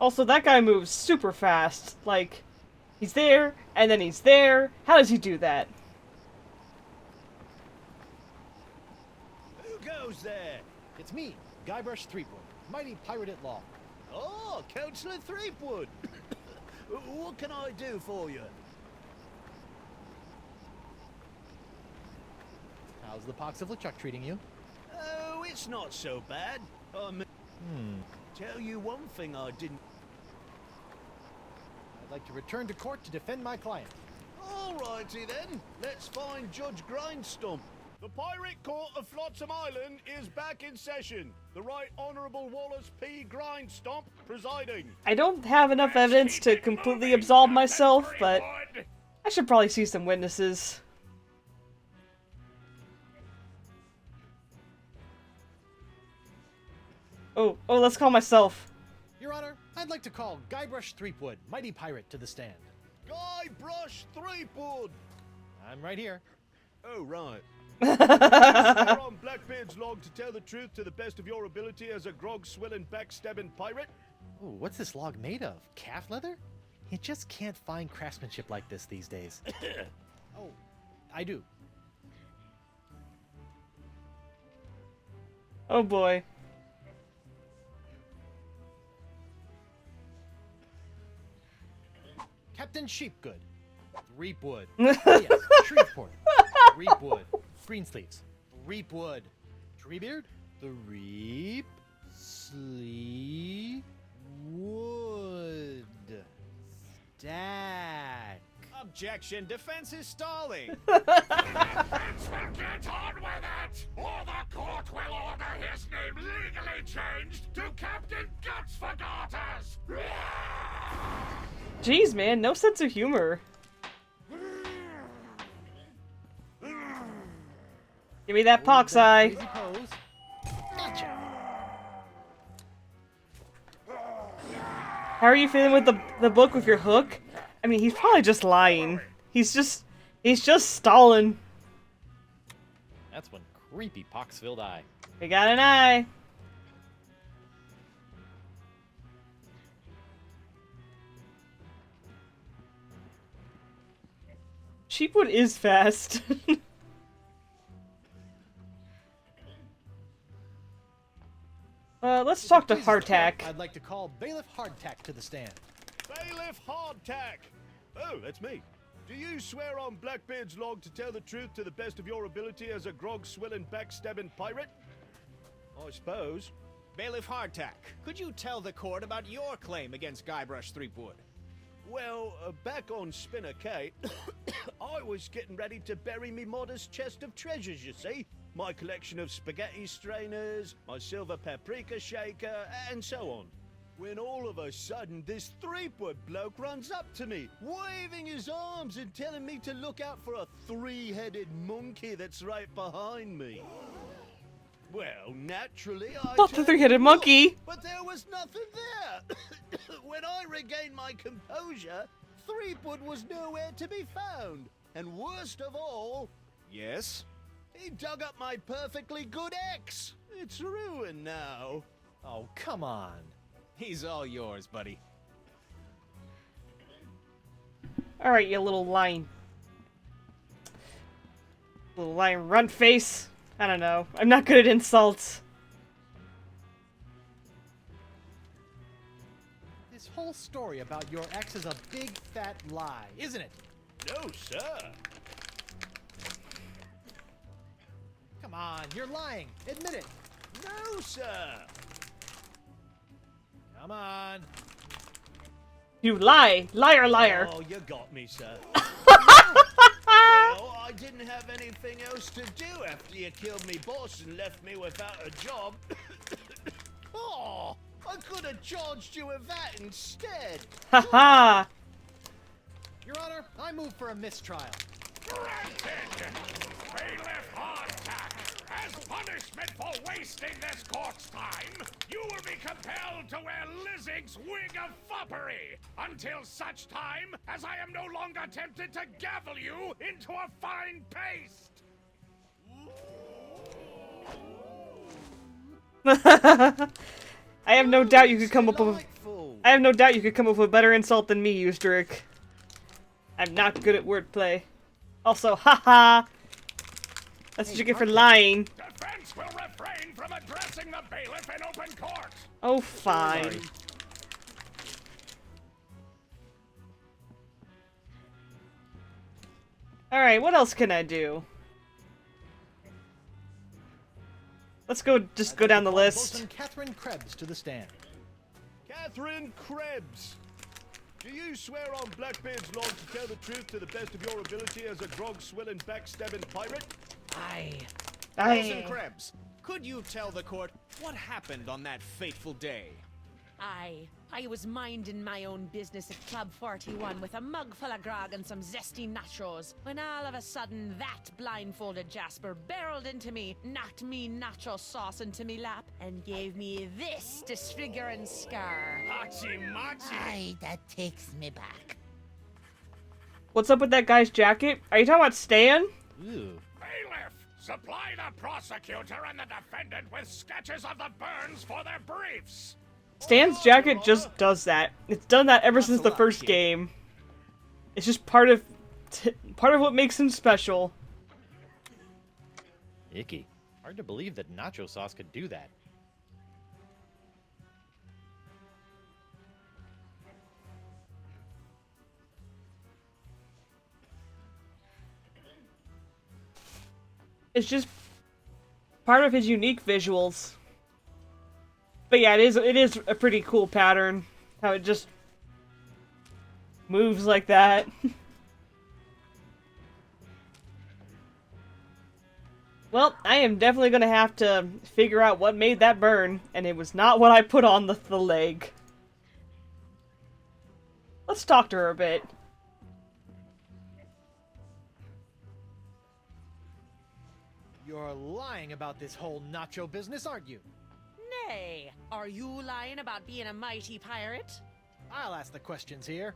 Also, that guy moves super fast. Like, he's there, and then he's there. How does he do that? Who goes there? It's me, Guybrush Threepwood, mighty pirate at law. Oh, Councillor Threepwood. What can I do for you? How's the pox of LeChuck treating you? Oh, it's not so bad. Tell you one thing I didn't... I'd like to return to court to defend my client. Alrighty then, let's find Judge Grindstump. The Pirate Court of Flotsam Island is back in session. The Right Honourable Wallace P. Grindstump presiding. I don't have enough evidence to completely absolve myself, but I should probably see some witnesses. Oh, let's call myself. Your Honor, I'd like to call Guybrush Threepwood, mighty pirate, to the stand. Guybrush Threepwood! I'm right here. Oh, right. You're on Blackbeard's log to tell the truth to the best of your ability as a grog-swilling, backstabbing pirate? Oh, what's this log made of? Calf leather? You just can't find craftsmanship like this these days. Oh, I do. Oh boy. Captain Sheepgood. Threepwood. Oh, yes, Shreveport. Threepwood. Greensleeves. Threepwood. Treebeard. Threep. Sleep. Wood. Stack. Objection. Defense is stalling. Defense will get on with it, or the court will order his name legally changed to Captain Guts for Garters. Jeez, man, no sense of humor. Give me that pox eye. Crazy pose. Gotcha. How are you feeling with the book with your hook? I mean, he's probably just lying. He's just stalling. That's one creepy pox-filled eye. We got an eye. Sheepwood is fast. Let's talk to Please, Hardtack. I'd like to call Bailiff Hardtack to the stand. Bailiff Hardtack! Oh, that's me. Do you swear on Blackbeard's log to tell the truth to the best of your ability as a grog-swilling, backstabbing pirate? I suppose. Bailiff Hardtack, could you tell the court about your claim against Guybrush Threepwood? Well, back on Spinner Cay, I was getting ready to bury me modest chest of treasures, you see. My collection of spaghetti strainers, my silver paprika shaker, and so on. When all of a sudden, this Threepwood bloke runs up to me, waving his arms and telling me to look out for a three-headed monkey that's right behind me. Well, naturally, I Not the three-headed monkey! but there was nothing there. When I regained my composure, Threepwood was nowhere to be found. And worst of all... Yes? He dug up my perfectly good ex. It's ruined now. Oh, come on. He's all yours, buddy. Alright, you little lying... Little lying runt face. I don't know. I'm not good at insults. This whole story about your ex is a big fat lie, isn't it? No, sir. Come on, you're lying. Admit it. No, sir. Come on. You lie! Liar, liar! Oh, you got me, sir. Well, I didn't have anything else to do after you killed me boss and left me without a job. Oh, I could have charged you with that instead. Haha! Your Honor, I move for a mistrial. Granted! Bailiff Hardtack, as punishment for wasting this court's time, you will be compelled to wear Lizzing's wig of foppery until such time as I am no longer tempted to gavel you into a fine paste. I have no doubt you could come up with... I have no doubt you could come up with a better insult than me, Eustrick. I'm not good at wordplay. Also, haha! That's what you get for lying. Defense will refrain from addressing the bailiff in open court. Oh, fine. Alright, what else can I do? Let's go, just go down the list. Bosun Catherine Krebs to the stand. Catherine Krebs. Do you swear on Blackbeard's log to tell the truth to the best of your ability as a grog-swilling, backstabbing pirate? Aye. Bosun Krebs, could you tell the court what happened on that fateful day? I was minding my own business at Club 41 with a mug full of grog and some zesty nachos, when all of a sudden that blindfolded Jasper barreled into me, knocked me nacho sauce into me lap, and gave me this disfiguring scar. Hachi-machi! Aye, that takes me back. What's up with that guy's jacket? Are you talking about Stan? Ooh. Bailiff, supply the prosecutor and the defendant with sketches of the burns for their briefs. Stan's jacket just does that. It's done that ever since the first game. It's just part of what makes him special. Icky. Hard to believe that nacho sauce could do that. It's just part of his unique visuals. But yeah, it is a pretty cool pattern. How it just moves like that. Well, I am definitely gonna have to figure out what made that burn, and it was not what I put on the leg. Let's talk to her a bit. You're lying about this whole nacho business, aren't you? Nay, are you lying about being a mighty pirate? I'll ask the questions here.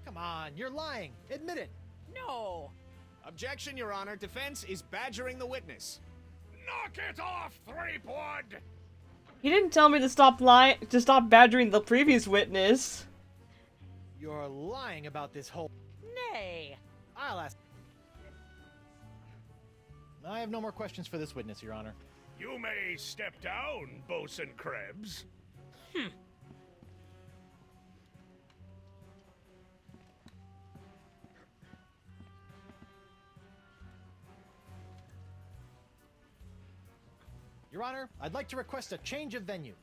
Come on, you're lying. Admit it. No. Objection, Your Honor. Defense is badgering the witness. Knock it off, Threepwood! He didn't tell me to stop badgering the previous witness. You're lying about this whole... Nay. I'll ask... I have no more questions for this witness, Your Honor. You may step down, Bosun Krebs. Your Honor, I'd like to request a change of venue.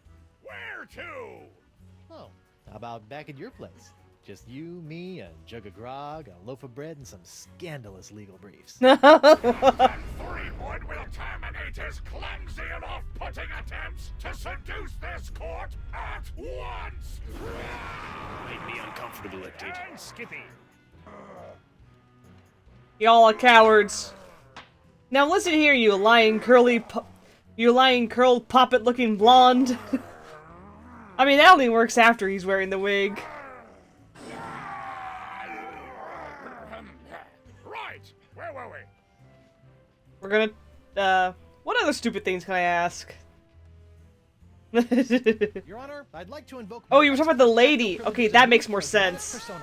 Where to? Oh, how about back at your place? Just you, me, a jug of grog, a loaf of bread, and some scandalous legal briefs. Threepwood will terminate his clumsy and off-putting attempts to seduce this court at once! Made me uncomfortable, it did. And Skippy. Y'all are cowards. Now listen here, you lying curled poppet-looking blonde. I mean, that only works after he's wearing the wig. Right, where were we? We're gonna, what other stupid things can I ask? Your Honor, I'd like to invoke... Oh, you were talking about the lady. Okay, that makes more sense. Oh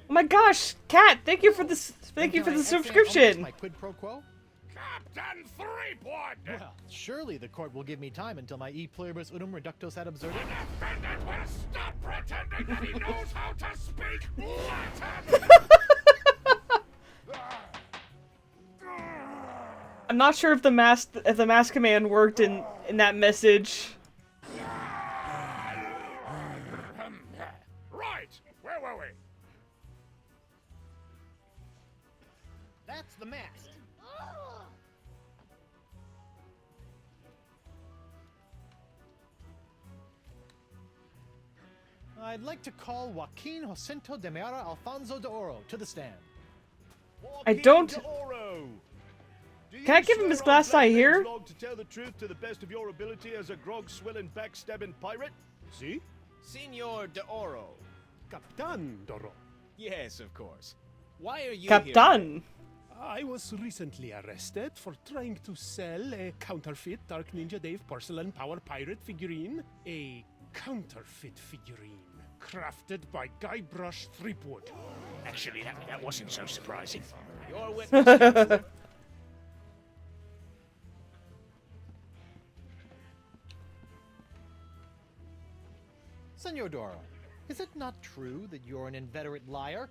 my gosh, Kat, thank you for this. Thank you for the subscription. My quid pro quo? Captain Threepwood! Well, surely the court will give me time until my e pluribus unum reductus ad absurdum. The defendant will stop pretending that he knows how to speak Latin! I'm not sure if the mass command worked in that message. Right, where were we? That's the mast. I'd like to call Joaquin Jacinto de Meara Alfonso de Oro to the stand. I don't... Can I give him his glass eye here? To tell the truth to the best of your ability as a grog-swilling, backstabbing pirate? See? Senor de Oro. Captain Doro. Yes, of course. Why are you Captain. I was recently arrested for trying to sell a counterfeit Dark Ninja Dave porcelain power pirate figurine. A counterfeit figurine crafted by Guybrush Threepwood. Actually, that wasn't so surprising. Your witness, Counselor. Senor Doro, is it not true that you're an inveterate liar?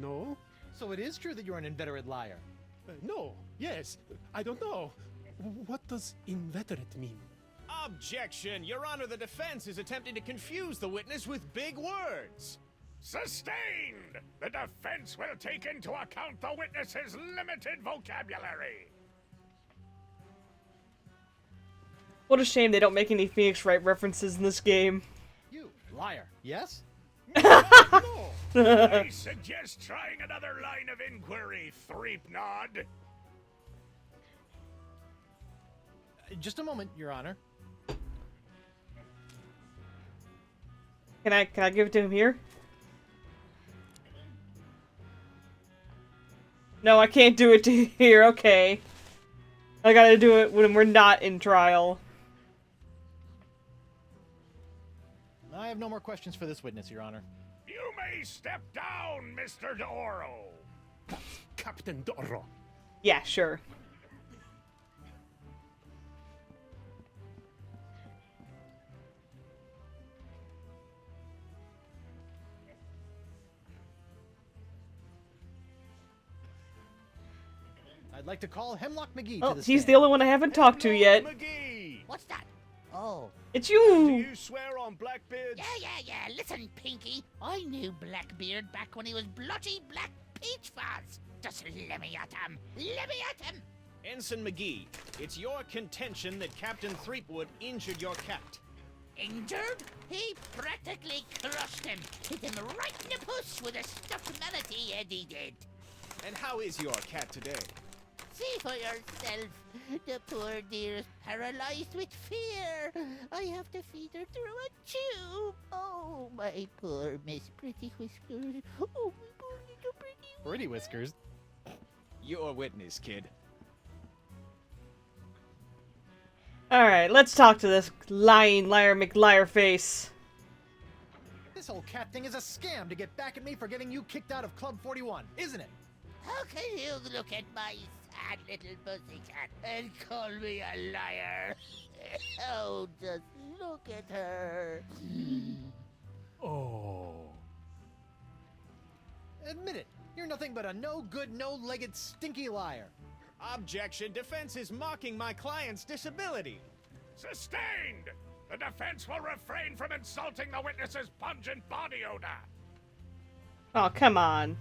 No. So it is true that you're an inveterate liar. No. Yes. I don't know. What does inveterate mean? Objection! Your Honor, the defense is attempting to confuse the witness with big words. Sustained! The defense will take into account the witness's limited vocabulary. What a shame they don't make any Phoenix Wright references in this game. You liar, yes? No! I suggest trying another line of inquiry, Threepnod. Just a moment, Your Honor. Can I give it to him here? No, I can't do it to here. Okay. I gotta do it when we're not in trial. I have no more questions for this witness, Your Honor. You may step down, Mr. Doro. Captain Doro. Yeah, sure. I'd like to call Hemlock McGee Oh, to the he's stand. the only one I haven't talked to yet. McGee! What's that? Oh. It's Do you! you swear on Blackbeard? Yeah. Listen, Pinky. I knew Blackbeard back when he was bloody Black Peach Fuzz. Just let me at him. Let me at him. Ensign McGee, it's your contention that Captain Threepwood injured your cat. Injured? He practically crushed him. Hit him right in the puss with a stuffed manatee, Eddie did. And how is your cat today? See for yourself. The poor dear is paralyzed with fear. I have to feed her through a tube. Oh, my poor Miss Pretty Whiskers. Oh, my poor little Pretty Whiskers. Your witness, kid. Alright, let's talk to this lying liar McLiar face. This whole cat thing is a scam to get back at me for getting you kicked out of Club 41, isn't it? How can you look at my sad little pussycat and call me a liar? Oh, just look at her. Oh. Admit it. You're nothing but a no-good, no-legged, stinky liar. Objection. Defense is mocking my client's disability. Sustained! The defense will refrain from insulting the witness's pungent body odor. Oh, come on.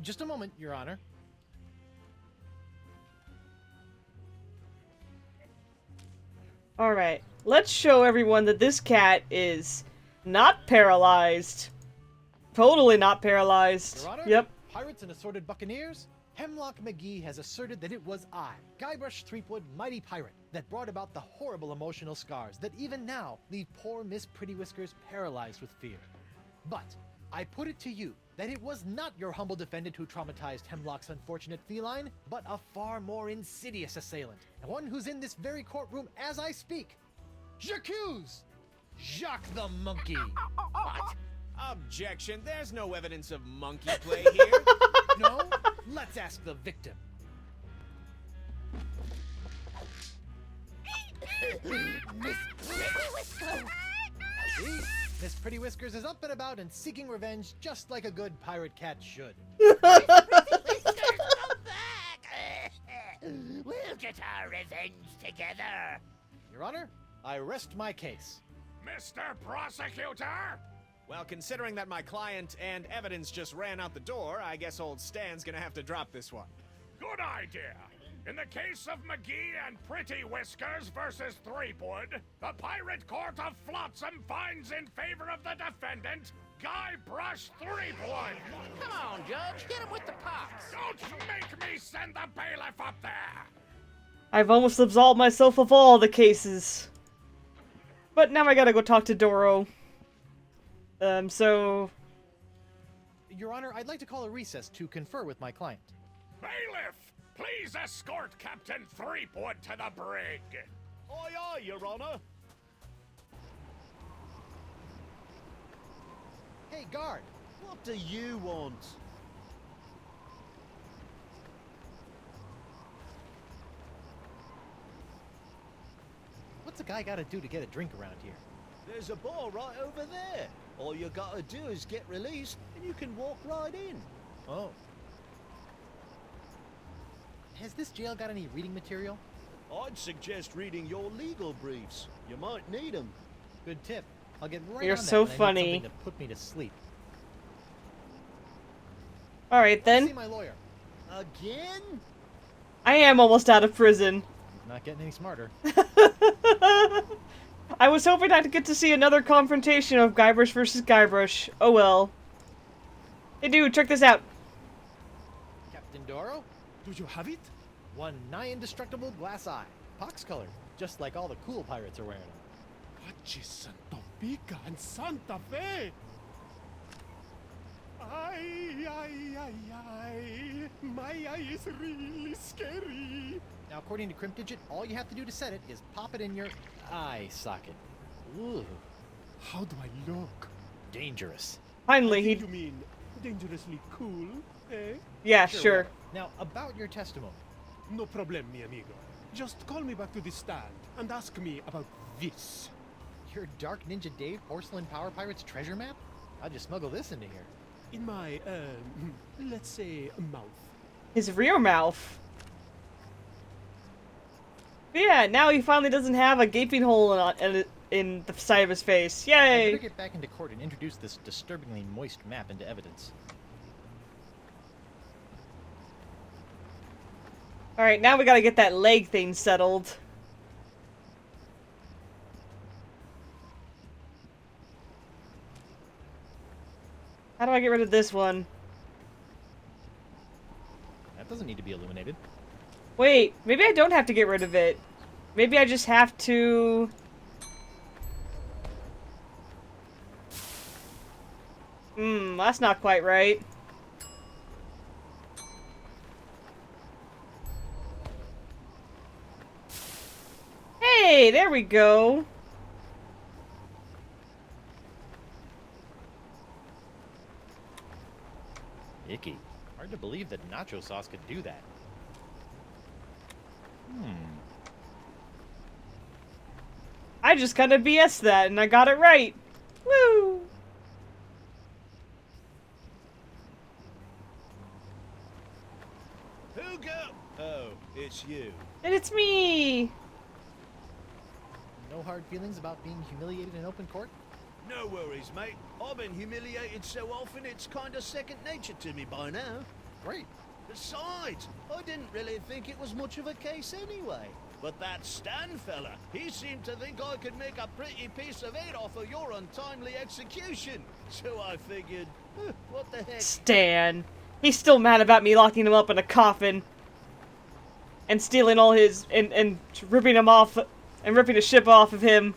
Just a moment, Your Honor. Alright, let's show everyone that this cat is not paralyzed. Totally not paralyzed. Your Honor? Yep. Pirates and assorted buccaneers? Hemlock McGee has asserted that it was I, Guybrush Threepwood, mighty pirate, that brought about the horrible emotional scars that even now leave poor Miss Pretty Whiskers paralyzed with fear. But I put it to you that it was not your humble defendant who traumatized Hemlock's unfortunate feline, but a far more insidious assailant, and one who's in this very courtroom as I speak. J'accuse Jacques the Monkey. What? Objection. There's no evidence of monkey play here. No? Let's ask the victim. Miss Pretty Whiskers! See? Miss Pretty Whiskers is up and about and seeking revenge just like a good pirate cat should. Miss Pretty Whiskers, come back! We'll get our revenge together. Your Honor, I rest my case. Mr. Prosecutor? Well, considering that my client and evidence just ran out the door, I guess old Stan's gonna have to drop this one. Good idea. In the case of McGee and Pretty Whiskers versus Threepwood, the Pirate Court of Flotsam finds in favor of the defendant, Guybrush Threepwood. Come on, Judge, hit him with the pox. Don't make me send the bailiff up there. I've almost absolved myself of all the cases. But now I gotta go talk to Doro. Your Honor, I'd like to call a recess to confer with my client. Bailiff, please escort Captain Threepwood to the brig. Aye, aye, Your Honor. Hey, guard! What do you want? What's a guy gotta do to get a drink around here? There's a bar right over there. All you gotta do is get released, and you can walk right in. Oh. Has this jail got any reading material? I'd suggest reading your legal briefs. You might need them. Good tip. I'll get right You're on that so when I need funny. something to put me to sleep. Alright See then. my lawyer. Again? I am almost out of prison. He's not getting any smarter. I was hoping I'd get to see another confrontation of Guybrush versus Guybrush. Oh well. Hey dude, check this out. Captain Doro? Do you have it? One nigh indestructible glass eye. Pox colored, just like all the cool pirates are wearing them. Santo Pica and Santa Fe! Ay, ay, ay, ay. My eye is really scary. Now, according to Crimp Digit, all you have to do to set it is pop it in your eye socket. Ooh. How do I look? Dangerous. Finally, he. You mean dangerously cool, eh? Yeah, sure. Now, about your testimony. No problem, mi amigo. Just call me back to the stand and ask me about this. Your Dark Ninja Dave Porcelain Power Pirates treasure map? I'll just smuggle this into here. In my, let's say, mouth. His rear mouth. But yeah, now he finally doesn't have a gaping hole in the side of his face. I Yay! better get back into court and introduce this disturbingly moist map into evidence. Alright, now we gotta get that leg thing settled. How do I get rid of this one? That doesn't need to be illuminated. Wait, maybe I don't have to get rid of it. Maybe I just have to... that's not quite right. Hey, there we go. shaky. Hard to believe that nacho sauce could do that. I just kind of BS that, and I got it right. Woo! Who go? Oh, it's you. And it's me! No hard feelings about being humiliated in open court? No worries, mate. I've been humiliated so often it's kinda second nature to me by now. Great. Besides, I didn't really think it was much of a case anyway. But that Stan fella, he seemed to think I could make a pretty piece of it off of your untimely execution. So I figured, what the heck? Stan. He's still mad about me locking him up in a coffin. And stealing all his... and ripping him off... and ripping the ship off of him.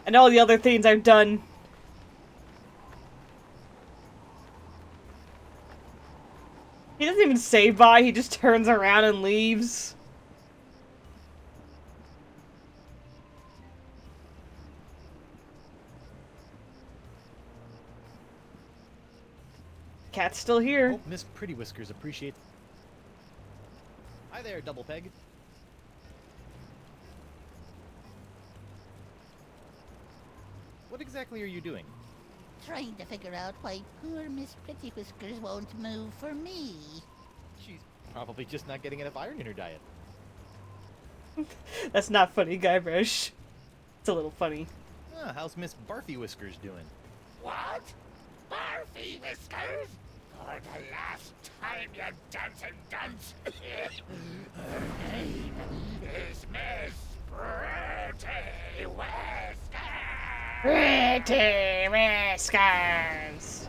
And all the other things I've done. He doesn't even say bye, he just turns around and leaves. Cat's still here. Hope Miss Pretty Whiskers appreciates... Hi there, Double Peg. What exactly are you doing? Trying to figure out why poor Miss Pretty Whiskers won't move for me. She's probably just not getting enough iron in her diet. That's not funny, Guybrush. It's a little funny. Ah, how's Miss Barfy Whiskers doing? What? Barfy Whiskers? For the last time, you dancing dunce. Her name is Miss Pretty Whiskers. Pretty Whiskers.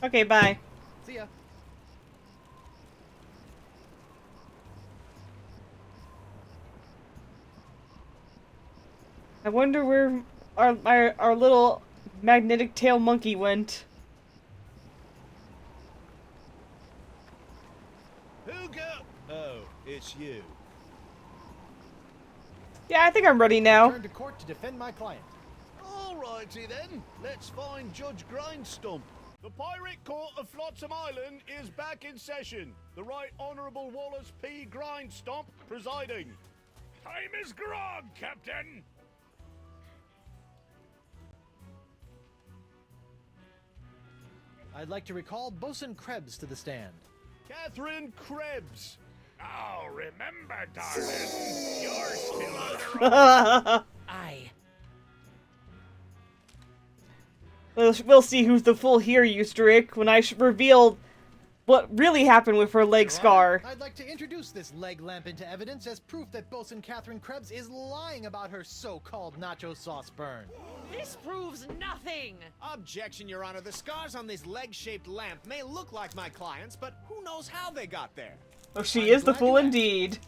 Okay, bye. See ya. I wonder where our little magnetic tail monkey went. Who go? Oh, it's you. Yeah, I think I'm ready now. Return to court to defend my client. Alrighty then, let's find Judge Grindstump. The Pirate Court of Flotsam Island is back in session. The Right Honourable Wallace P. Grindstump presiding. Time is grog, Captain. I'd like to recall Bosun Krebs to the stand. Catherine Krebs. Now remember, darling, you're still under Aye. We'll see who's the full here, Eustrick, when I reveal what really happened with her leg scar. I'd like to introduce this leg lamp into evidence as proof that Bosun Catherine Krebs is lying about her so-called nacho sauce burn. This proves nothing! Objection, Your Honor. The scars on this leg-shaped lamp may look like my client's, but who knows how they got there? Oh, she is the fool indeed.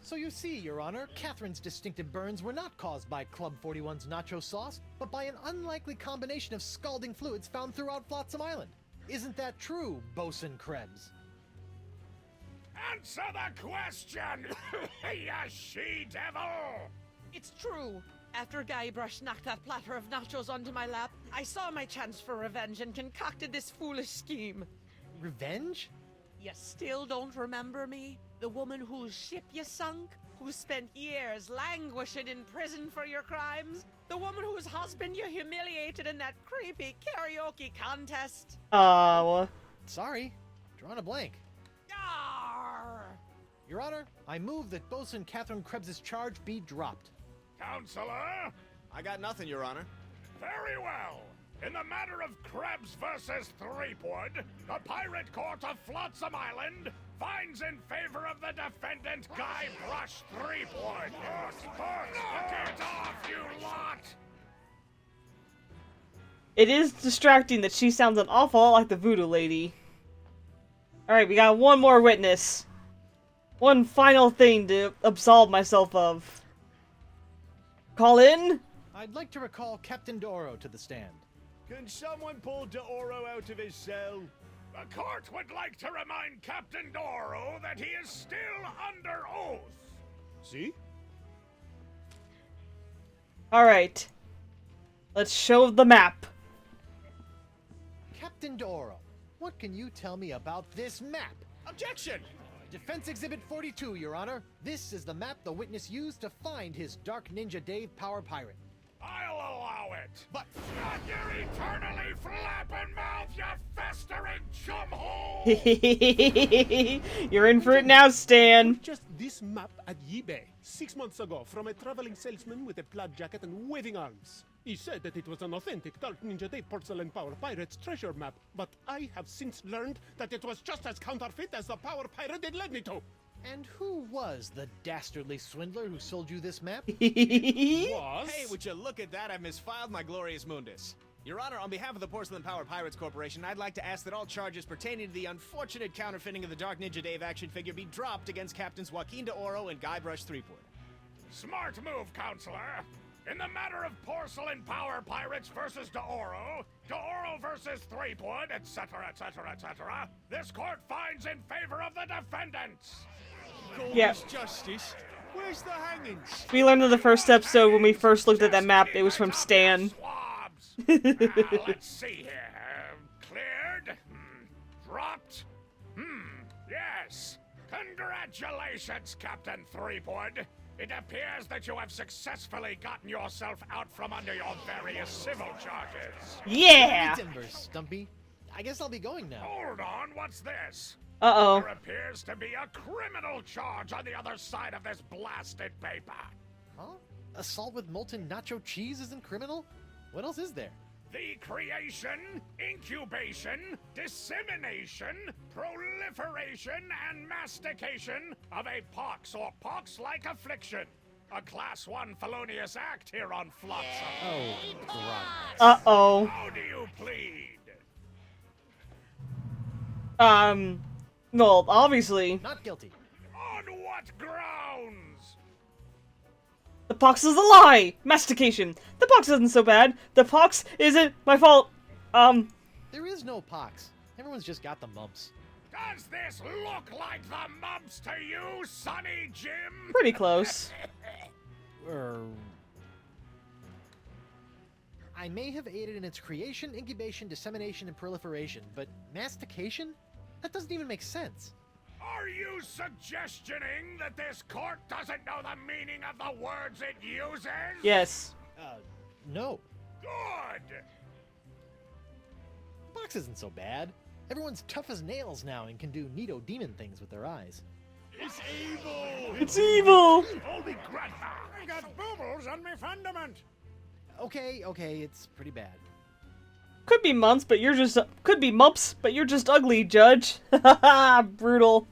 So you see, Your Honor, Catherine's distinctive burns were not caused by Club 41's nacho sauce, but by an unlikely combination of scalding fluids found throughout Flotsam Island. Isn't that true, Bosun Krebs? Answer the question, you she-devil! It's true. After Guybrush knocked that platter of nachos onto my lap, I saw my chance for revenge and concocted this foolish scheme. Revenge? You still don't remember me? The woman whose ship you sunk? Who spent years languishing in prison for your crimes? The woman whose husband you humiliated in that creepy karaoke contest? Oh. Sorry. Drawing a blank. Arr! Your Honor, I move that Bosun Catherine Krebs' charge be dropped. Counselor? I got nothing, Your Honor. Very well. In the matter of Krebs versus Threepwood, the Pirate Court of Flotsam Island finds in favor of the defendant Guybrush Threepwood. Knock it off, you lot! It is distracting that she sounds an awful lot like the voodoo lady. Alright, we got one more witness. One final thing to absolve myself of. Call in? I'd like to recall Captain D'Oro to the stand. Can someone pull D'Oro out of his cell? The court would like to remind Captain D'Oro that he is still under oath. See? Alright. Let's show the map. Captain D'Oro, what can you tell me about this map? Objection! Defense Exhibit 42, Your Honor. This is the map the witness used to find his Dark Ninja Dave Power Pirate. I'll allow it. But shut your eternally flapping mouth, you festering chumhole! You're in for it now, Stan. Just this map at eBay 6 months ago from a traveling salesman with a plaid jacket and waving arms. He said that it was an authentic Dark Ninja Dave Porcelain Power Pirates treasure map, but I have since learned that it was just as counterfeit as the Power Pirate it led me to. And who was the dastardly swindler who sold you this map? Hey, would you look at that? I've misfiled my glorious mundus. Your Honor, on behalf of the Porcelain Power Pirates Corporation, I'd like to ask that all charges pertaining to the unfortunate counterfeiting of the Dark Ninja Dave action figure be dropped against Captains Joaquin D'Oro and Guybrush Threepwood. Smart move, Counselor. In the matter of Porcelain Power Pirates versus D'Oro, D'Oro versus Threepwood, etc., etc., etc., this court finds in favor of the defendants. Yeah. Justice. Where's the hangings? We learned in the first episode when we first looked at that map, it was from Stan. Let's see here. Cleared? Dropped? Yes. Congratulations, Captain Threepwood. It appears that you have successfully gotten yourself out from under your various civil charges. Yeah! Timbers, Stumpy. I guess I'll be going now. Hold on, what's this? Uh-oh. There appears to be a criminal charge on the other side of this blasted paper. Huh? Assault with molten nacho cheese isn't criminal? What else is there? The creation, incubation, dissemination, proliferation, and mastication of a pox or pox-like affliction. A Class 1 felonious act here on Flotsam. Oh, right. Uh-oh. How do you plead? Well, obviously. Not guilty. On what grounds? The pox is a lie! Mastication. The pox isn't so bad. The pox isn't my fault. There is no pox. Everyone's just got the mumps. Does this look like the mumps to you, Sonny Jim? Pretty close. I may have aided in its creation, incubation, dissemination, and proliferation, but mastication? That doesn't even make sense. Are you suggestioning that this court doesn't know the meaning of the words it uses? Yes. No. Good! The box isn't so bad. Everyone's tough as nails now and can do neato demon things with their eyes. It's evil! It's evil! Holy grandma! I got boobles on my fundament! Okay, it's pretty bad. Could be mumps, but you're just ugly, Judge. Haha, brutal.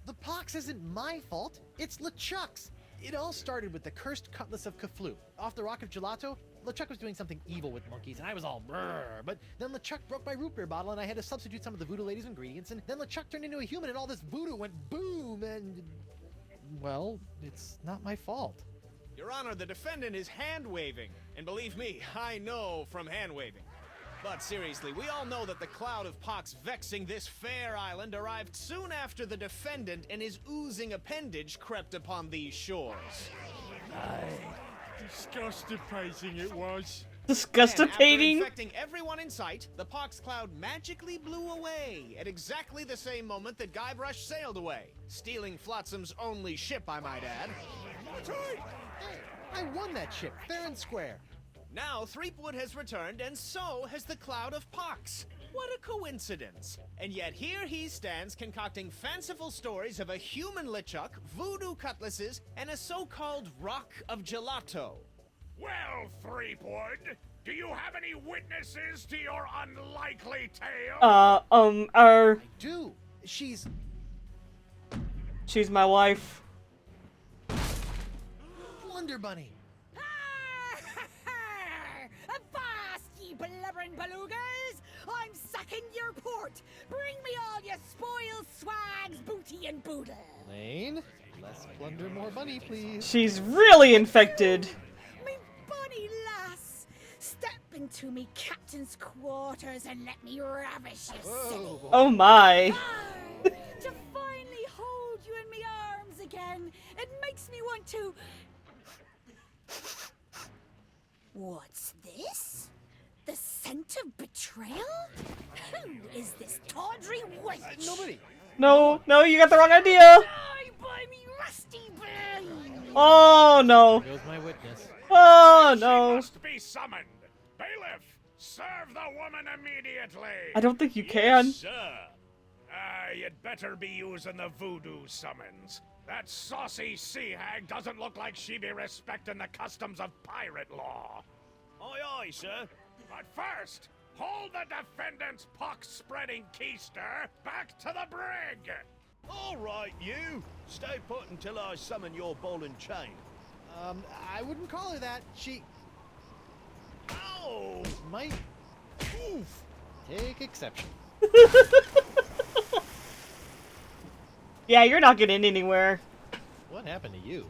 The pox isn't my fault. It's LeChuck's. It all started with the cursed cutlass of Kaflu. Off the Rock of Gelato, LeChuck was doing something evil with monkeys, and I was all brrr. But then LeChuck broke my root beer bottle, and I had to substitute some of the voodoo lady's ingredients, and then LeChuck turned into a human, and all this voodoo went boom, and... well, it's not my fault. Your Honor, the defendant is hand-waving. And believe me, I know from hand-waving. But seriously, we all know that the cloud of pox vexing this fair island arrived soon after the defendant and his oozing appendage crept upon these shores. Disgusting it was. Disgustipating? After infecting everyone in sight, the pox cloud magically blew away at exactly the same moment that Guybrush sailed away, stealing Flotsam's only ship, I might add. That's right! Hey, I won that ship, fair and square. Now Threepwood has returned, and so has the cloud of pox. What a coincidence! And yet here he stands concocting fanciful stories of a human LeChuck, voodoo cutlasses, and a so-called rock of gelato. Well, Threepwood, do you have any witnesses to your unlikely tale? I do. She's my wife. Wonder Bunny. Avast, ye blubbering belugas! I'm sacking your port! Bring me all your spoils, swags, booty, and boodle! Lane, less plunder, more bunny, please. She's really infected. Me bunny lass! Step into me captain's quarters and let me ravish you, silly! Oh my. To finally hold you in me arms again, it makes me want to... What's this? The scent of betrayal? Who is this tawdry wench? Nobody. No, no, you got the wrong idea. Die by me rusty blade! Oh no. There goes my witness. Oh She no. must be summoned. Bailiff, serve the woman immediately. I don't think you can. Yes, sir. You'd better be using the voodoo summons. That saucy sea hag doesn't look like she be respecting the customs of pirate law. Aye, aye, sir. But first, hold the defendant's pox-spreading keister back to the brig. All right, you. Stay put until I summon your ball and chain. I wouldn't call her that. She Ow! might Oof! take exception. Yeah, you're not getting anywhere. What happened to you?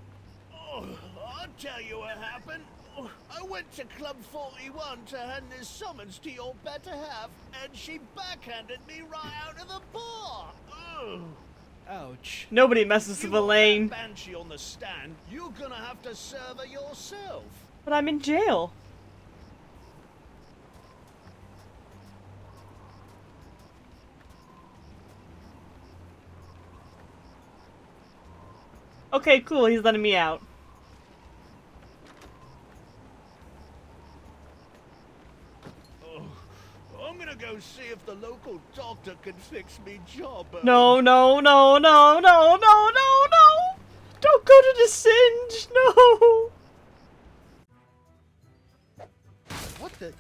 Oh, I'll tell you what happened. Oh, I went to Club 41 to hand this summons to your better half, and she backhanded me right out of the bar. Ugh. Ouch. Nobody messes with Elaine. Banshee on the stand, you're gonna have to serve her yourself. But I'm in jail. Okay, cool, he's letting me out. I'm gonna go see if the local doctor can fix me job. No, no, no, no, no, no, no, no! Don't go to the Singe, no! What the?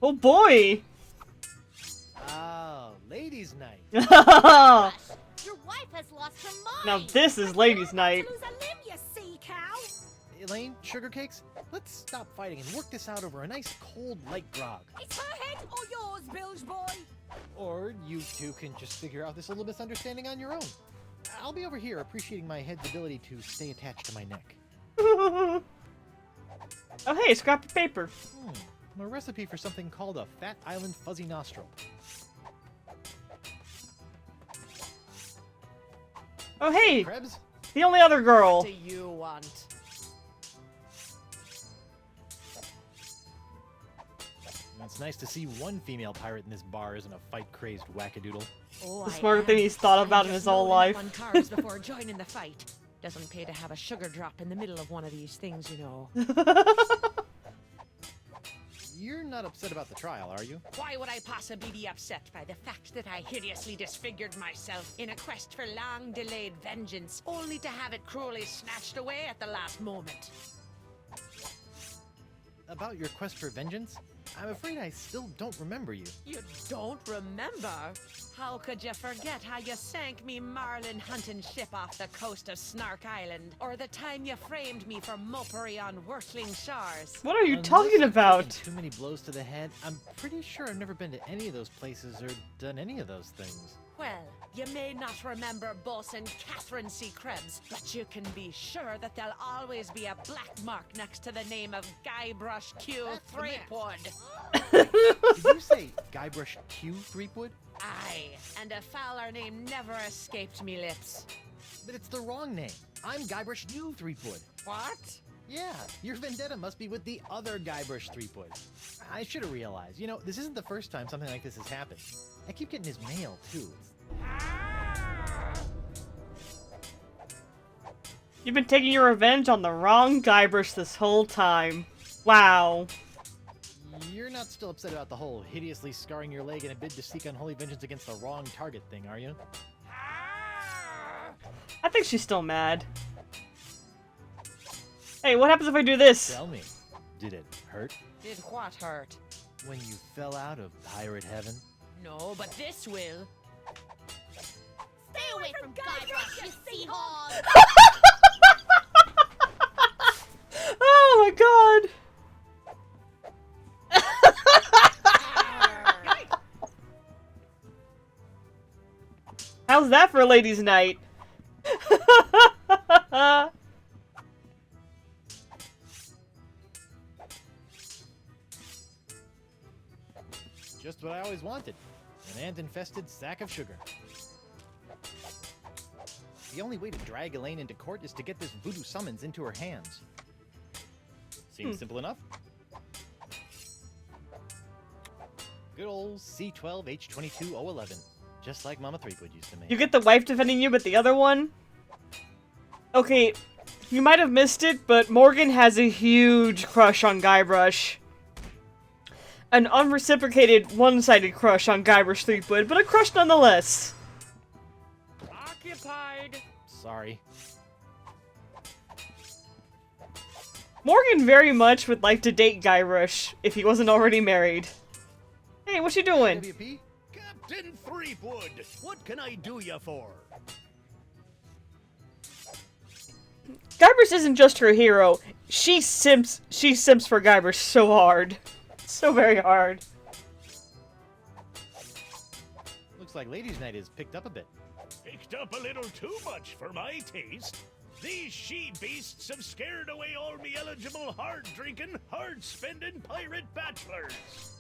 Oh boy! Oh, ladies' night. Now Your wife has lost her mind! this is ladies' night. Lose a limb, you sea cow! Elaine, sugar cakes, let's stop fighting and work this out over a nice cold light grog. It's her head or yours, bilge boy! Or you two can just figure out this little misunderstanding on your own. I'll be over here appreciating my head's ability to stay attached to my neck. Oh hey, scrap of paper. A recipe for something called a Fat Island Fuzzy Nostril. Oh hey, Krebs? the only other girl. What do you want? It's nice to see one female pirate in this bar isn't a fight-crazy wackadoodle. Oh, The smartest thing he's thought about in his whole life. On carbs before joining the fight. Doesn't pay to have a sugar drop in the middle of one of these things, you know. You're not upset about the trial, are you? Why would I possibly be upset by the fact that I hideously disfigured myself in a quest for long-delayed vengeance, only to have it cruelly snatched away at the last moment? About your quest for vengeance? I'm afraid I still don't remember you. You don't remember? How could you forget how you sank me marlin hunting ship off the coast of Snark Island? Or the time you framed me for mopery on Wortling Shores? What are you Unless talking I've about? taken too many blows to the head, I'm pretty sure I've never been to any of those places or done any of those things. Well, you may not remember Bosun Catherine C. Krebs, but you can be sure that there'll always be a black mark next to the name of Guybrush Threepwood. Did you say Guybrush Threepwood? Aye, and a fouler name never escaped me lips. But it's the wrong name. I'm Guybrush Threepwood. What? Yeah, your vendetta must be with the other Guybrush Threepwood. I should have realized. You know, this isn't the first time something like this has happened. I keep getting his mail, too. You've been taking your revenge on the wrong Guybrush this whole time. Wow. You're not still upset about the whole hideously scarring your leg in a bid to seek unholy vengeance against the wrong target thing, are you? I think she's still mad. Hey, what happens if I do this? Tell me, did it hurt? Did what hurt? When you fell out of pirate heaven? No, but this will. Stay away from Guybrush, you sea hog! Oh my god! How's that for a ladies' night? Just what I always wanted. An ant-infested sack of sugar. The only way to drag Elaine into court is to get this voodoo summons into her hands. Seems simple enough. Good old C12H22011. Just like Mama Threepwood used to make. You get the wife defending you, but the other one? Okay, you might have missed it, but Morgan has a huge crush on Guybrush. An unreciprocated, one-sided crush on Guybrush Threepwood, but a crush nonetheless. Occupied. Sorry. Morgan very much would like to date Guybrush if he wasn't already married. Hey, what you doing? WP? Captain Threepwood, what can I do ya for? Guybrush isn't just her hero. She simps for Guybrush so hard. So very hard. Looks like Ladies' Night is picked up a bit. Picked up a little too much for my taste. These she-beasts have scared away all me eligible hard-drinking, hard-spending pirate bachelors.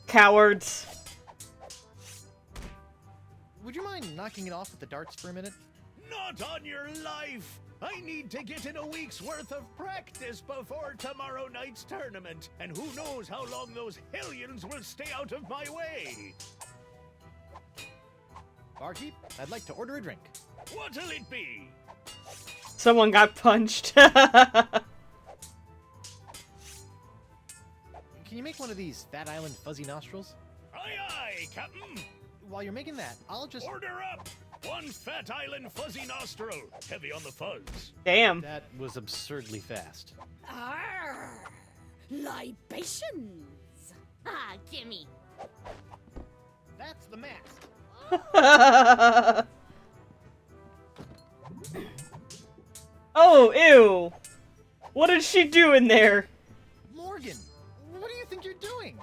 Cowards. Would you mind knocking it off with the darts for a minute? Not on your life! I need to get in a week's worth of practice before tomorrow night's tournament, and who knows how long those hellions will stay out of my way! Barkeep, I'd like to order a drink. What'll it be? Someone got punched. Can you make one of these Fat Island fuzzy nostrils? Aye aye, Captain! While you're making that, I'll just... Order up! One Fat Island fuzzy nostril, heavy on the fuzz. Damn. That was absurdly fast. Arr! Libations! Ah, gimme. That's the mask. Oh, ew. What did she do in there? Morgan, what do you think you're doing?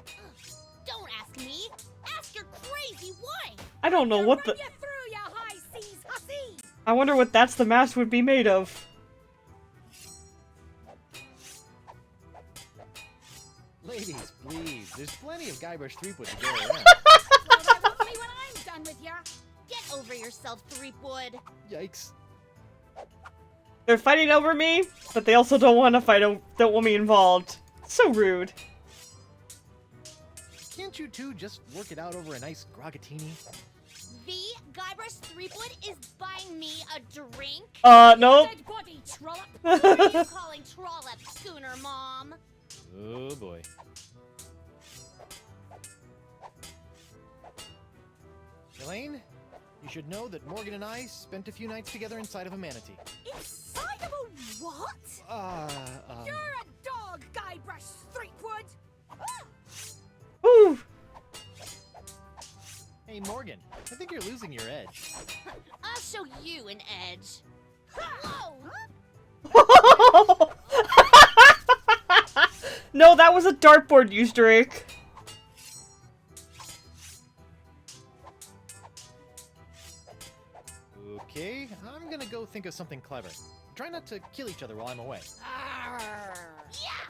Don't ask me. Ask your crazy wife. I don't know what the... You through, ya high seas hussy. I wonder what that's the mask would be made of. Ladies, please. There's plenty of Guybrush Threepwood to go around. Well, that won't be when I'm done with ya. Get over yourself, Threepwood. Yikes. They're fighting over me, but they also don't want to fight, don't want me involved. So rude. Can't you two just work it out over a nice grogatini? Guybrush Threepwood is buying me a drink? Nope. Dead body, trollop. What are you calling trollop, Schooner Mom? Oh boy. Elaine, you should know that Morgan and I spent a few nights together inside of a manatee. Inside of a what? You're a dog, Guybrush Threepwood! Ooh. Hey Morgan, I think you're losing your edge. I'll show you an edge. Whoa! No, that was a dartboard used, Rick. Okay, I'm gonna go think of something clever. Try not to kill each other while I'm away. Yeah!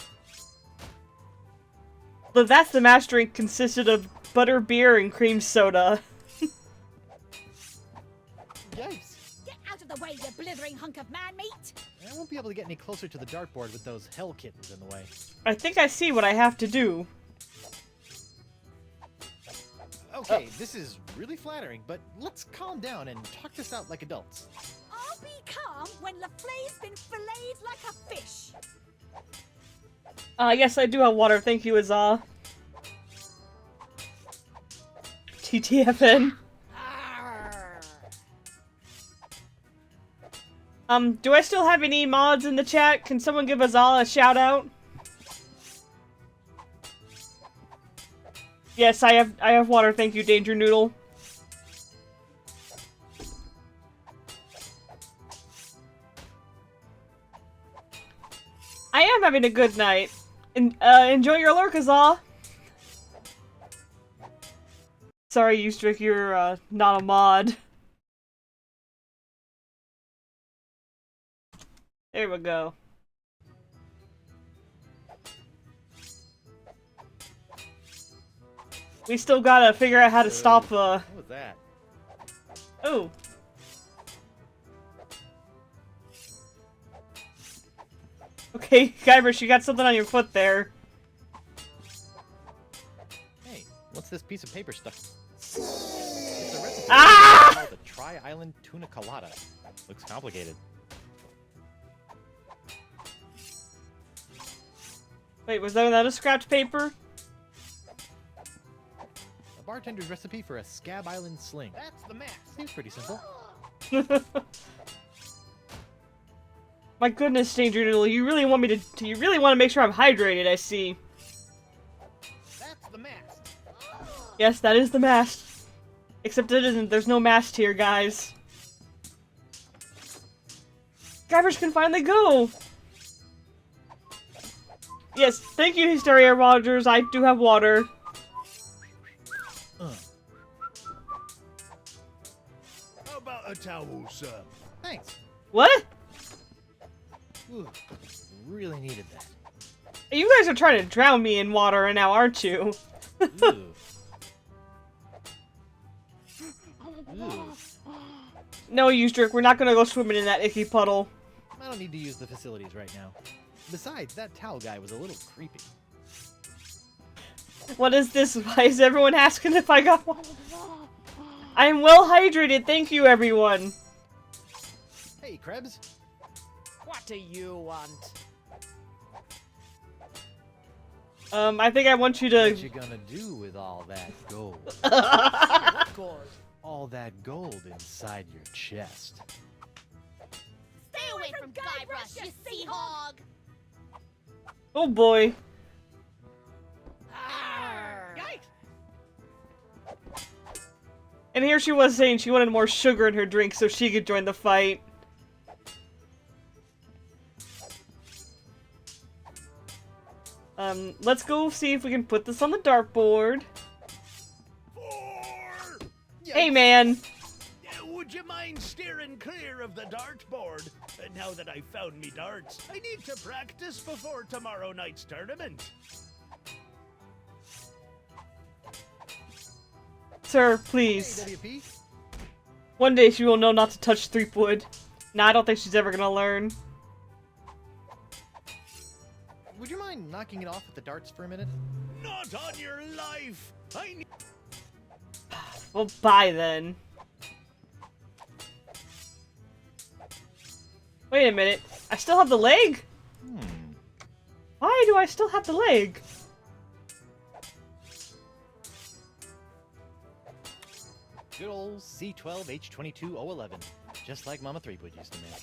The That's the Mash drink consisted of butter beer and cream soda. Yikes! Get out of the way, you blithering hunk of man meat! I won't be able to get any closer to the dartboard with those hell kittens in the way. I think I see what I have to do. Okay, this is really flattering, but let's calm down and talk this out like adults. I'll be calm when LeFlay's been filleted like a fish. Yes, I do have water. Thank you, Azah. TTFN. Do I still have any mods in the chat? Can someone give Azah a shout out? Yes, I have water. Thank you, Danger Noodle. I am having a good night. Enjoy your lurk, Azah. Sorry, Eustrick, you're not a mod. There we go. We still gotta figure out how to stop, What was that? Oh. Okay, Guybrush, you got something on your foot there. Hey, What's this piece of paper stuck? It's a recipe called the Trial Island Tuna Colada. Looks complicated. Wait, was that a scratch paper? A bartender's recipe for a Scab Island sling. That's the mask. Seems pretty simple. My goodness, Stranger Noodle, you really want to make sure I'm hydrated, I see. That's the mask. Yes, that is the mast. Except it isn't. There's no mast here, guys. Guybrush can finally go! Yes, thank you, Hysteria Rogers. I do have water. How about a towel, sir? Thanks. What? Ooh, really needed that. You guys are trying to drown me in water now, aren't you? Ooh. Ooh. No, Usedrick, we're not gonna go swimming in that icky puddle. I don't need to use the facilities right now. Besides, that towel guy was a little creepy. What is this? Why is everyone asking if I got one? I am well hydrated, thank you, everyone. Hey, Krebs. What do you want? I think I want you to... What you gonna do with all that gold? Gold. All that gold inside your chest. Stay away from Guybrush, you sea hog! Oh boy. And here she was saying she wanted more sugar in her drink so she could join the fight. Let's go see if we can put this on the dartboard. Hey, man! Would you mind steering clear of the dartboard? Now that I've found me darts, I need to practice before tomorrow night's tournament. Sir, please. Hey, WP. One day she will know not to touch Threepwood. Nah, I don't think she's ever gonna learn. Would you mind knocking it off with the darts for a minute? Not on your life! I need... Well, bye then. Wait a minute. I still have the leg? Why do I still have the leg? Good old C12H22011. Just like Mama Threepwood used to make.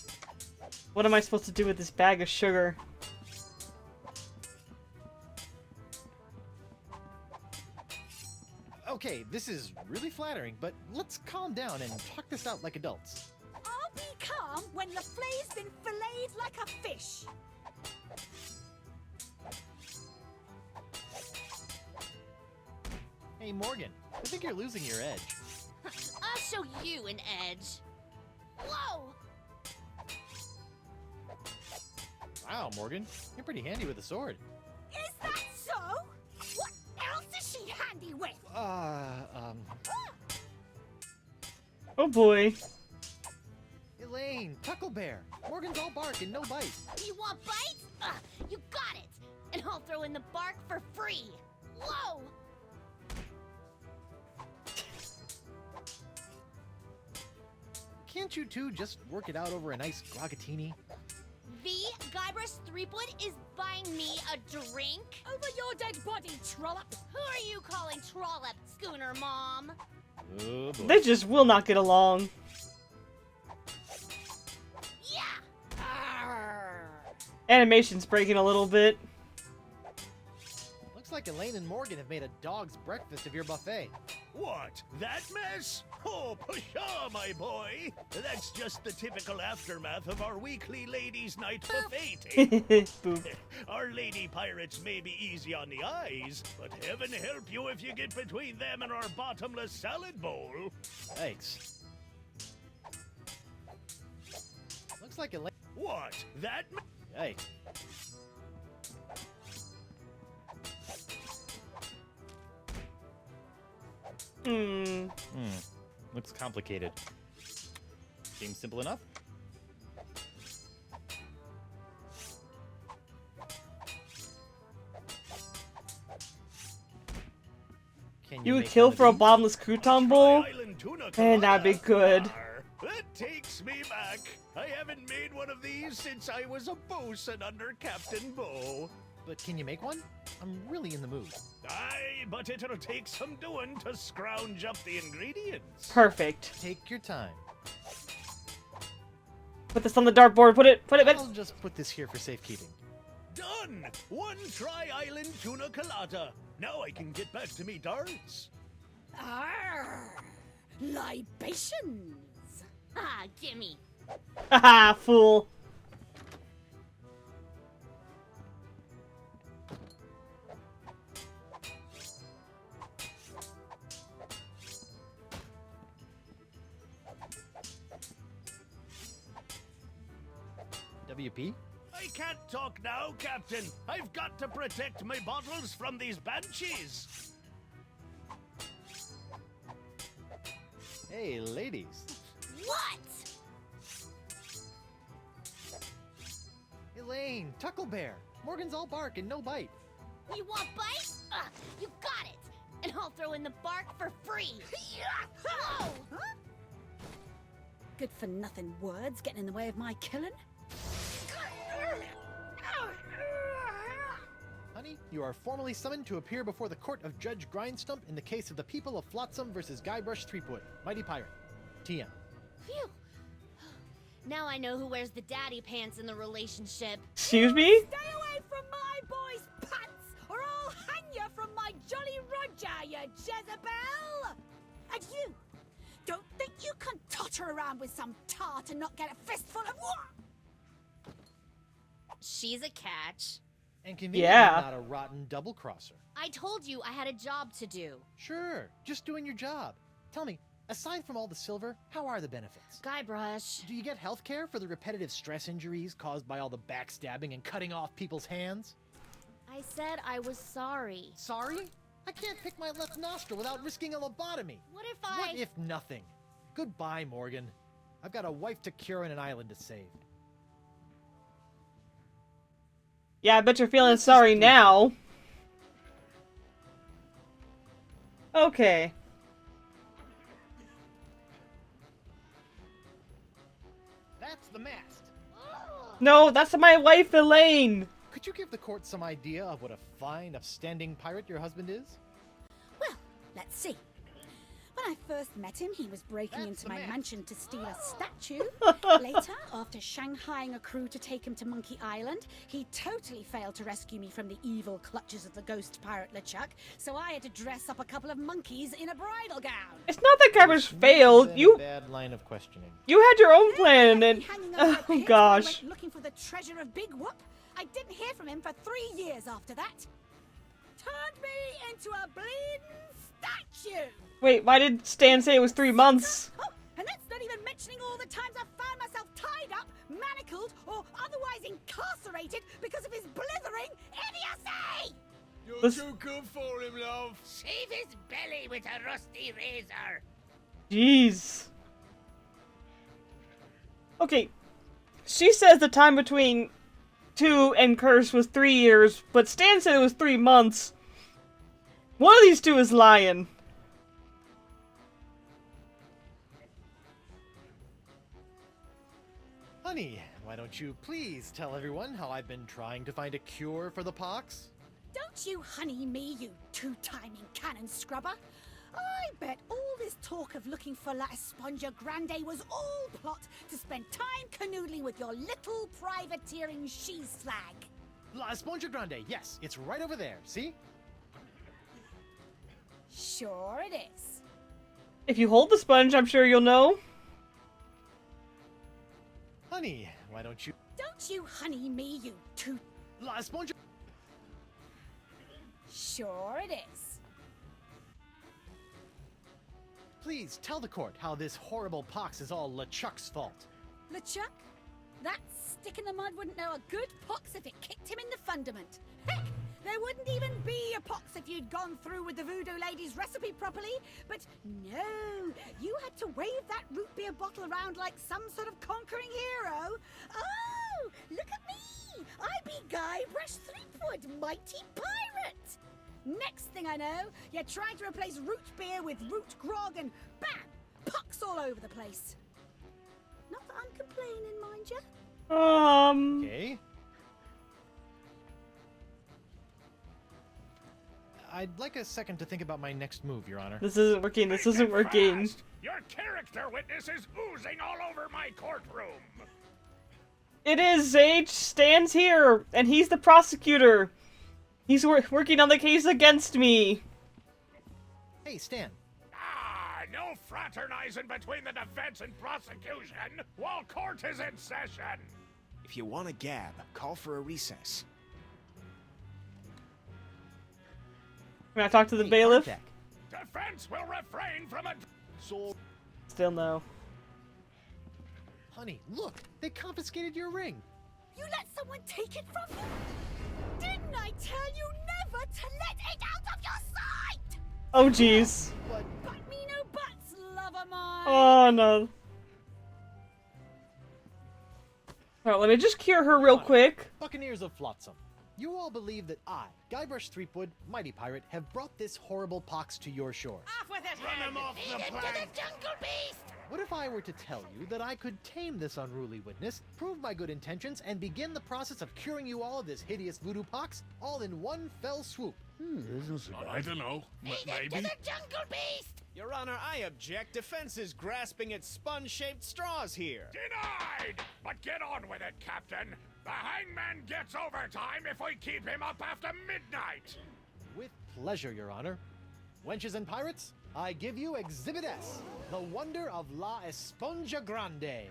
What am I supposed to do with this bag of sugar? Okay, this is really flattering, but let's calm down and talk this out like adults. I'll be calm when LeFlay's been filleted like a fish. Hey, Morgan, I think you're losing your edge. I'll show you an edge. Whoa! Wow, Morgan, you're pretty handy with a sword. Is that so? What else is she handy with? Oh boy. Elaine, Tucklebear. Morgan's all bark and no bite. You want bites? You got it! And I'll throw in the bark for free! Whoa! Can't you two just work it out over a nice grogatini? Guybrush Threepwood is buying me a drink? Over your dead body, trollop! Who are you calling trollop, Schooner Mom? Oh boy. They just will not get along. Yeah! Animation's breaking a little bit. Looks like Elaine and Morgan have made a dog's breakfast of your buffet. What? That mess? Oh, pshaw, my boy! That's just the typical aftermath of our weekly ladies' night buffet table. Boop. Our lady pirates may be easy on the eyes, but heaven help you if you get between them and our bottomless salad bowl. Thanks. Looks like Elaine... What? That Hey. Looks complicated. Seems simple enough. Can You would make kill one of for a these? bottomless crouton bowl? Island tuna Man, that'd be good. That takes me back. I haven't made one of these since I was a bosun under Captain Bo. But can you make one? I'm really in the mood. Aye, but it'll take some doing to scrounge up the ingredients. Perfect. Take your time. Put this on the dartboard. Put it. I'll just put this here for safekeeping. Done! One Tri-Island tuna colada. Now I can get back to me darts. Arr! Libations! Ah, gimme. Haha, fool. WP? I can't talk now, Captain. I've got to protect my bottles from these banshees. Hey, ladies. What? Elaine, Tucklebear. Morgan's all bark and no bite. You want bite? You got it. And I'll throw in the bark for free. Whoa! Good for nothing words getting in the way of my killing. Honey, you are formally summoned to appear before the court of Judge Grindstump in the case of the people of Flotsam versus Guybrush Threepwood, Mighty Pirate. TM. Phew. Now I know who wears the daddy pants in the relationship. Excuse me? Stay away from my boy's pants, or I'll hang you from my Jolly Roger, you Jezebel! And you, don't think you can totter around with some tart and not get a fistful of what? She's a catch. And conveniently Yeah. not a rotten double-crosser. I told you I had a job to do. Sure, just doing your job. Tell me, aside from all the silver, how are the benefits? Guybrush. Do you get health care for the repetitive stress injuries caused by all the backstabbing and cutting off people's hands? I said I was sorry. Sorry? I can't pick my left nostril without risking a lobotomy. What if I... What if nothing? Goodbye, Morgan. I've got a wife to cure and an island to save. Yeah, I bet you're feeling sorry now. Okay. That's the mast. No, that's my wife, Elaine. Could you give the court some idea of what a fine, upstanding pirate your husband is? Well, let's see. When I first met him, he was breaking into my mansion to steal a statue. Later, after shanghaiing a crew to take him to Monkey Island, he totally failed to rescue me from the evil clutches of the ghost pirate LeChuck, so I had to dress up a couple of monkeys in a bridal gown. It's not that Guybrush failed. You Bad line of questioning. had your own plan and Hanging over a oh pit gosh. while I went looking for the treasure of Big Whoop. I didn't hear from him for 3 years after that. Turned me into a bleeding statue. Wait, why did Stan say it was 3 months? Oh, and that's not even mentioning all the times I've found myself tied up, manacled, or otherwise incarcerated because of his blithering idiocy! You're too good for him, love. Shave his belly with a rusty razor. Jeez. Okay, she says the time between 2 and Curse was 3 years, but Stan said it was 3 months. One of these two is lying. Honey, why don't you please tell everyone how I've been trying to find a cure for the pox? Don't you honey me, you two-timing cannon scrubber. I bet all this talk of looking for La Esponja Grande was all plot to spend time canoodling with your little privateering she-slag. La Esponja Grande, yes, it's right over there, see? Sure it is. If you hold the sponge, I'm sure you'll know. Honey, why don't you... Don't you honey me, you two... La Esponja... Sure it is. Please tell the court how this horrible pox is all LeChuck's fault. LeChuck? That stick in the mud wouldn't know a good pox if it kicked him in the fundament. Heck, there wouldn't even be a pox if you'd gone through with the voodoo lady's recipe properly. But no, you had to wave that root beer bottle around like some sort of conquering hero. Oh, look at me! I be Guybrush Threepwood, mighty pirate! Next thing I know, you're trying to replace root beer with root grog and bam! Pucks all over the place. Not that I'm complaining, mind you. Okay. I'd like a second to think about my next move, Your Honor. This isn't working. This isn't working. Your character witness is oozing all over my courtroom. It is. Sage stands here, and he's the prosecutor. He's working on the case against me. Hey, Stan. No fraternizing between the defense and prosecution while court is in session. If you want to gab, call for a recess. Can I talk to the bailiff? Defense will refrain from a... Still no. Honey, look! They confiscated your ring! You let someone take it from you? Didn't I tell you never to let it out of your sight? Oh, jeez. But me no buts, lover mine. Oh, no. Alright, let me just cure her real quick. Buccaneers of Flotsam, you all believe that I, Guybrush Threepwood, Mighty Pirate, have brought this horrible pox to your shores. Off with it, Run him off the plank! To the jungle beast! What if I were to tell you that I could tame this unruly witness, prove my good intentions, and begin the process of curing you all of this hideous voodoo pox, all in one fell swoop? I don't know. Maybe. To the jungle beast! Your Honor, I object. Defense is grasping at sponge-shaped straws here. Denied! But get on with it, Captain. The hangman gets overtime if we keep him up after midnight. With pleasure, Your Honor. Wenches and pirates, I give you Exhibit S, the wonder of La Esponja Grande.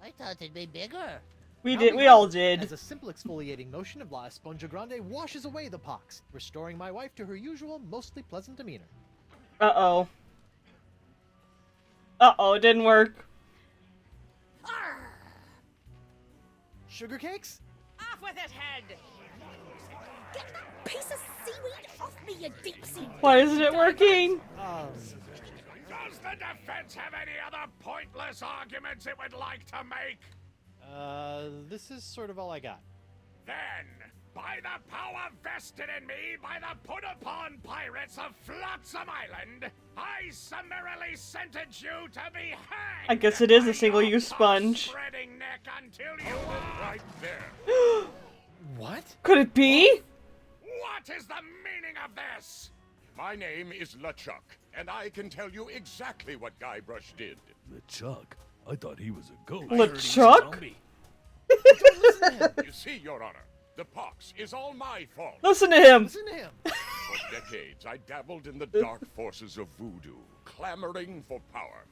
I thought it'd be bigger. We all did. As a simple exfoliating motion of La Esponja Grande washes away the pox, restoring my wife to her usual, mostly pleasant demeanor. Uh-oh. Uh-oh, it didn't work. Sugar cakes? Off with it, head! Get that piece of seaweed off me, you deep sea. Why isn't it working? Does the defense have any other pointless arguments it would like to make? This is sort of all I got. Then, by the power vested in me by the put-upon pirates of Flotsam Island, I summarily sentence you to be hanged. I guess it is a single-use sponge. Spreading neck until you are right there. What? Could it be? What is the meaning of this? My name is LeChuck, and I can tell you exactly what Guybrush did. LeChuck? I thought he was a ghost. LeChuck? You see, Your Honor, the pox is all my fault. Listen to him. Listen to him. For decades, I dabbled in the dark forces of voodoo, clamoring for power.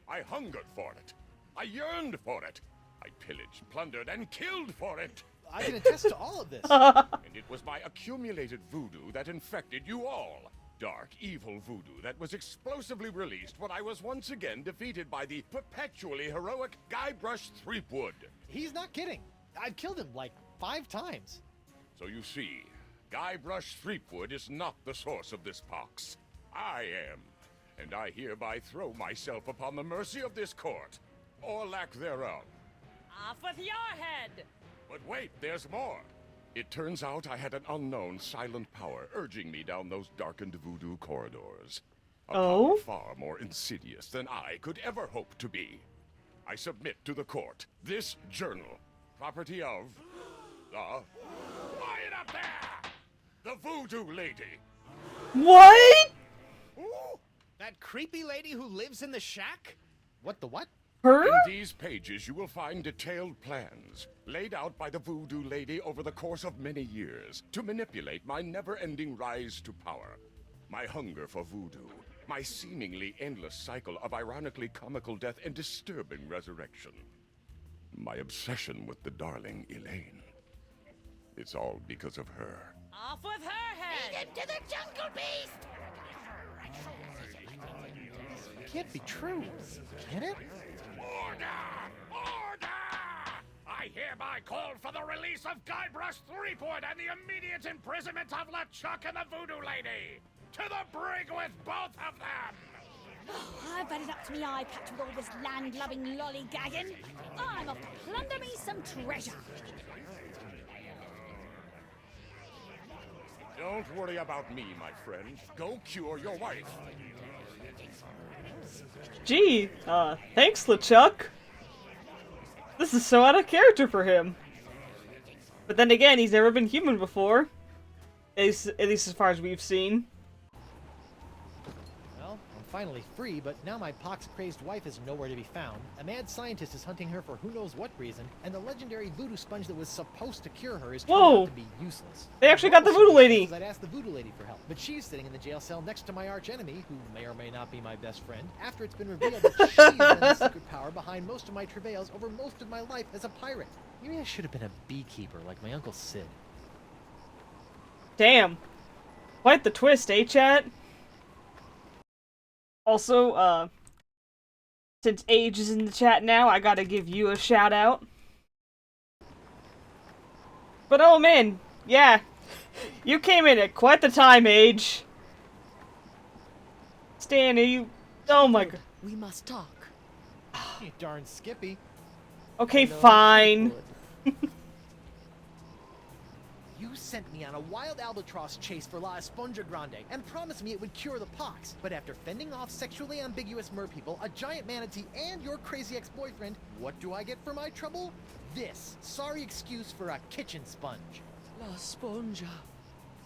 I hungered for it. I yearned for it. I pillaged, plundered, and killed for it. I can attest to all of this. And it was my accumulated voodoo that infected you all. Dark, evil voodoo that was explosively released when I was once again defeated by the perpetually heroic Guybrush Threepwood. He's not kidding. I've killed him like 5 times. So you see, Guybrush Threepwood is not the source of this pox. I am. And I hereby throw myself upon the mercy of this court, or lack thereof. Off with your head! But wait, there's more. It turns out I had an unknown silent power urging me down those darkened voodoo corridors. A power far more insidious than I could ever hope to be. I submit to the court this journal, property of the... Quiet up there! The Voodoo Lady. What? Ooh, that creepy lady who lives in the shack? What the what? Her? In these pages you will find detailed plans, laid out by the Voodoo Lady over the course of many years, to manipulate my never-ending rise to power. My hunger for voodoo, my seemingly endless cycle of ironically comical death and disturbing resurrection. My obsession with the darling Elaine. It's all because of her. Off with her head! Lead him to the jungle beast! It can't be true, can it? Order! Order! I hereby call for the release of Guybrush Threepwood and the immediate imprisonment of LeChuck and the Voodoo Lady! To the brig with both of them! I've had it up to me eye patch with all this land-loving lollygagging. I'm off to plunder me some treasure. Don't worry about me, my friend. Go cure your wife. Gee, thanks, LeChuck. This is so out of character for him. But then again, he's never been human before. At least as far as we've seen. Well, I'm finally free, but now my pox-crazed wife is nowhere to be found. A mad scientist is hunting her for who knows what reason, and the legendary voodoo sponge that was supposed to cure her is turned out to be useless. They actually got the voodoo lady! I'd asked the voodoo lady for help, but she's sitting in the jail cell next to my archenemy, who may or may not be my best friend, after it's been revealed that she's been the secret power behind most of my travails over most of my life as a pirate. Maybe I should have been a beekeeper like my Uncle Sid. Damn. Quite the twist, eh, chat? Also, since Age is in the chat now, I gotta give you a shout out. But oh man, yeah. You came in at quite the time, Age. Stan, are you... Oh my god. We must talk. You darn Skippy. Okay, fine. You sent me on a wild albatross chase for La Esponja Grande and promised me it would cure the pox. But after fending off sexually ambiguous merpeople, a giant manatee, and your crazy ex-boyfriend, what do I get for my trouble? This sorry excuse for a kitchen sponge. La Esponja.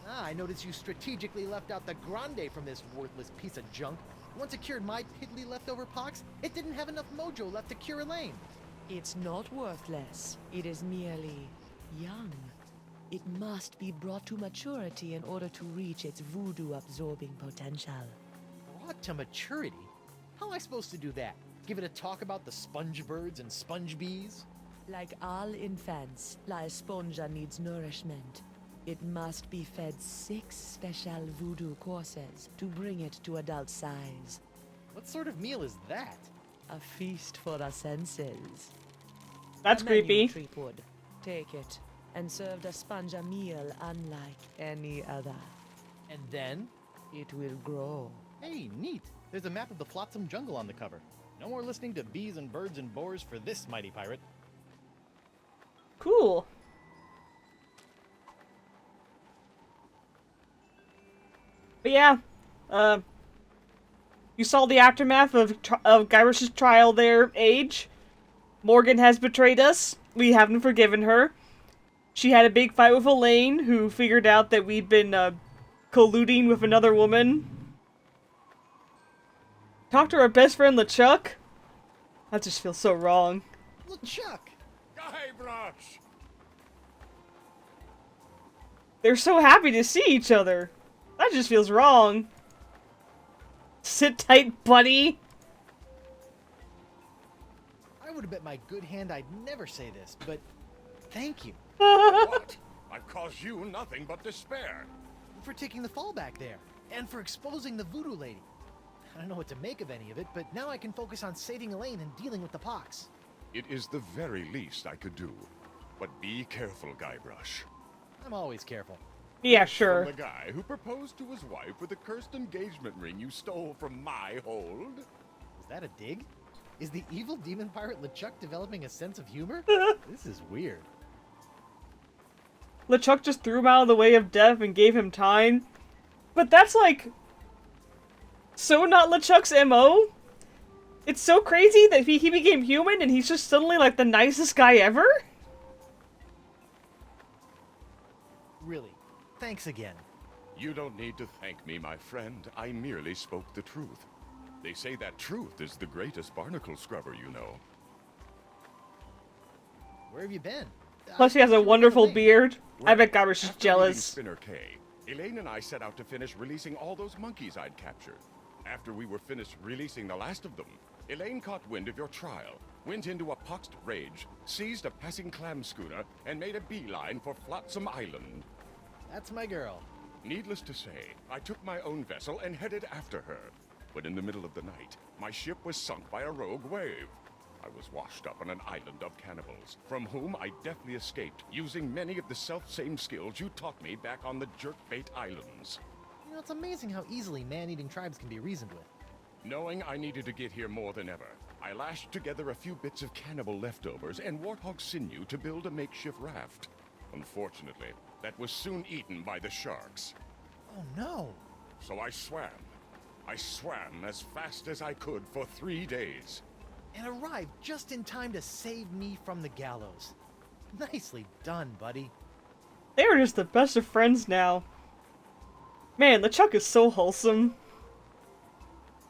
Ah, I noticed you strategically left out the Grande from this worthless piece of junk. Once it cured my piddly leftover pox, it didn't have enough mojo left to cure Elaine. It's not worthless. It is merely young. It must be brought to maturity in order to reach its voodoo-absorbing potential. Brought to maturity? How am I supposed to do that? Give it a talk about the sponge birds and sponge bees? Like all infants, La Esponja needs nourishment. It must be fed 6 special voodoo courses to bring it to adult size. What sort of meal is that? A feast for the senses. That's A menu, creepy. Threepwood. Take it, and serve the sponge a meal unlike any other. And then? It will grow. Hey, neat. There's a map of the Flotsam jungle on the cover. No more listening to bees and birds and boars for this mighty pirate. Cool. But yeah, you saw the aftermath of Guybrush's trial there, Age. Morgan has betrayed us. We haven't forgiven her. She had a big fight with Elaine, who figured out that we'd been colluding with another woman. Talked to our best friend LeChuck. That just feels so wrong. LeChuck! Guybrush! They're so happy to see each other. That just feels wrong. Sit tight, buddy. I would have bet my good hand I'd never say this, but thank you. What? I've caused you nothing but despair. For taking the fall back there, and for exposing the voodoo lady. I don't know what to make of any of it, but now I can focus on saving Elaine and dealing with the pox. It is the very least I could do. But be careful, Guybrush. I'm always careful. Yeah, sure. From the guy who proposed to his wife with a cursed engagement ring you stole from my hold. Is that a dig? Is the evil demon pirate LeChuck developing a sense of humor? This is weird. LeChuck just threw him out of the way of death and gave him time. But that's like... so not LeChuck's MO? It's so crazy that he became human and he's just suddenly like the nicest guy ever? Really. Thanks again. You don't need to thank me, my friend. I merely spoke the truth. They say that truth is the greatest barnacle scrubber you know. Where have you been? Plus he has a wonderful beard. I bet Guybrush is After jealous. leaving Spinner Cay, Elaine and I set out to finish releasing all those monkeys I'd captured. After we were finished releasing the last of them, Elaine caught wind of your trial, went into a poxed rage, seized a passing clam schooner, and made a beeline for Flotsam Island. That's my girl. Needless to say, I took my own vessel and headed after her. But in the middle of the night, my ship was sunk by a rogue wave. I was washed up on an island of cannibals, from whom I deftly escaped, using many of the self-same skills you taught me back on the Jerkbait Islands. You know, it's amazing how easily man-eating tribes can be reasoned with. Knowing I needed to get here more than ever, I lashed together a few bits of cannibal leftovers and warthog sinew to build a makeshift raft. Unfortunately, that was soon eaten by the sharks. Oh no! So I swam. I swam as fast as I could for 3 days. And arrived just in time to save me from the gallows. Nicely done, buddy. They are just the best of friends now. Man, LeChuck is so wholesome.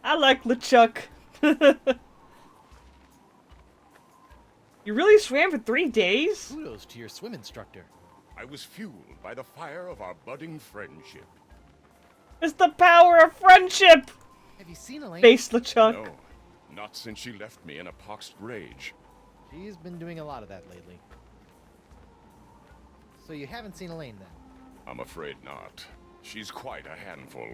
I like LeChuck. You really swam for 3 days? Kudos to your swim instructor. I was fueled by the fire of our budding friendship. It's the power of friendship! Have you seen Elaine? Face LeChuck. No, not since she left me in a poxed rage. She's been doing a lot of that lately. So you haven't seen Elaine then? I'm afraid not. She's quite a handful.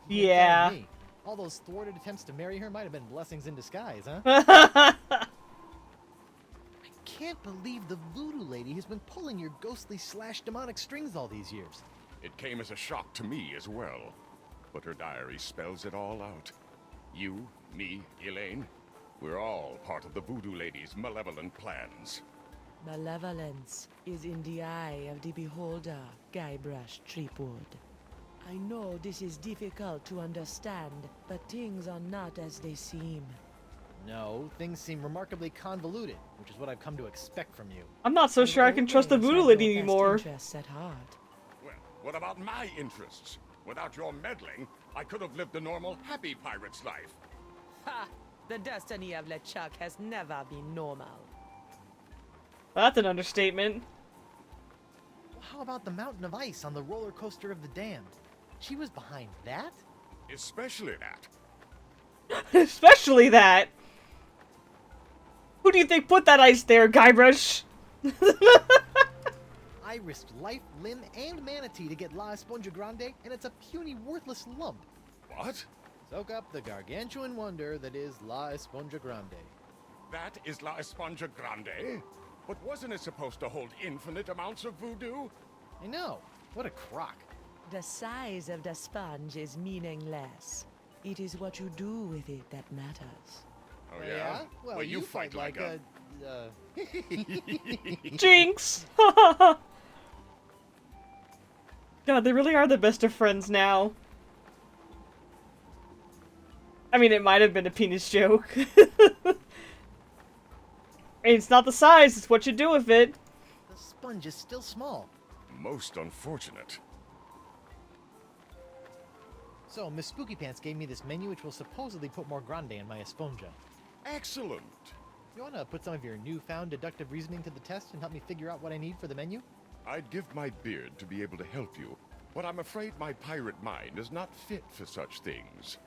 Yeah. Me. All those thwarted attempts to marry her might have been blessings in disguise, huh? I can't believe the voodoo lady has been pulling your ghostly / demonic strings all these years. It came as a shock to me as well. But her diary spells it all out. You, me, Elaine, we're all part of the voodoo lady's malevolent plans. Malevolence is in the eye of the beholder, Guybrush Threepwood. I know this is difficult to understand, but things are not as they seem. No, things seem remarkably convoluted, which is what I've come to expect from you. I'm not so sure I can trust the voodoo lady anymore. Interests at heart. Well, what about my interests? Without your meddling, I could have lived a normal, happy pirate's life. Ha! The destiny of LeChuck has never been normal. That's an understatement. Well, how about the mountain of ice on the roller coaster of the damned? She was behind that? Especially that. Especially that. Who do you think put that ice there, Guybrush? I risked life, limb, and manatee to get La Esponja Grande, and it's a puny, worthless lump. What? Soak up the gargantuan wonder that is La Esponja Grande. That is La Esponja Grande? But wasn't it supposed to hold infinite amounts of voodoo? I know. What a crock. The size of the sponge is meaningless. It is what you do with it that matters. Oh yeah? Well, you fight like a... Jinx! God, they really are the best of friends now. I mean, it might have been a penis joke. It's not the size, it's what you do with it. The sponge is still small. Most unfortunate. So, Miss Spooky Pants gave me this menu which will supposedly put more grande in my esponja. Excellent! You wanna put some of your newfound deductive reasoning to the test and help me figure out what I need for the menu? I'd give my beard to be able to help you, but I'm afraid my pirate mind is not fit for such things.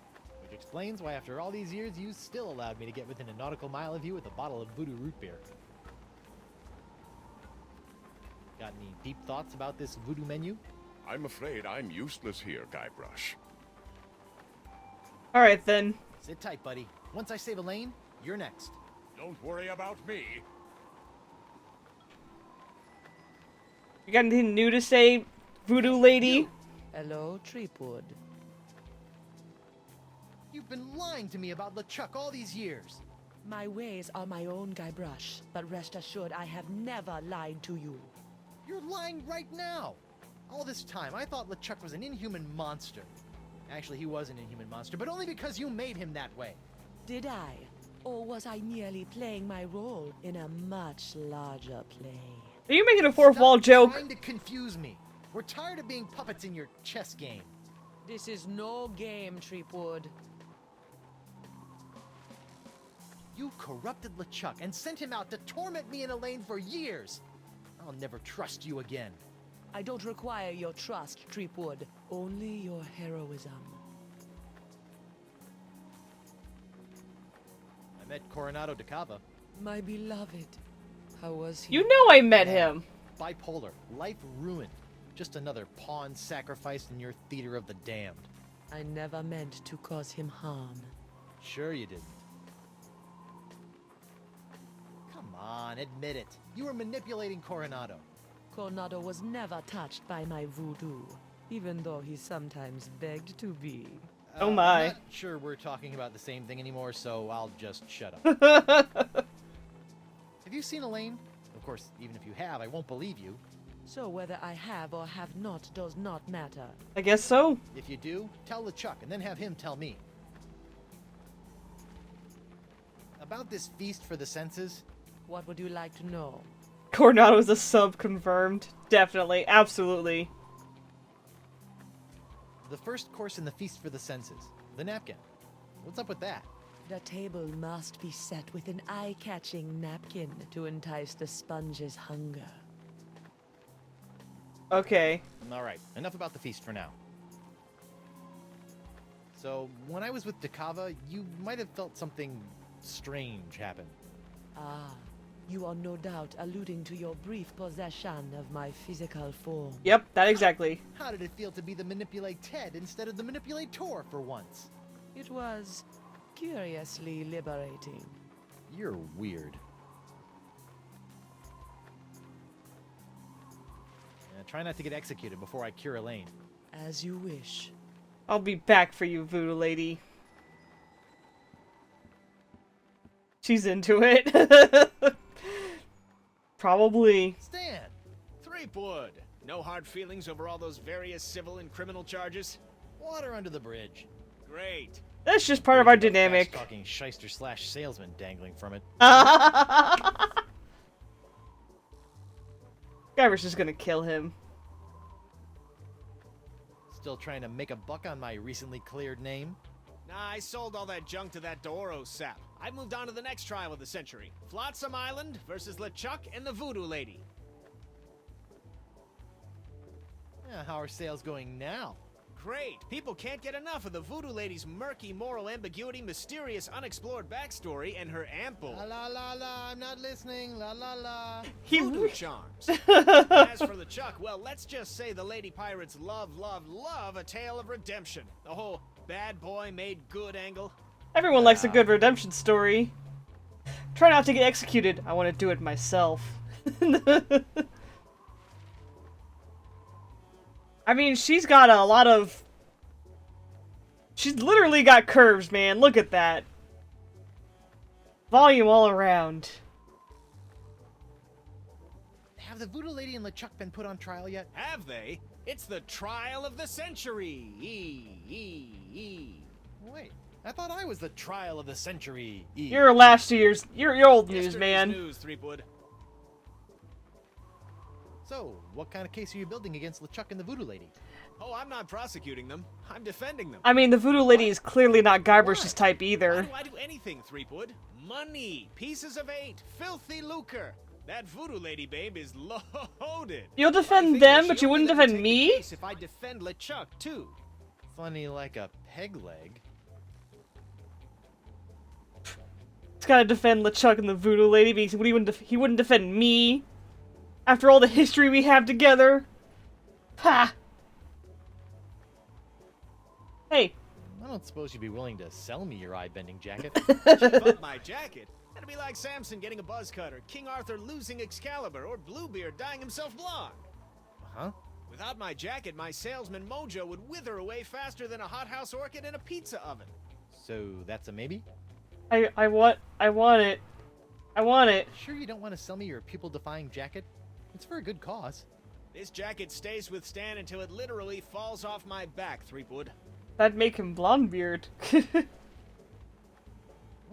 Which explains why after all these years you still allowed me to get within a nautical mile of you with a bottle of voodoo root beer. Got any deep thoughts about this voodoo menu? I'm afraid I'm useless here, Guybrush. Alright then. Sit tight, buddy. Once I save Elaine, you're next. Don't worry about me. You got anything new to say, voodoo lady? Hello, Threepwood. You've been lying to me about LeChuck all these years. My ways are my own, Guybrush, but rest assured I have never lied to you. You're lying right now. All this time, I thought LeChuck was an inhuman monster. Actually, he was an inhuman monster, but only because you made him that way. Did I? Or was I merely playing my role in a much larger play? Are you making a fourth wall joke? Stop trying to confuse me. We're tired of being puppets in your chess game. This is no game, Threepwood. You corrupted LeChuck and sent him out to torment me and Elaine for years. I'll never trust you again. I don't require your trust, Threepwood. Only your heroism. I met Coronado de Cava. My beloved. How was he? You know I met him. Bipolar. Life ruined. Just another pawn sacrificed in your theater of the damned. I never meant to cause him harm. Sure you didn't. Come on, admit it. You were manipulating Coronado. Coronado was never touched by my voodoo, even though he sometimes begged to be. Oh my. I'm not sure we're talking about the same thing anymore, so I'll just shut up. Have you seen Elaine? Of course, even if you have, I won't believe you. So whether I have or have not does not matter. I guess so. If you do, tell LeChuck and then have him tell me. About this feast for the senses? What would you like to know? Coronado's a sub confirmed. Definitely. Absolutely. The first course in the feast for the senses. The napkin. What's up with that? The table must be set with an eye-catching napkin to entice the sponge's hunger. Okay. Alright, enough about the feast for now. So, when I was with Dakava, you might have felt something strange happen. Ah, you are no doubt alluding to your brief possession of my physical form. Yep, that exactly. How did it feel to be the manipulated instead of the manipulator for once? It was curiously liberating. You're weird. Try not to get executed before I cure Elaine. As you wish. I'll be back for you, Voodoo Lady. She's into it. Probably. Stan! Threepwood! No hard feelings over all those various civil and criminal charges? Water under the bridge. Great. That's just part of our dynamic. Talking shyster / salesman dangling from it. Guybrush is gonna kill him. Still trying to make a buck on my recently cleared name? Nah, I sold all that junk to that Doro sap. I moved on to the next trial of the century. Flotsam Island versus LeChuck and the Voodoo Lady. Yeah, how are sales going now? Great! People can't get enough of the Voodoo Lady's murky moral ambiguity, mysterious, unexplored backstory, and her ample... La la la la, I'm not listening, la la la... voodoo charms. As for LeChuck, well, let's just say the Lady Pirates love a tale of redemption. The whole bad boy made good angle. Everyone likes a good redemption story. Try not to get executed. I want to do it myself. I mean, she's got a lot of... She's literally got curves, man. Look at that. Volume all around. Have the Voodoo Lady and LeChuck been put on trial yet? Have they? It's the trial of the century. Wait, I thought I was the trial of the century. You're last year's... You're old news, man. News, Threepwood. So, what kind of case are you building against LeChuck and the Voodoo Lady? Oh, I'm not prosecuting them. I'm defending them. I mean, the Voodoo Lady is clearly not Guybrush's type either. Why do I do anything, Threepwood? Money, pieces of 8, filthy lucre. That Voodoo Lady babe is loaded. You'll defend them, but you wouldn't defend me? If I defend LeChuck, too. Funny like a peg leg. He's gotta defend LeChuck and the Voodoo Lady because he wouldn't defend me. After all the history we have together. Ha! Hey. I don't suppose you'd be willing to sell me your eye-bending jacket. Give up my jacket? That'd be like Samson getting a buzz cut, or King Arthur losing Excalibur, or Bluebeard dyeing himself blonde. Huh? Without my jacket, my salesman mojo would wither away faster than a hothouse orchid in a pizza oven. So that's a maybe? I want it. I want it. Sure you don't want to sell me your pupil-defying jacket? It's for a good cause. This jacket stays with Stan until it literally falls off my back, Threepwood. That'd make him Blondebeard. What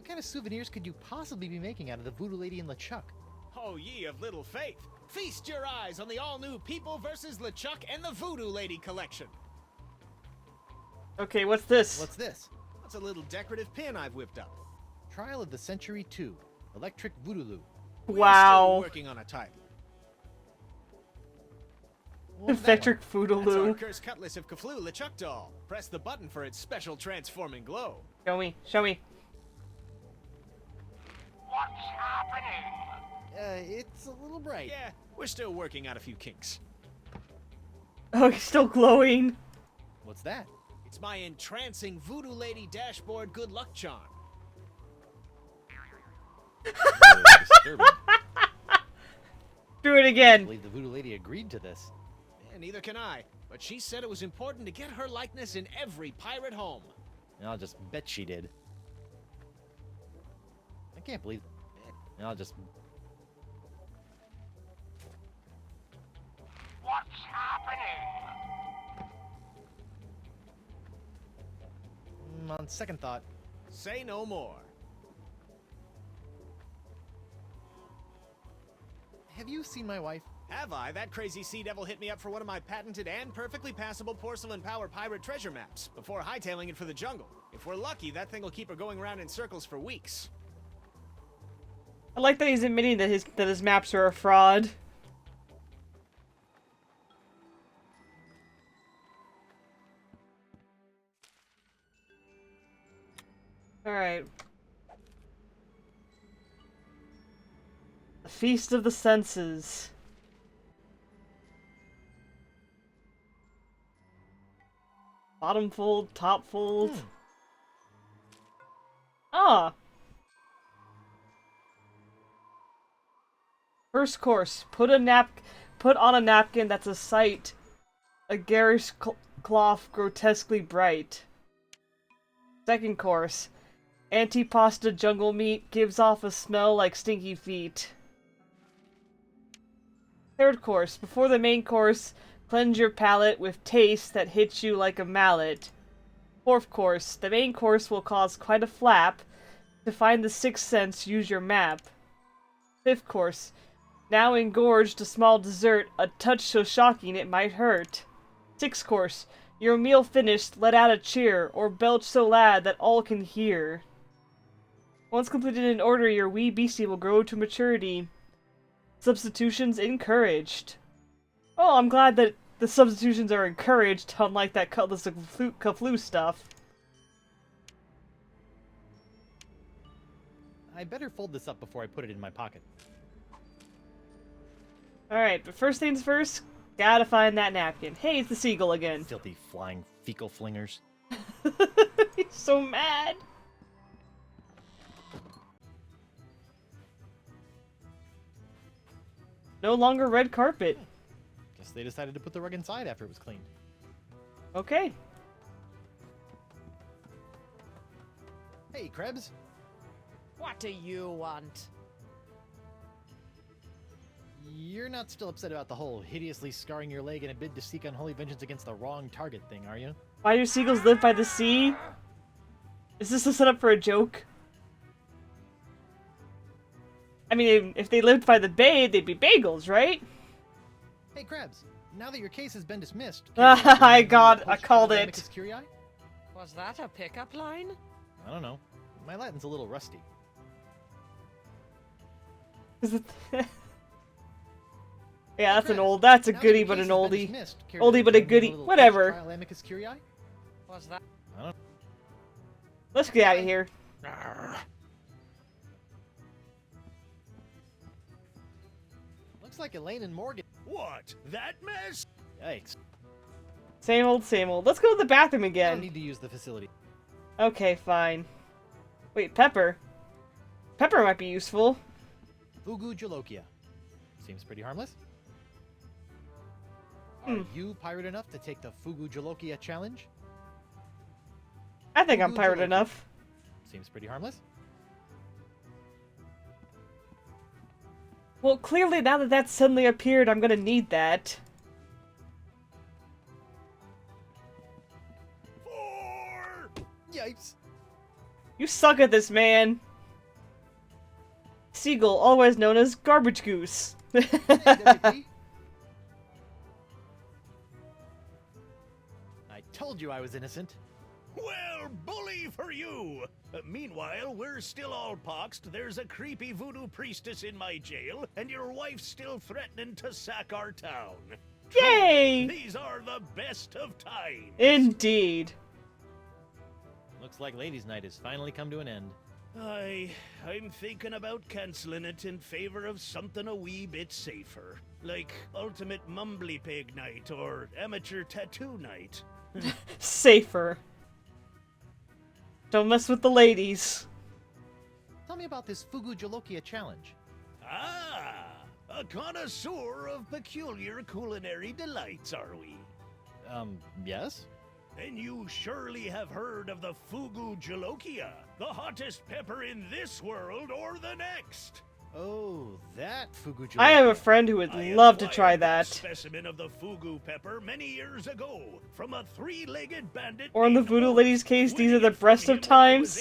kind of souvenirs could you possibly be making out of the Voodoo Lady and LeChuck? Oh, ye of little faith! Feast your eyes on the all-new People vs. LeChuck and the Voodoo Lady collection! Okay, what's this? What's this? That's a little decorative pin I've whipped up. Trial of the Century 2. Electric Voodoo. Wow. We're still working on a title. Electric That's Voodoo. our cursed cutlass of Cthulhu LeChuck doll. Press the button for its special transforming glow. Show me. Show me. What's happening? It's a little bright. Yeah, we're still working out a few kinks. Oh, he's still glowing. What's that? It's my entrancing Voodoo Lady dashboard good luck charm. Disturbing. Do it I again. believe the Voodoo Lady agreed to this. Yeah, neither can I, but she said it was important to get her likeness in every pirate home. And I'll just bet she did. I can't believe... And I'll just... On second thought. Say no more. Have you seen my wife? Have I? That crazy sea devil hit me up for one of my patented and perfectly passable porcelain power pirate treasure maps before hightailing it for the jungle. If we're lucky, that thing will keep her going around in circles for weeks. I like that he's admitting that his maps are a fraud. Alright. The Feast of the Senses. Bottom fold, top fold. Ah! First course, put on a napkin that's a sight. A garish cloth grotesquely bright. Second course, antipasta jungle meat gives off a smell like stinky feet. Third course, before the main course, cleanse your palate with taste that hits you like a mallet. Fourth course, the main course will cause quite a flap. To find the sixth sense, use your map. Fifth course, now engorged a small dessert, a touch so shocking it might hurt. Sixth course, your meal finished, let out a cheer, or belch so loud that all can hear. Once completed in order, your wee beastie will grow to maturity. Substitutions encouraged. Oh, I'm glad that the substitutions are encouraged, unlike that Cutlass of Kaflu stuff. I better fold this up before I put it in my pocket. Alright, but first things first, gotta find that napkin. Hey, it's the seagull again. Filthy flying fecal flingers. He's so mad. No longer red carpet. Guess they decided to put the rug inside after it was cleaned. Okay. Hey, Krebs. What do you want? You're not still upset about the whole hideously scarring your leg in a bid to seek unholy vengeance against the wrong target thing, are you? Why do seagulls live by the sea? Is this a setup for a joke? I mean, if they lived by the bay, they'd be bagels, right? Hey, Krebs. Now that your case has been dismissed... I called it. Was that a pickup line? I don't know. My Latin's a little rusty. Is it... Yeah, that's a goodie but an oldie. Oldie but a goodie. Whatever. Was that... I don't... Let's get out of here. Looks like Elaine and Morgan... What? That mess? Yikes. Same old, same old. Let's go to the bathroom I again. don't need to use the facility. Okay, fine. Wait, Pepper. Pepper might be useful. Fugu Jolokia. Seems pretty harmless. Are you pirate enough to take the Fugu Jolokia challenge? I think I'm Fugu pirate Jolokia. enough. Seems pretty harmless. Well, clearly now that that's suddenly appeared, I'm gonna need that. 4! Yikes. You suck at this, man. Seagull, always known as Garbage Goose. I told you I was innocent. Well, bully for you! Meanwhile, we're still all poxed, there's a creepy voodoo priestess in my jail, and your wife's still threatening to sack our town. Yay! These are the best of times! Indeed. Looks like Ladies' Night has finally come to an end. I'm thinking about canceling it in favor of something a wee bit safer. Like Ultimate Mumbly Pig Night or Amateur Tattoo Night. Safer. Don't mess with the ladies. Tell me about this Fugu Jolokia challenge. Ah! A connoisseur of peculiar culinary delights, are we? Yes? Then you surely have heard of the Fugu Jolokia, the hottest pepper in this world or the next. Oh, that fugu I have a jalokia. friend who would I love to try acquired that. specimen of the fugu pepper many years ago from a three-legged bandit. Or in the Voodoo Lady's case, these are the breast of times.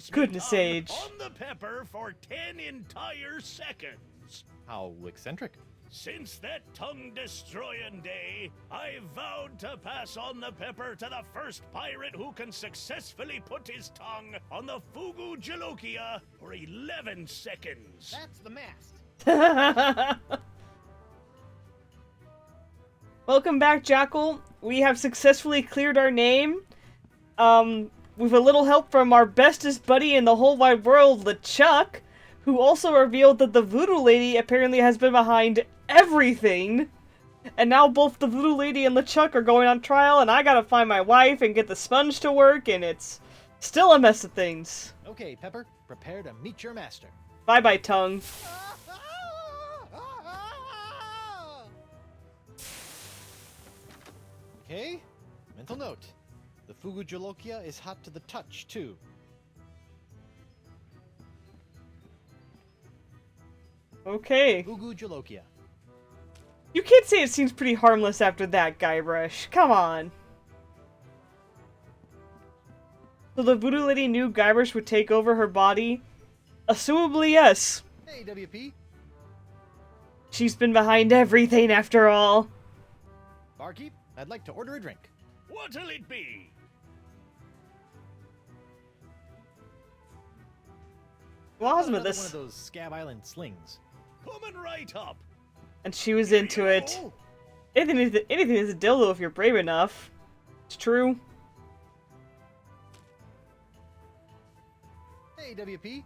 Goodness age. On the pepper for 10 entire seconds. How eccentric. Since that tongue-destroying day, I vowed to pass on the pepper to the first pirate who can successfully put his tongue on the fugu jalokia for 11 seconds. That's the mast. Welcome back, Jackal. We have successfully cleared our name. With a little help from our bestest buddy in the whole wide world, LeChuck, who also revealed that the Voodoo Lady apparently has been behind everything. And now both the Voodoo Lady and LeChuck are going on trial, and I gotta find my wife and get the sponge to work, and it's still a mess of things. Okay, Pepper, prepare to meet your master. Bye-bye, tongue. Okay, mental note. The fugu jalokia is hot to the touch, too. Okay. Fugu jalokia. You can't say it seems pretty harmless after that, Guybrush. Come on. So the Voodoo Lady knew Guybrush would take over her body? Assumably, yes. Hey, WP. She's been behind everything after all. Barkeep, I'd like to order a drink. What'll it be? Well, Another this. one of those Scab Island slings. Coming right up. And she was into it. Anything is a dildo if you're brave enough. It's true. Hey, WP.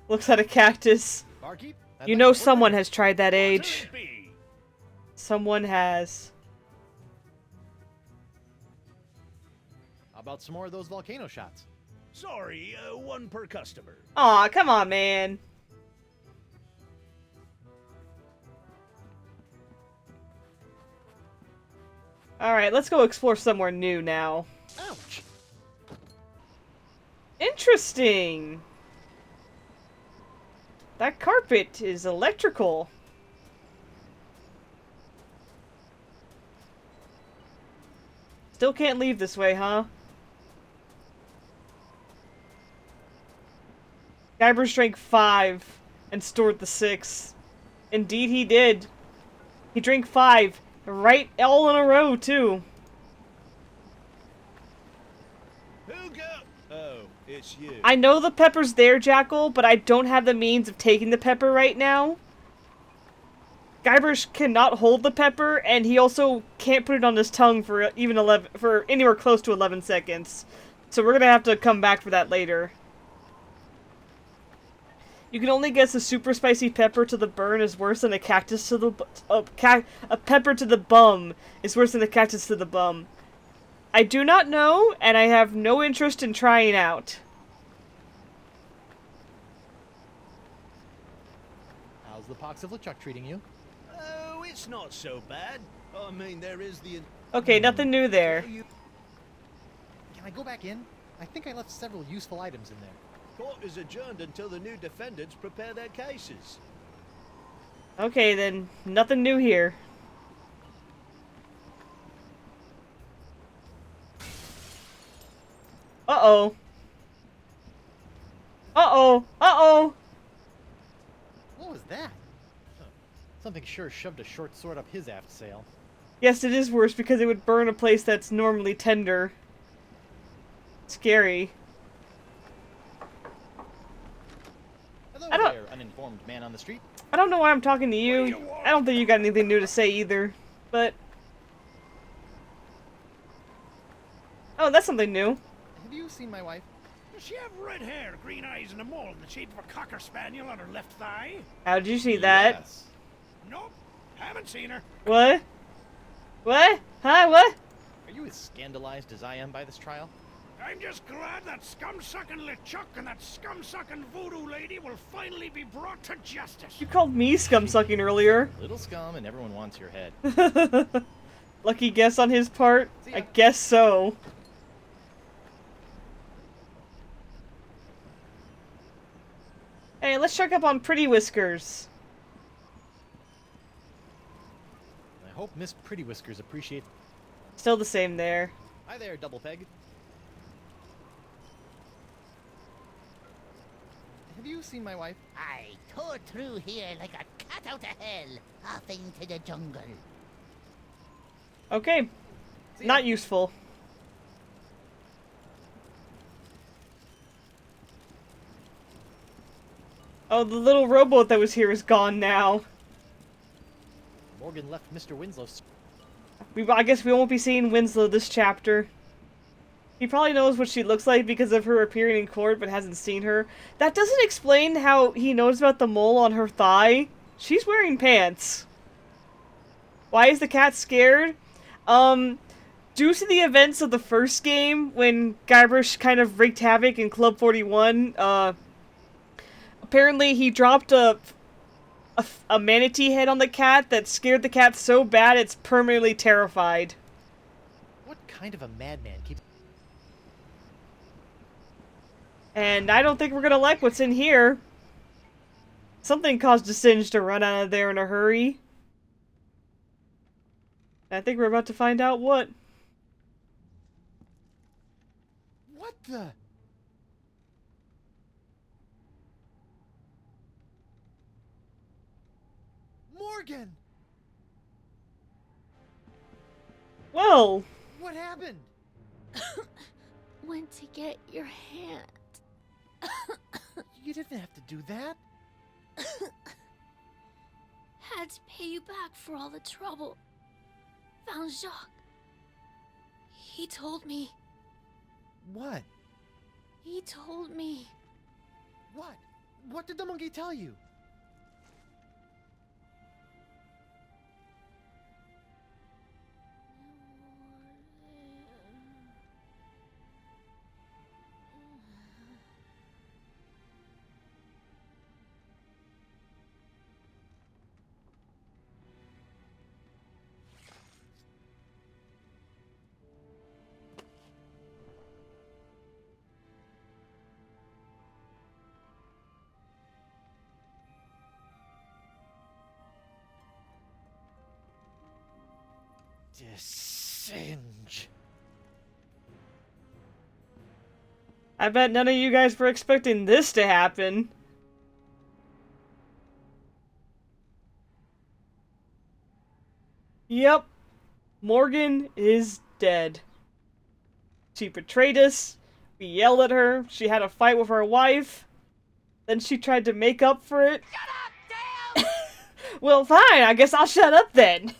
Looks at a cactus. Barkeep, You know someone has tried that age. Someone has. How about some more of those volcano shots? Sorry, one per customer. Aw, come on, man. Alright, let's go explore somewhere new now. Ouch! Interesting! That carpet is electrical. Still can't leave this way, huh? Guybrush drank 5 and stored the 6. Indeed he did. He drank 5, right all in a row, too. Oh, it's you. I know the pepper's there, Jackal, but I don't have the means of taking the pepper right now. Guybrush cannot hold the pepper, and he also can't put it on his tongue for for anywhere close to 11 seconds. So we're gonna have to come back for that later. You can only guess a super spicy pepper to the burn is worse than a cactus to the a pepper to the bum is worse than a cactus to the bum. I do not know, and I have no interest in trying out. How's the pox of LeChuck treating you? Oh, it's not so bad. I mean, there is the... Okay, nothing new there. Can I go back in? I think I left several useful items in there. Court is adjourned until the new defendants prepare their cases. Okay, then, nothing new here. Uh-oh. Uh-oh. Uh-oh. What was that? Huh. Something sure shoved a short sword up his aft sail. Yes, it is worse because it would burn a place that's normally tender. Scary. Hello there, uninformed man on the street. I don't know why I'm talking to you. I don't think you got anything new to say either. But... oh, that's something new. Have you seen my wife? Does she have red hair, green eyes, and a mole in the shape of a cocker spaniel on her left thigh? How did you see that? Yes. Nope, haven't seen her. What? What? Huh? What? Are you as scandalized as I am by this trial? I'm just glad that scum-sucking LeChuck and that scum-sucking voodoo lady will finally be brought to justice. You called me scum-sucking earlier. Little scum and everyone wants your head. Lucky guess on his part? I guess so. Hey, let's check up on Pretty Whiskers. I hope Miss Pretty Whiskers appreciates... Still the same there. Hi there, Double Peg. Have you seen my wife? I tore through here like a cat out of hell, off into the jungle. Okay. Not useful. Oh, the little rowboat that was here is gone now. Morgan left Mr. Winslow's... I guess we won't be seeing Winslow this chapter. He probably knows what she looks like because of her appearing in court, but hasn't seen her. That doesn't explain how he knows about the mole on her thigh. She's wearing pants. Why is the cat scared? Due to the events of the first game, when Guybrush kind of wreaked havoc in Club 41, apparently he dropped a manatee head on the cat that scared the cat so bad it's permanently terrified. What kind of a madman keeps... And I don't think we're gonna like what's in here. Something caused Singe to run out of there in a hurry. I think we're about to find out what. What the... Morgan! Whoa! What happened? Went to get your hand. You didn't have to do that. Had to pay you back for all the trouble. Found Jacques. He told me. What? He told me. What? What did the monkey tell you? Singe. I bet none of you guys were expecting this to happen. Yep. Morgan is dead. She betrayed us. We yelled at her. She had a fight with her wife. Then she tried to make up for it. Shut up, damn! Well, fine. I guess I'll shut up then.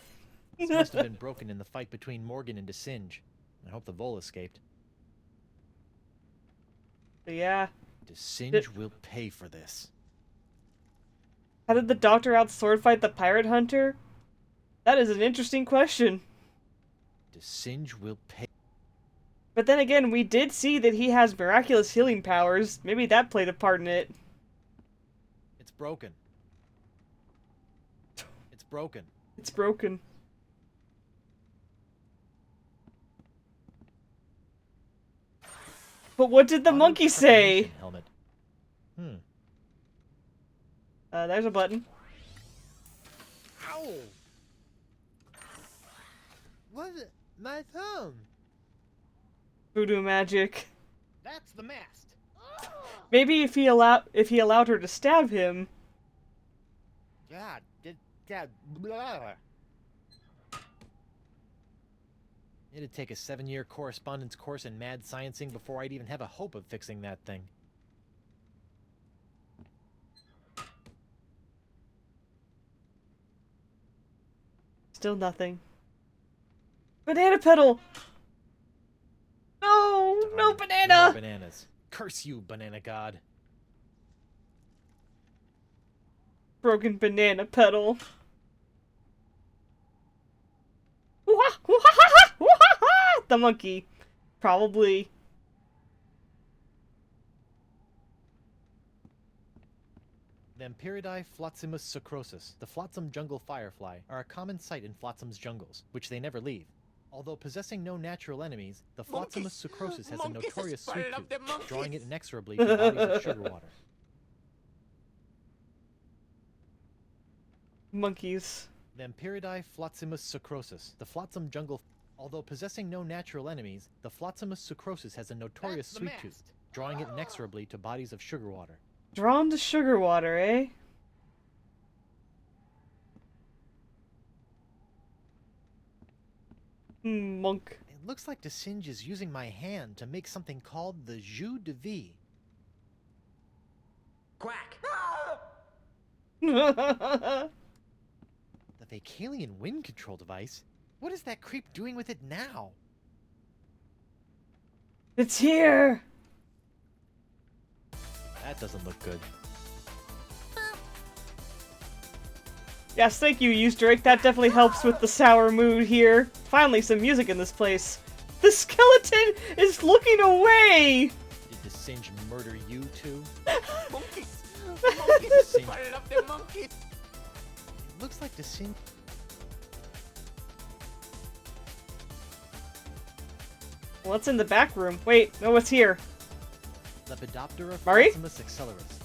This must have been broken in the fight between Morgan and Singe. I hope the vole escaped. Yeah. Singe will pay for this. How did the doctor out sword fight the pirate hunter? That is an interesting question. Singe will pay. But then again, we did see that he has miraculous healing powers. Maybe that played a part in it. It's broken. It's broken. It's broken. But what did the monkey say? Helmet. There's a button. Ow! What? My thumb. Voodoo magic. That's the mast. Maybe if he allowed her to stab him. God, blah. It'd take a 7-year correspondence course in mad sciencing before I'd even have a hope of fixing that thing. Still nothing. Banana petal! No! No banana! More bananas. Curse you, banana god. Broken banana petal. The monkey. Probably. Vampiridae Flotsimus sucrosus, the Flotsam jungle firefly, are a common sight in Flotsam's jungles, which they never leave. Although possessing no natural enemies, the Flotsamus sucrosus has a notorious sweet tooth, drawing it inexorably to bodies of sugar water. Monkeys. Vampiridae Flotsimus sucrosus, the flotsam jungle. Although possessing no natural enemies, the Flotsimus sucrosus has a notorious sweet tooth, drawing it inexorably to bodies of sugar water. Drawn to sugar water, eh? Monk. It looks like Desinge is using my hand to make something called the jus de vie. Quack! The Vacalian wind control device? What is that creep doing with it now? It's here! That doesn't look good. Yes, thank you, Eustrake. That definitely helps with the sour mood here. Finally, some music in this place. The skeleton is looking away! Did Desinge murder you too? Monkeys! Desinge. Fired up their monkeys! It looks like Desinge... What's in the back room? Wait, no, what's here? Lepidoptera Murray? Flotsimus accelerus.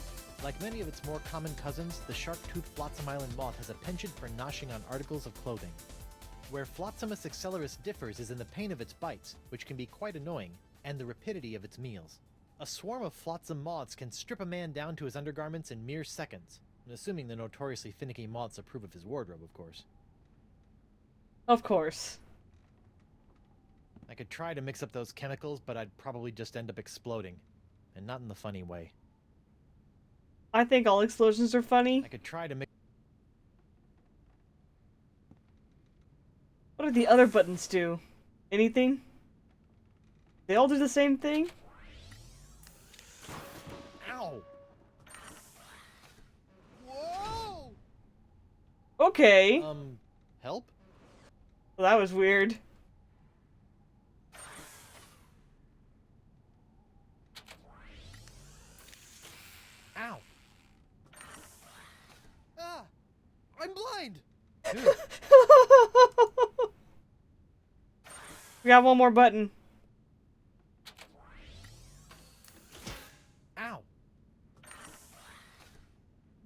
Like many of its more common cousins, the sharp-toothed Flotsam Island moth has a penchant for noshing on articles of clothing. Where Flotsimus accelerus differs is in the pain of its bites, which can be quite annoying, and the rapidity of its meals. A swarm of flotsam moths can strip a man down to his undergarments in mere seconds, assuming the notoriously finicky moths approve of his wardrobe, of course. Of course. I could try to mix up those chemicals, but I'd probably just end up exploding. And not in the funny way. I think all explosions are funny. I could try to mix... What do the other buttons do? Anything? They all do the same thing? Ow! Whoa! Okay. Help? Well, that was weird. Ow! Ah! I'm blind! We got one more button. Ow!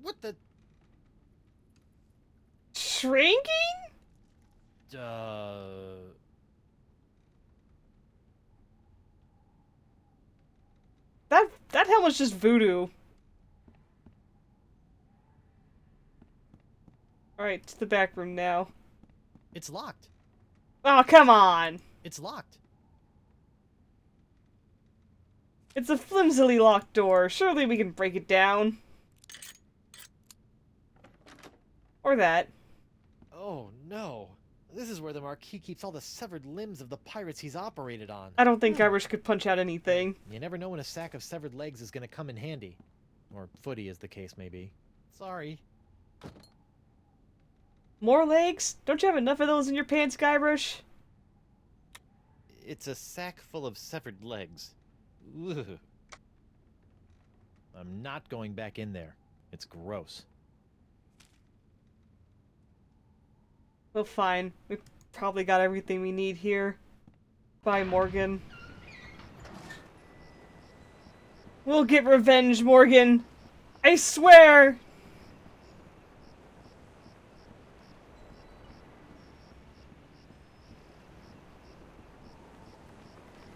What the... Shrinking? That helmet's just voodoo. Alright, to the back room now. It's locked. Oh, come on! It's locked. It's a flimsily locked door. Surely we can break it down. Or that. Oh, no. This is where the Marquis keeps all the severed limbs of the pirates he's operated on. I don't think Guybrush could punch out anything. You never know when a sack of severed legs is going to come in handy. Or footy, as the case may be. Sorry. More legs? Don't you have enough of those in your pants, Guybrush? It's a sack full of severed legs. Ugh. I'm not going back in there. It's gross. Well, fine. We probably got everything we need here. Bye, Morgan. We'll get revenge, Morgan! I swear!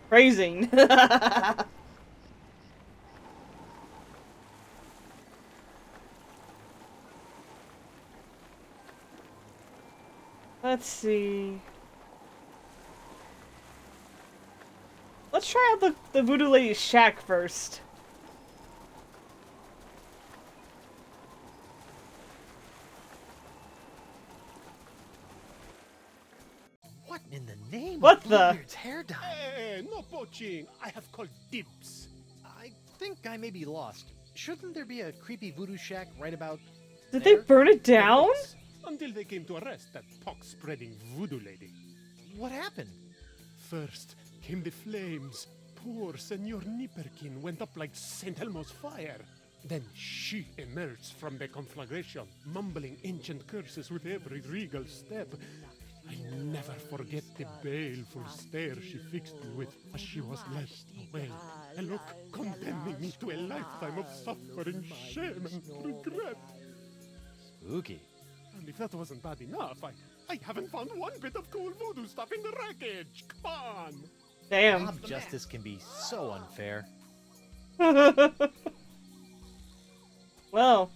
Phrasing. Let's see. Let's try out the Voodoo Lady's shack first. What in the name What of the? Bluebeard's hair dye? Hey, no poaching. I have called dibs. I think I may be lost. Shouldn't there be a creepy voodoo shack right about Did there? they burn it down? Until they came to arrest that pox-spreading voodoo lady. What happened? First came the flames. Poor Senor Nipperkin went up like St. Elmo's fire. Then she emerged from the conflagration, mumbling ancient curses with every regal step. I'll never forget the baleful stare she fixed me with as she was led away. A look condemning me to a lifetime of suffering, shame, and regret. Spooky. And if that wasn't bad enough, I haven't found one bit of cool voodoo stuff in the wreckage. Come on. Damn. Mob justice can be so unfair. Well,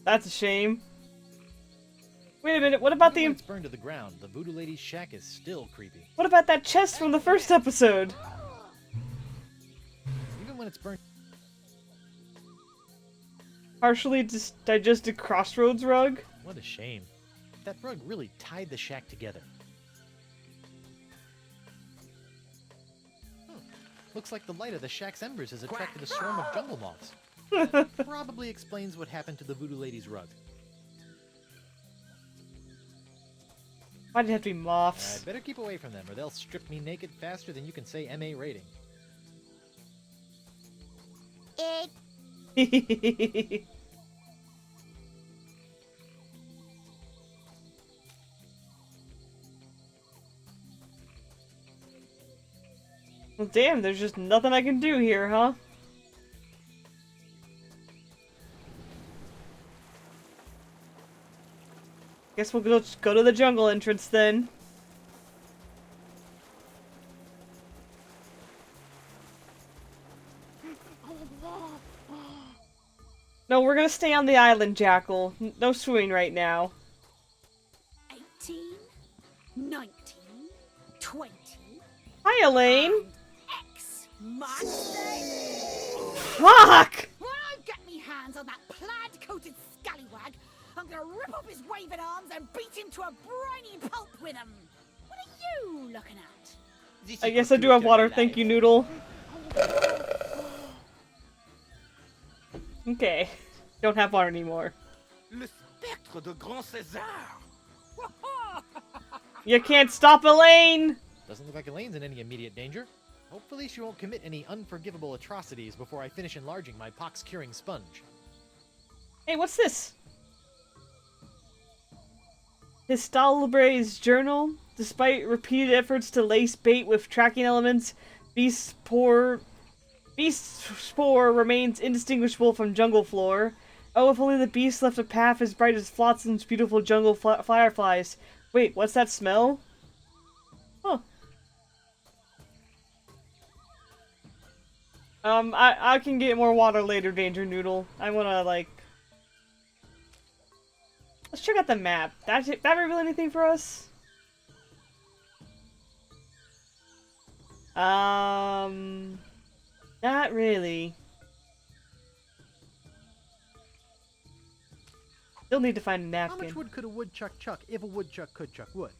that's a shame. Wait a minute, what about Even when it's burned to the ground, the voodoo lady's shack is still creepy. What about that chest from the first episode? Even when it's burned... Partially digested crossroads rug? What a shame. That rug really tied the shack together. Looks like the light of the shack's embers has attracted a swarm of jungle moths. Probably explains what happened to the voodoo lady's rug. Why'd it have to be moths? I'd better keep away from them, or they'll strip me naked faster than you can say MA rating. Well, damn, there's just nothing I can do here, huh? Guess we'll go to the jungle entrance then. No, we're gonna stay on the island, Jackal. No swimming right now. 18, 19, 20. Hi, Elaine. X Monday. Fuck! When I get me hands on that plaid-coated scallywag, I'm gonna rip up his waving arms and beat him to a briny pulp with them. What are you looking at? I guess I do have water. Thank you, Noodle. Okay. Don't have water anymore. Le spectre de Grand César. You can't stop Elaine! Doesn't look like Elaine's in any immediate danger. Hopefully she won't commit any unforgivable atrocities before I finish enlarging my pox-curing sponge. Hey, what's this? Histolibre's journal. Despite repeated efforts to lace bait with tracking elements, Beast Spore remains indistinguishable from jungle floor. Oh, if only the beast left a path as bright as Flotsam's beautiful jungle fireflies. Wait, what's that smell? Huh. I can get more water later, Danger Noodle. I wanna, like... Let's check out the map. That reveal anything for us? Not really. Still need to find a napkin. How much wood could a woodchuck chuck if a woodchuck could chuck wood?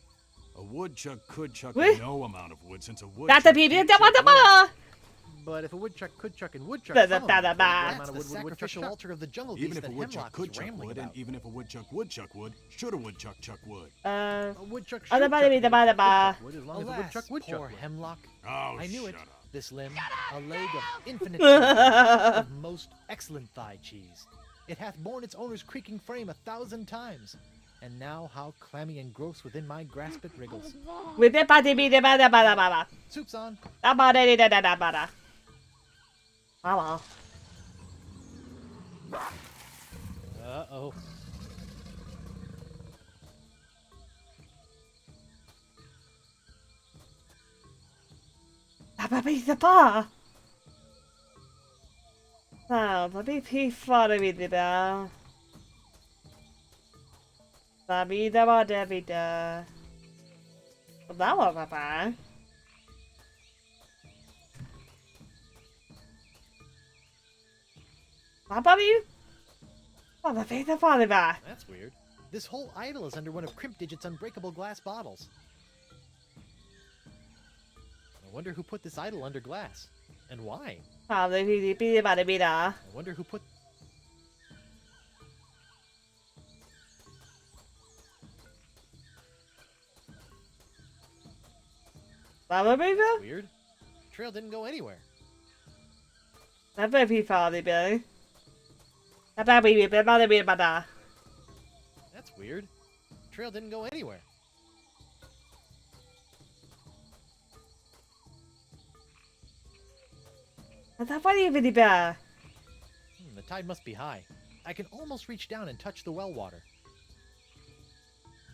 A woodchuck could chuck What? no amount of wood since a woodchuck That's a can't chuck wood. But if a woodchuck could chuck and woodchuck, Da- some da- of da- them, da- what da. amount of wood would a woodchuck sacrificial chuck? altar of the jungle Even beast if a that woodchuck Hemlock could is chuck rambling wood, about. and even if a woodchuck would chuck wood, should a woodchuck chuck wood? A woodchuck Other should body chuck be the bada wood, ba. wood as long as a Alas, woodchuck would chuck poor wood. Hemlock. Oh, I knew it. shut up. This limb, a leg of infinite of most excellent thigh cheese. It hath borne its owner's creaking frame 1,000 times. And now how clammy and gross within my grasp it wriggles. With the body be the bada bada bada. Soup's on. Da bada da da da bada. Mama. Uh-oh. Da ba be the ba. Da ba be pe fa da be the ba. Da be da ba da be da. Da ba ba ba. Da ba be. Da ba be the ba da ba. That's weird. This whole idol is under one of Crimp Digit's unbreakable glass bottles. I wonder who put this idol under glass. And why? Da ba be the ba da be da. I wonder who put... Da ba be the. Weird. Trail didn't go anywhere. Da ba be fa da be. Da ba be the ba da be ba da. That's weird. Trail didn't go anywhere. Da ba be the ba. The tide must be high. I can almost reach down and touch the well water.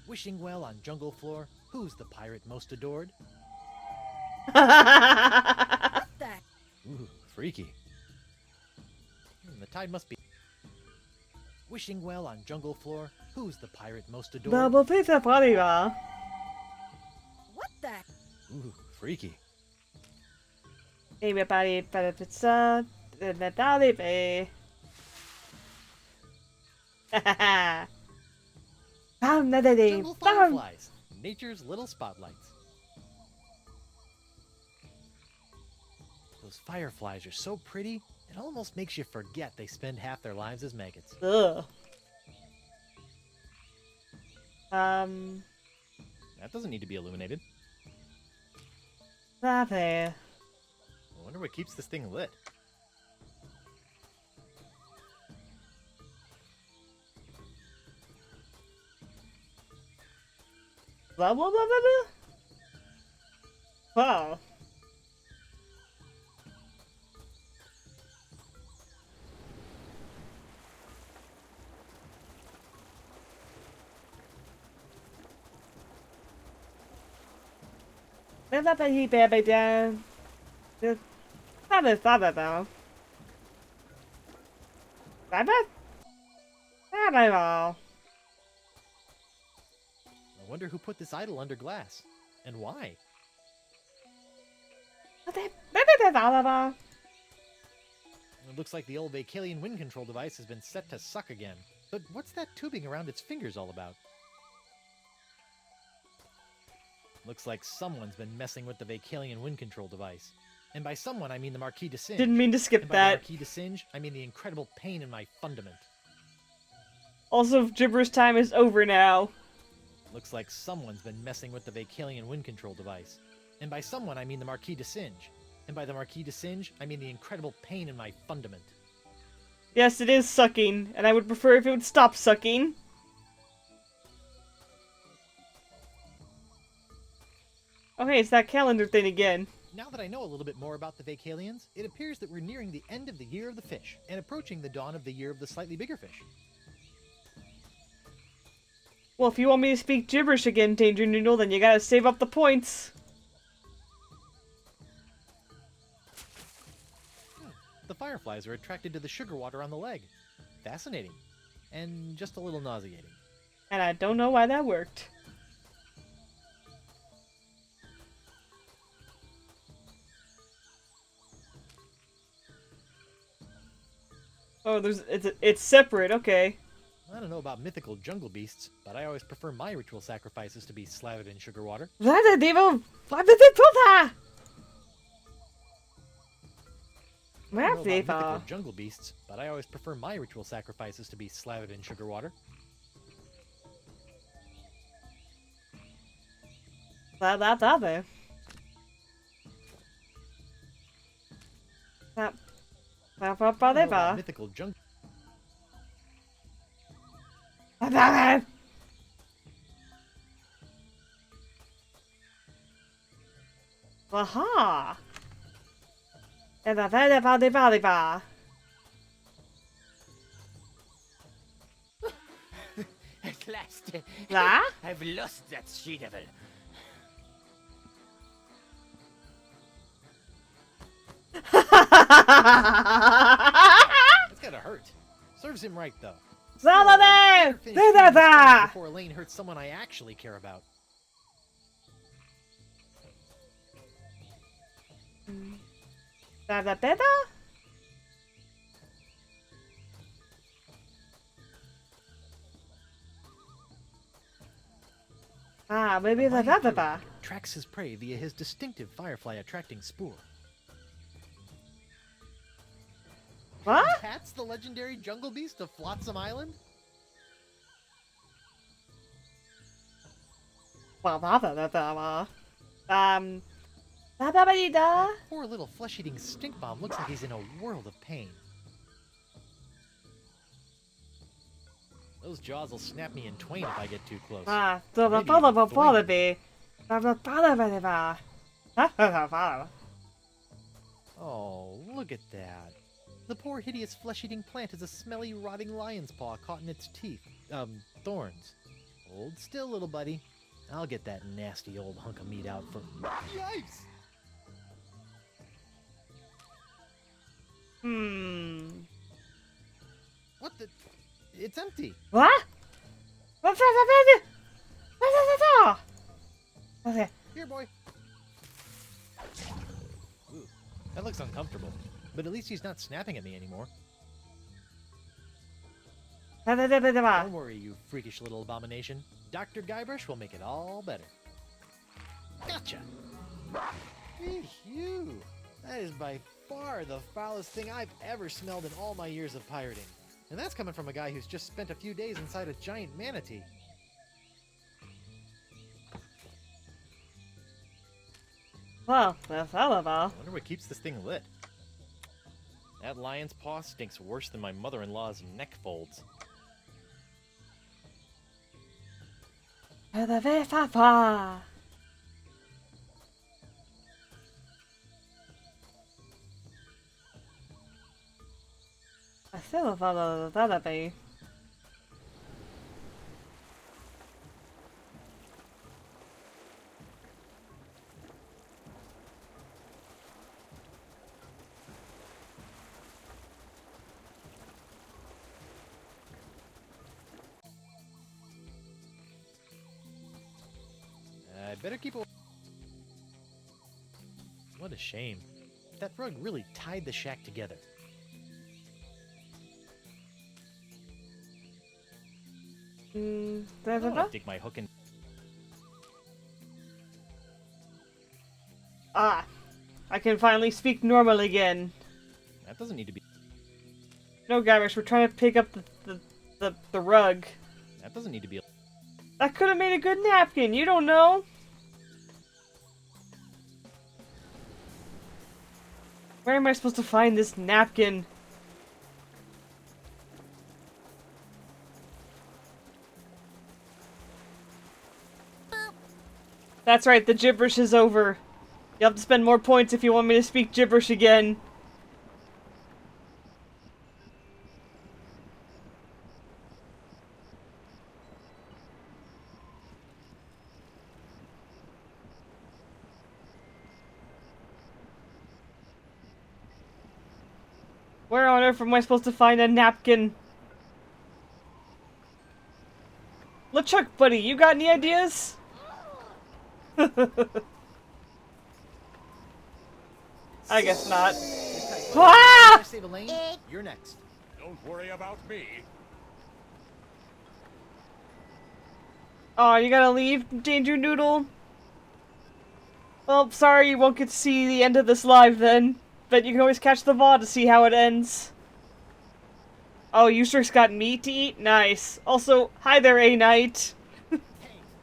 Wishing well on jungle floor, who's the pirate most adored? What the? Ooh, freaky. The tide must be... Wishing well on jungle floor, who's the pirate most adored? Double pizza party ba? What the? Ooh, freaky. Everybody better pizza. Natalie be. Found another day. Jungle Found. fireflies, nature's little spotlights. Those fireflies are so pretty, it almost makes you forget they spend half their lives as maggots. Ugh. That doesn't need to be illuminated. Nothing. I wonder what keeps this thing lit. Blah blah blah blah blah. Wow. There's a baby baby down. There's not though. Rabbit? Rabbit all. I wonder who put this idol under glass, and why? Baby all. It looks like the old Vacalian wind control device has been set to suck again. But what's that tubing around its fingers all about? Looks like someone's been messing with the Vacalian wind control device. And by someone, I mean the Marquis de Singe. Didn't mean to skip and that. By the Marquis de Singe, I mean the incredible pain in my fundament. Also, gibberish time is over now. Looks like someone's been messing with the Vacalian wind control device. And by someone, I mean the Marquis de Singe. And by the Marquis de Singe, I mean the incredible pain in my fundament. Yes, it is sucking, and I would prefer if it would stop sucking. Okay, it's that calendar thing again. Now that I know a little bit more about the Vacalians, it appears that we're nearing the end of the Year of the Fish, and approaching the dawn of the Year of the Slightly Bigger Fish. Well, if you want me to speak gibberish again, Danger Noodle, then you gotta save up the points. The fireflies are attracted to the sugar water on the leg. Fascinating. And just a little nauseating. And I don't know why that worked. Oh, it's separate, okay. I don't know about mythical jungle beasts, but I always prefer my ritual sacrifices to be slathered in sugar water. I don't know about mythical jungle beasts, but I always prefer my ritual sacrifices to be slathered in sugar water. Mythical jungle. Aha! And At last, I've lost that she-devil. That's gotta hurt. Serves him right, though. Before Elaine hurts someone I actually care about. Maybe the tracks his prey via his distinctive firefly-attracting spoor. What? That's the legendary jungle beast of Flotsam Island? That poor little flesh-eating stink bomb looks like he's in a world of pain. Those jaws will snap me in twain if I get too close. Oh, look at that. The poor hideous flesh-eating plant has a smelly, rotting lion's paw caught in its teeth. Thorns. Hold still, little buddy. I'll get that nasty old hunk of meat out for... Yipes! What the... It's empty. What? Okay. Here, boy. Ooh, that looks uncomfortable. But at least he's not snapping at me anymore. Don't worry, you freakish little abomination. Dr. Guybrush will make it all better. Gotcha! You! That is by far the foulest thing I've ever smelled in all my years of pirating. And that's coming from a guy who's just spent a few days inside a giant manatee. Well, that's all of all. I wonder what keeps this thing lit. That lion's paw stinks worse than my mother-in-law's neck folds. I still follow that be. I'd better keep away. What a shame. That rug really tied the shack together. I'll dig my hook in. Ah, I can finally speak normal again. That doesn't need to be. No, Guybrush, we're trying to pick up the rug. That doesn't need to be. That could have made a good napkin. You don't know. Where am I supposed to find this napkin? That's right, the gibberish is over. You'll have to spend more points if you want me to speak gibberish again. Where on earth am I supposed to find a napkin? LeChuck, buddy, you got any ideas? I guess not. Ah! Save a lane? You're next. Don't worry about me. Oh, you gotta leave, Danger Noodle? Well, sorry you won't get to see the end of this live then. But you can always catch the VOD to see how it ends. Oh, Eustrick's got meat to eat? Nice. Also, hi there, A-Knight. Hey,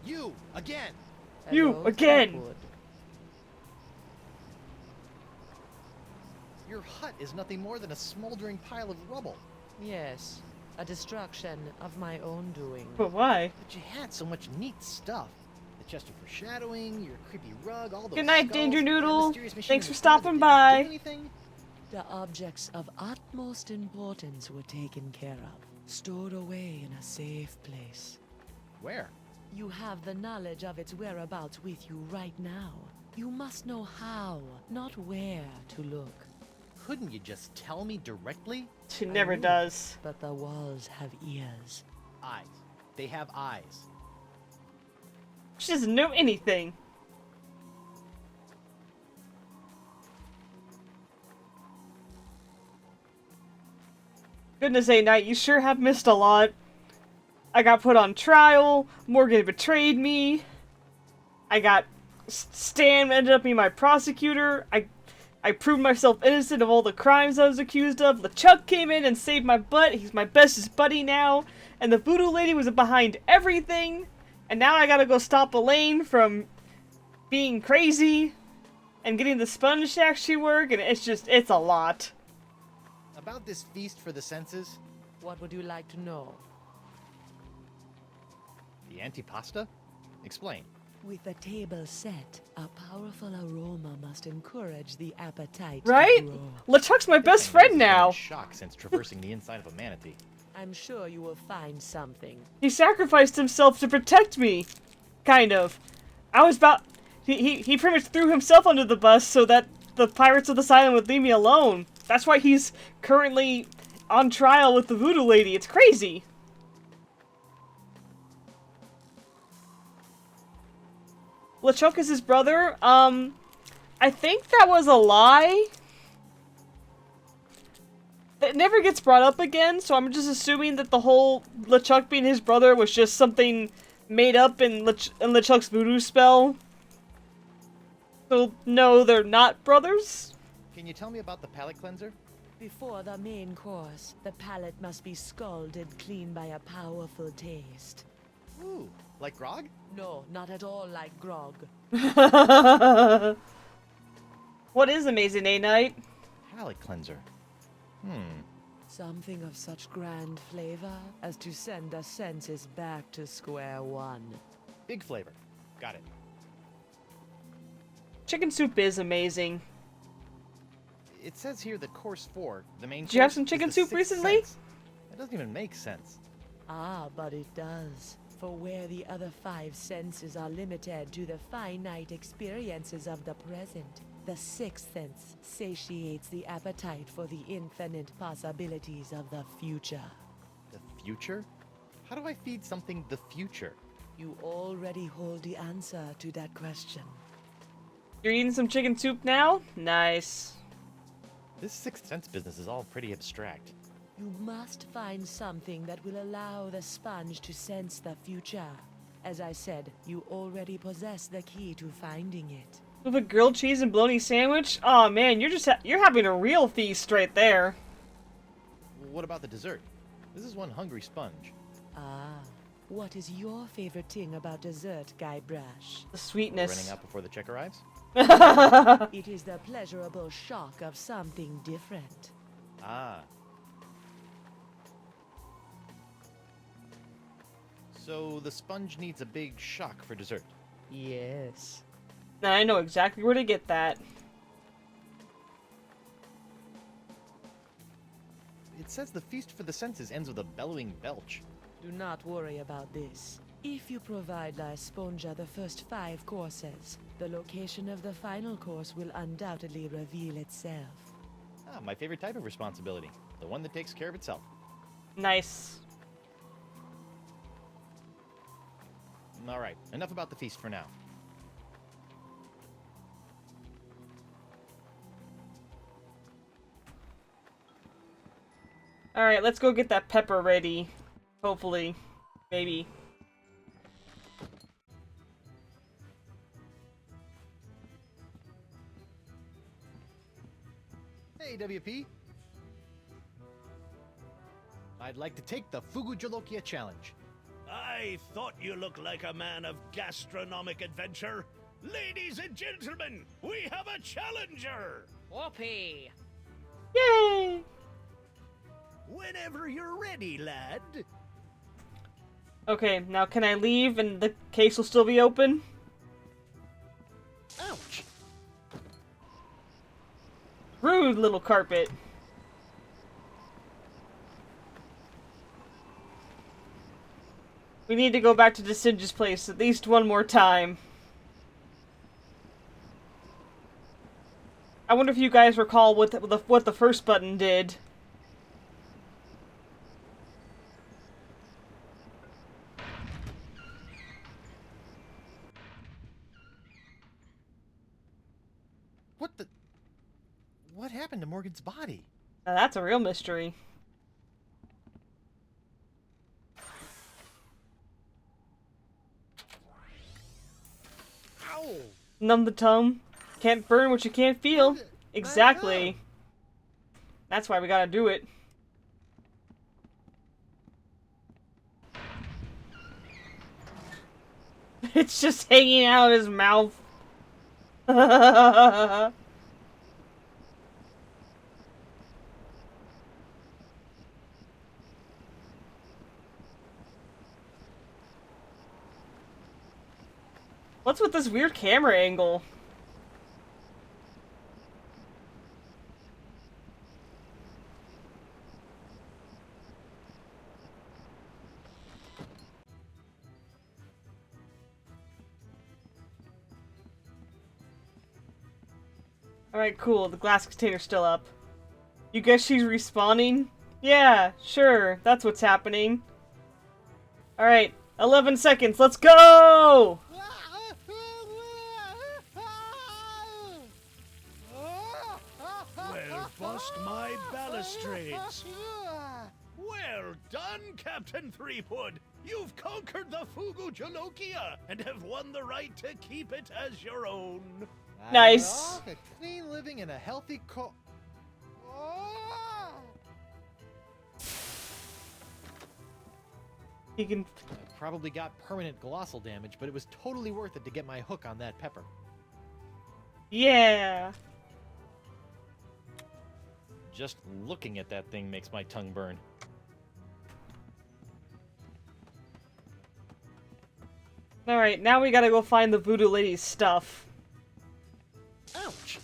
you! Again! You, again! Your hut is nothing more than a smoldering pile of rubble. Yes, a destruction of my own doing. But why? But you had so much neat stuff. The chest of foreshadowing, your creepy rug, all those Good night, skulls, Danger that Noodle. mysterious machine Thanks in for the closet. stopping Did you by. do anything? The objects of utmost importance were taken care of, stored away in a safe place. Where? You have the knowledge of its whereabouts with you right now. You must know how, not where, to look. Couldn't you just tell me directly? She never does. But the walls have ears. Eyes. They have eyes. She doesn't know anything. Goodness, A-Knight, you sure have missed a lot. I got put on trial, Morgan betrayed me, I got... Stan ended up being my prosecutor, I proved myself innocent of all the crimes I was accused of, LeChuck came in and saved my butt, he's my bestest buddy now, and the voodoo lady was behind everything, and now I gotta go stop Elaine from being crazy, and getting the sponge to actually work, and it's a lot. About this feast for the senses? What would you like to know? The antipasta? Explain. With the table set, a powerful aroma must encourage the appetite Right? to grow. LeChuck's my best friend now. Shock since traversing the inside of a manatee. I'm sure you will find something. He sacrificed himself to protect me. Kind of. I was about... He pretty much threw himself under the bus so that the Pirates of this island would leave me alone. That's why he's currently on trial with the voodoo lady. It's crazy. LeChuck is his brother. I think that was a lie. It never gets brought up again, so I'm just assuming that the whole LeChuck being his brother was just something made up in LeChuck's voodoo spell. So, no, they're not brothers? Can you tell me about the palate cleanser? Before the main course, the palate must be scalded clean by a powerful taste. Ooh, like grog? No, not at all like grog. What is Amazing A-Night? Palate cleanser. Something of such grand flavor as to send the senses back to square one. Big flavor. Got it. Chicken soup is amazing. It says here that course 4, the main Did you have course, some is chicken the soup Sixth recently? Sense. That doesn't even make sense. Ah, but it does. For where the other 5 senses are limited to the finite experiences of the present, the 6th sense satiates the appetite for the infinite possibilities of the future. The future? How do I feed something the future? You already hold the answer to that question. You're eating some chicken soup now? Nice. This Sixth Sense business is all pretty abstract. You must find something that will allow the sponge to sense the future. As I said, you already possess the key to finding it. With a grilled cheese and bologna sandwich? Oh man, you're having a real feast right there. What about the dessert? This is one hungry sponge. Ah, what is your favorite thing about dessert, Guybrush? The sweetness. Running out before the check arrives? It is the pleasurable shock of something different. Ah. So the sponge needs a big shock for dessert. Yes. I know exactly where to get that. It says the feast for the senses ends with a bellowing belch. Do not worry about this. If you provide La Esponja the first 5 courses, the location of the final course will undoubtedly reveal itself. Ah, my favorite type of responsibility. The one that takes care of itself. Nice. Alright, enough about the feast for now. Alright, let's go get that pepper ready. Hopefully. Maybe. Hey, WP. I'd like to take the Fugu Jolokia challenge. I thought you looked like a man of gastronomic adventure. Ladies and gentlemen, we have a challenger! Whoopee! Yay! Whenever you're ready, lad. Okay, now can I leave and the case will still be open? Ouch! Rude little carpet. We need to go back to Desinja's place at least one more time. I wonder if you guys recall what the first button did. What happened to Morgan's body? Now that's a real mystery. Ow! Numb the tongue. Can't burn what you can't feel. Exactly. That's why we gotta do it. It's just hanging out of his mouth. What's with this weird camera angle? Alright, cool. The glass container's still up. You guess she's respawning? Yeah, sure. That's what's happening. Alright, 11 seconds. Let's go! Well, bust my balustrades. Well done, Captain Threepwood. You've conquered the Fugu Jalokia and have won the right to keep it as your own. Nice. A clean living and a healthy He can... I probably got permanent colossal damage, but it was totally worth it to get my hook on that pepper. Yeah. Just looking at that thing makes my tongue burn. Alright, now we gotta go find the Voodoo Lady's stuff. Ouch!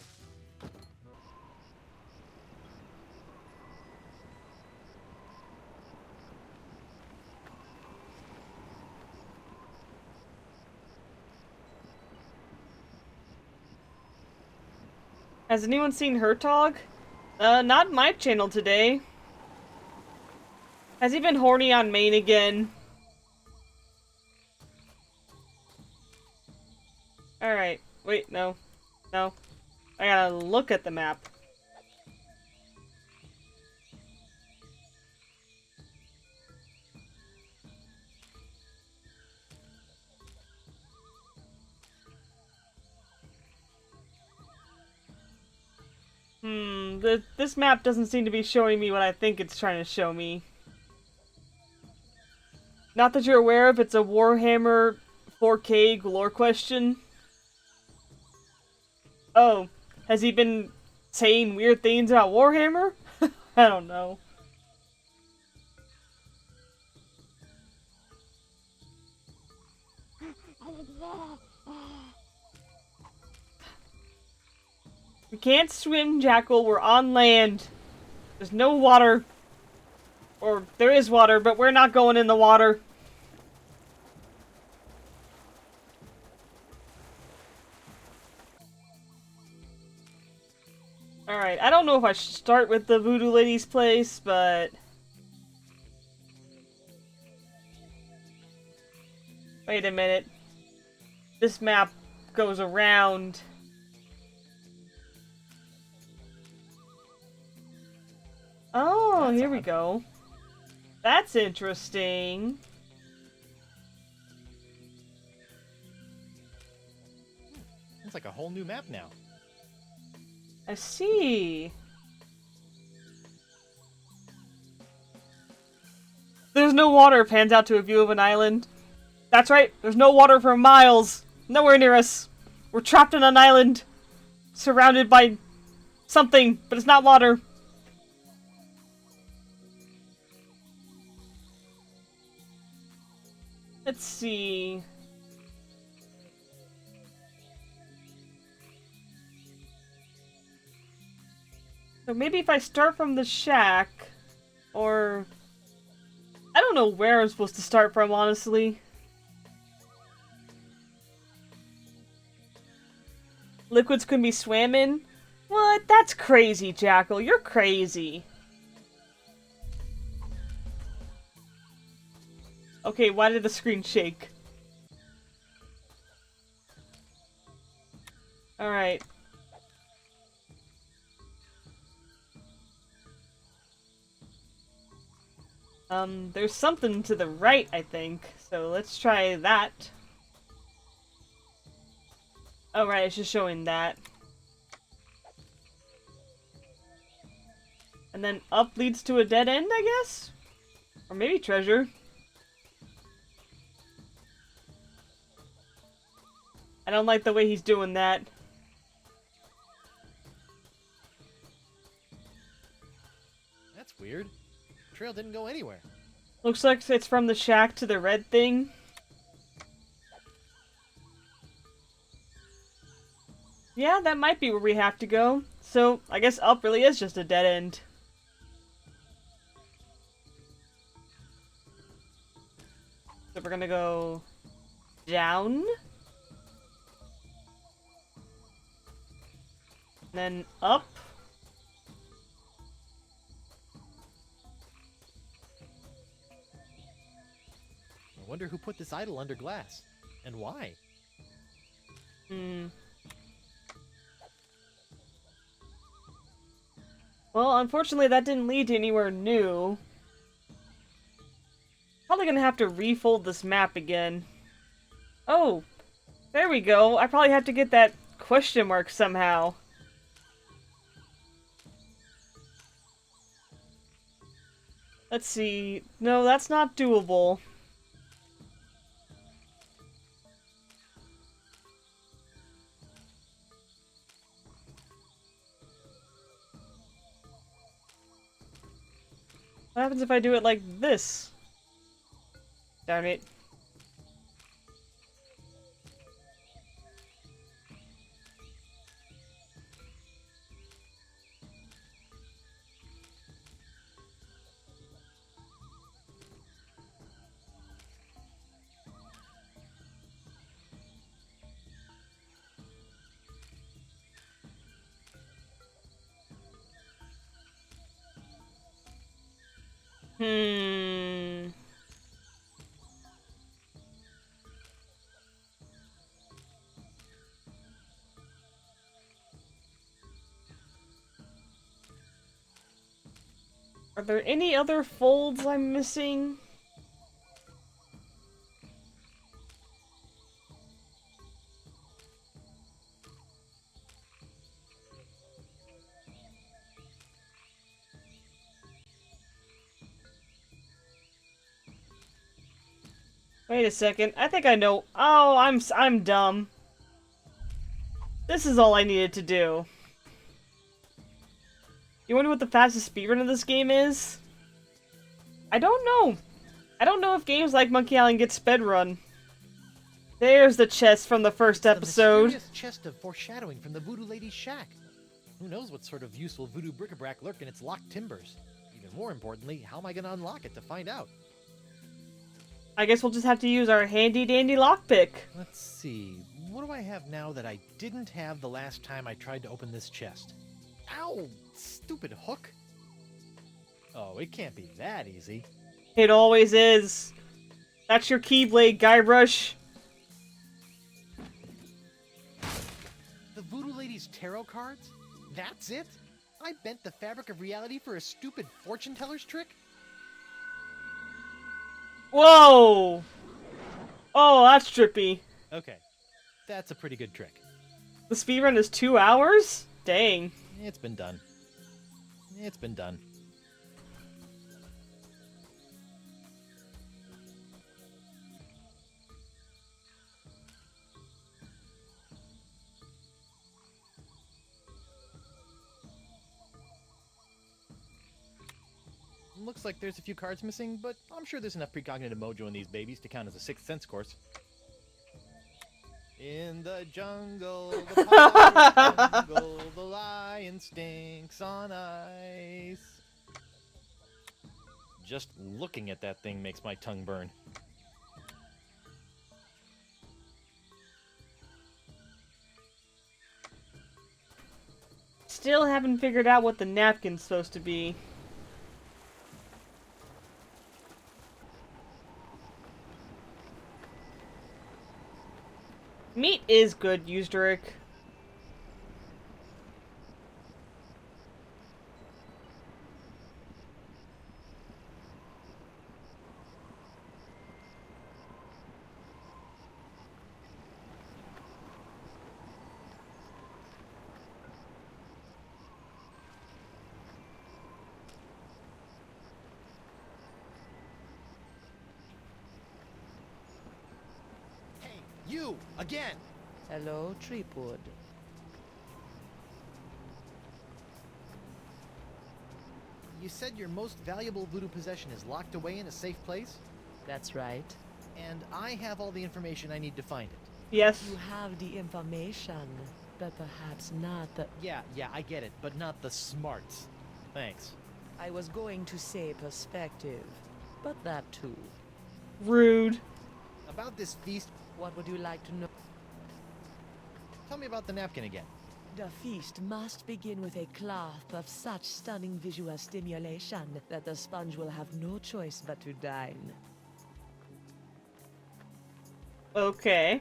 Has anyone seen Hertog? Not my channel today. Has he been horny on main again? Alright. Wait, no. No. I gotta look at the map. This map doesn't seem to be showing me what I think it's trying to show me. Not that you're aware of, it's a Warhammer 4K lore question. Oh, has he been saying weird things about Warhammer? I don't know. We can't swim, Jackal. We're on land. There's no water. Or, there is water, but we're not going in the water. Alright, I don't know if I should start with the Voodoo Lady's place, but... Wait a minute. This map goes around... Oh, here we go. That's interesting. It's like a whole new map now. I see. There's no water pans out to a view of an island. That's right, there's no water for miles. Nowhere near us. We're trapped on an island. Surrounded by something, but it's not water. Let's see. So maybe if I start from the shack, or... I don't know where I'm supposed to start from, honestly. Liquids can be swam in? What? That's crazy, Jackal. You're crazy. Okay, why did the screen shake? Alright. There's something to the right, I think. So let's try that. Oh, right, it's just showing that. And then up leads to a dead end, I guess? Or maybe treasure. I don't like the way he's doing that. That's weird. The trail didn't go anywhere. Looks like it's from the shack to the red thing. Yeah, that might be where we have to go. So, I guess up really is just a dead end. So we're gonna go... down? Then up. I wonder who put this idol under glass. And why? Well, unfortunately that didn't lead to anywhere new. Probably gonna have to refold this map again. Oh, there we go. I probably have to get that question mark somehow. Let's see. No, that's not doable. What happens if I do it like this? Darn it. Are there any other folds I'm missing? Wait a second. I think I know. Oh, I'm dumb. This is all I needed to do. You wonder what the fastest speedrun of this game is? I don't know. I don't know if games like Monkey Island get sped-run. There's the chest from the first episode. The mysterious chest of foreshadowing from the Voodoo Lady's shack. Who knows what sort of useful voodoo bric-a-brac lurk in its locked timbers? Even more importantly, how am I gonna unlock it to find out? I guess we'll just have to use our handy-dandy lockpick. Let's see. What do I have now that I didn't have the last time I tried to open this chest? Ow! Stupid hook! Oh, it can't be that easy. It always is. That's your Keyblade, Guybrush. The Voodoo Lady's tarot cards? That's it? I bent the fabric of reality for a stupid fortune teller's trick? Whoa! Oh, that's trippy. Okay, that's a pretty good trick. The speedrun is 2 hours? Dang. It's been done. It's been done. Looks like there's a few cards missing, but I'm sure there's enough precognitive mojo in these babies to count as a Sixth Sense course. In the jungle, the pirate jungle, the lion stinks on ice. Just looking at that thing makes my tongue burn. Still haven't figured out what the napkin's supposed to be. Meat is good, Usdrick. You! Again! Hello, Threepwood. You said your most valuable voodoo possession is locked away in a safe place? That's right. And I have all the information I need to find it. Yes. You have the information, but perhaps not the... Yeah, I get it, but not the smarts. Thanks. I was going to say perspective, but that too. Rude. About this feast... What would you like to know? Tell me about the napkin again. The feast must begin with a clasp of such stunning visual stimulation that the sponge will have no choice but to dine. Okay.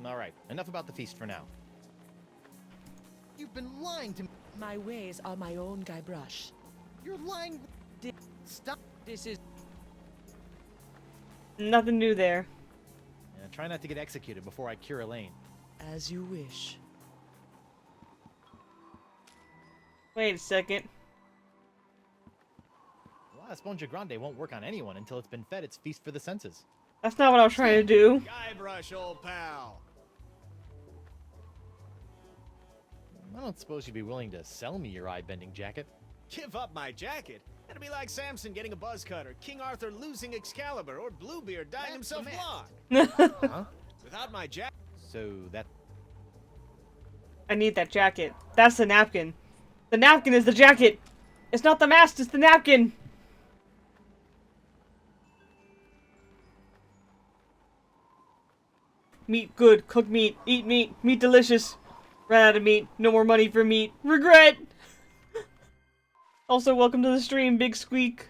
Alright, enough about the feast for now. You've been lying to me. My ways are my own, Guybrush. You're lying. Stop. This is... Nothing new there. Yeah, try not to get executed before I cure Elaine. As you wish. Wait a second. La Esponja Grande won't work on anyone until it's been fed its feast for the senses. That's not what I was trying to do. Guybrush, old pal. I don't suppose you'd be willing to sell me your eye-bending jacket. Give up my jacket? That'd be like Samson getting a buzz cut, or King Arthur losing Excalibur, or Bluebeard dyeing himself blonde. Huh? Without my jacket. So that... I need that jacket. That's the napkin. The napkin is the jacket! It's not the mast, it's the napkin! Meat good, cook meat, eat meat, meat delicious. Ran out of meat, no more money for meat. Regret! Also, welcome to the stream, Big Squeak.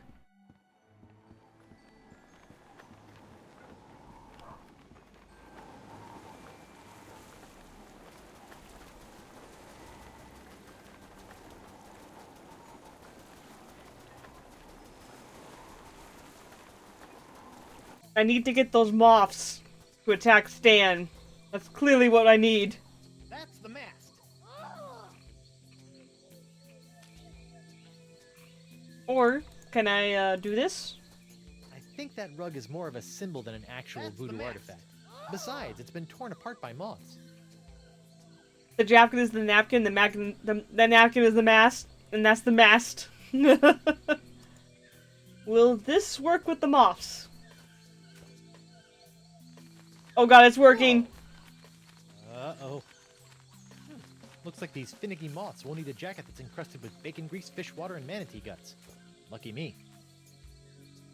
I need to get those moths to attack Stan. That's clearly what I need. That's the mast. Or, can I, do this? I think that rug is more of a symbol than an actual voodoo artifact. Besides, it's been torn apart by moths. The jacket is the napkin, the napkin is the mast, and that's the mast. Will this work with the moths? Oh god, it's working! Uh-oh. Looks like these finicky moths won't eat a jacket that's encrusted with bacon grease, fish water, and manatee guts. Lucky me.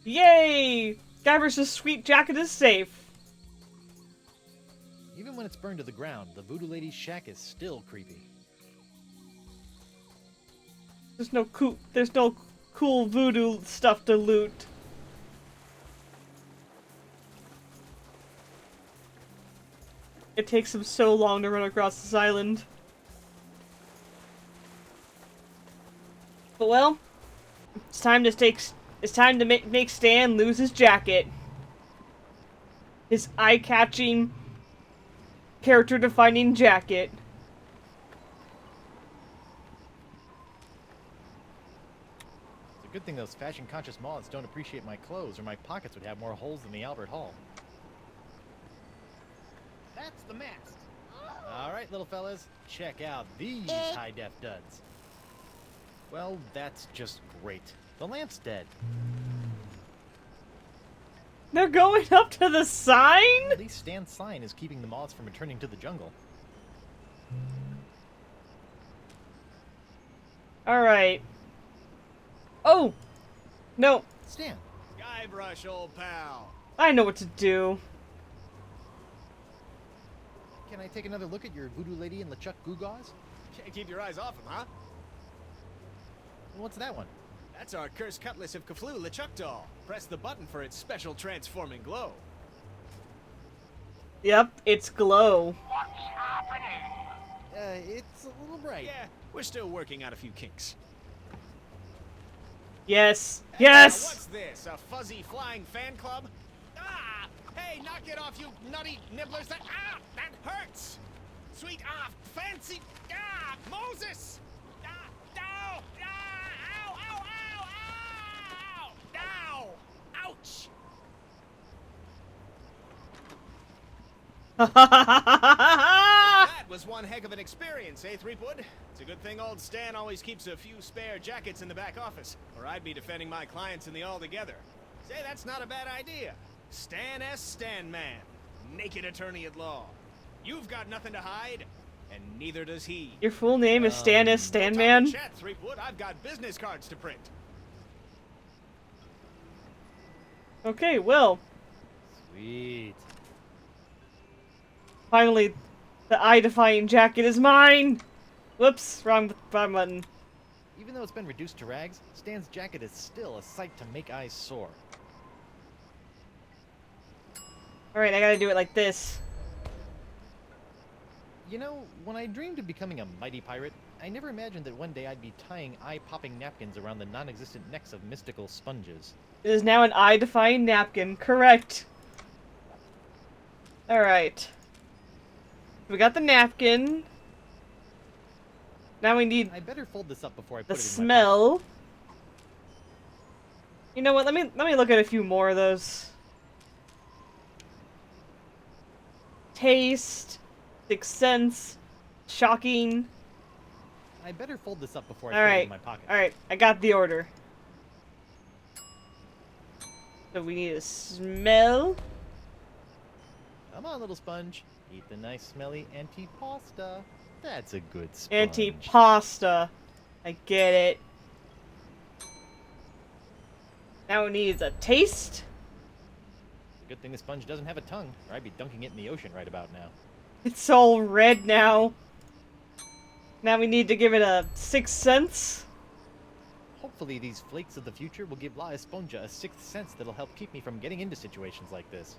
Yay! Guybrush's sweet jacket is safe. Even when it's burned to the ground, the voodoo lady's shack is still creepy. There's no cool voodoo stuff to loot. It takes him so long to run across this island. But well, it's time to make Stan lose his jacket. His eye-catching, character-defining jacket. It's a good thing those fashion-conscious moths don't appreciate my clothes, or my pockets would have more holes than the Albert Hall. That's the mast. Alright, little fellas, check out these high-def duds. Well, that's just great. The lamp's dead. They're going up to the sign? At least Stan's sign is keeping the moths from returning to the jungle. Alright. Oh! No. Stan. Guybrush, old pal. I know what to do. Can I take another look at your voodoo lady and LeChuck Goo-Gaws? Can't keep your eyes off him, huh? What's that one? That's our cursed cutlass of Kaflu, LeChuck doll. Press the button for its special transforming glow. Yep, it's glow. What's happening? It's a little bright. Yeah, we're still working out a few kinks. Yes. Yes! What's this? A fuzzy flying fan club? Ah! Hey, knock it off, you nutty nibblers! That hurts! Sweet fancy Moses! Ow! Ow! Ow! Ow! Ow! Ouch! That was one heck of an experience, eh, Threepwood? It's a good thing old Stan always keeps a few spare jackets in the back office, or I'd be defending my clients in the all together. Say, that's not a bad idea. Stan S. Stanman, naked attorney at law. You've got nothing to hide, and neither does he. Your full name is Stan S. No time to Stanman? chat, Threepwood. I've got business cards to print. Okay, well. Sweet. Finally, The eye-defying jacket is mine! Whoops, wrong button. Even though it's been reduced to rags, Stan's jacket is still a sight to make eyes sore. Alright, I gotta do it like this. You know, when I dreamed of becoming a mighty pirate, I never imagined that one day I'd be tying eye-popping napkins around the non-existent necks of mystical sponges. It is now an eye-defying napkin. Correct. Alright. We got the napkin. Now we need I better fold this up before I put the it in smell. my pocket. You know what? Let me look at a few more of those. Taste, Sixth Sense, shocking. I better fold this up before I put it in my pocket. Alright, I got the order. So we need a smell. Come on, little sponge. Eat the nice, smelly antipasta. That's a good sponge. Antipasta. I get it. Now it needs a taste. Good thing the sponge doesn't have a tongue, or I'd be dunking it in the ocean right about now. It's all red now. Now we need to give it a Sixth Sense. Hopefully these flakes of the future will give La Esponja a sixth sense that'll help keep me from getting into situations like this.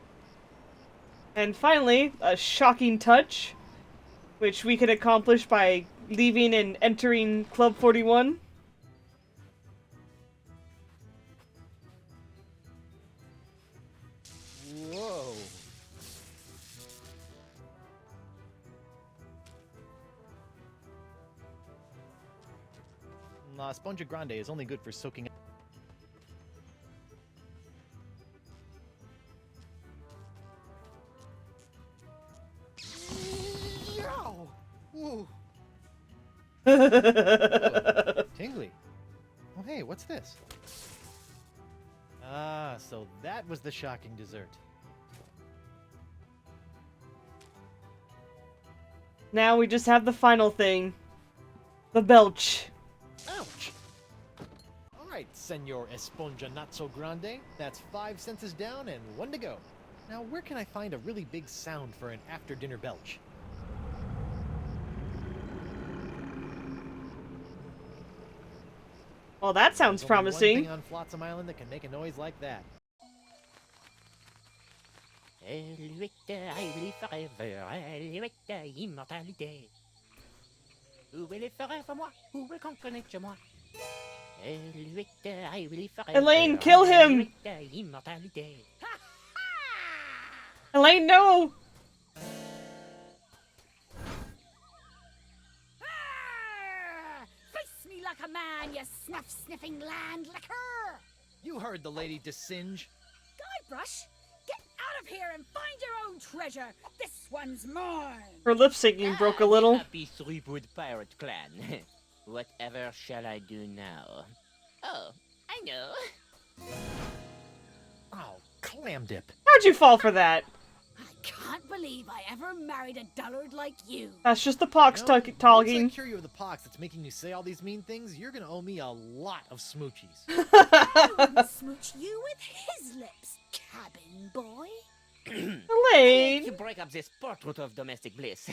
And finally, a shocking touch, which we could accomplish by leaving and entering Club 41. Whoa. La Esponja Grande is only good for soaking. Whoa. Whoa. Tingly. Oh hey, what's this? Ah, so that was the shocking dessert. Now we just have the final thing. The belch. Ouch! Alright, Senor Esponja Not So Grande. That's 5 senses down and 1 to go. Now, where can I find a really big sound for an after-dinner belch? Well, that sounds There's only promising. one thing on Flotsam Island that can make a noise like that. Elaine, kill him! Elaine, no! Face me like a man, you snuff-sniffing land licker! You heard the lady Desinge. Guybrush, get out of here and find your own treasure! This one's mine! Her lip syncing broke a little. Happy Threepwood pirate clan. Whatever shall I do now? Oh, I know. Oh, clam dip. How'd you fall for that? Can't believe I ever married a dullard like you. That's just the pox Once talking. I cure you of the pox that's making you say all these mean things, you're gonna owe me a lot of smoochies. I wouldn't smooch you with his lips, cabin boy. Elaine! To break up this portrait of domestic bliss,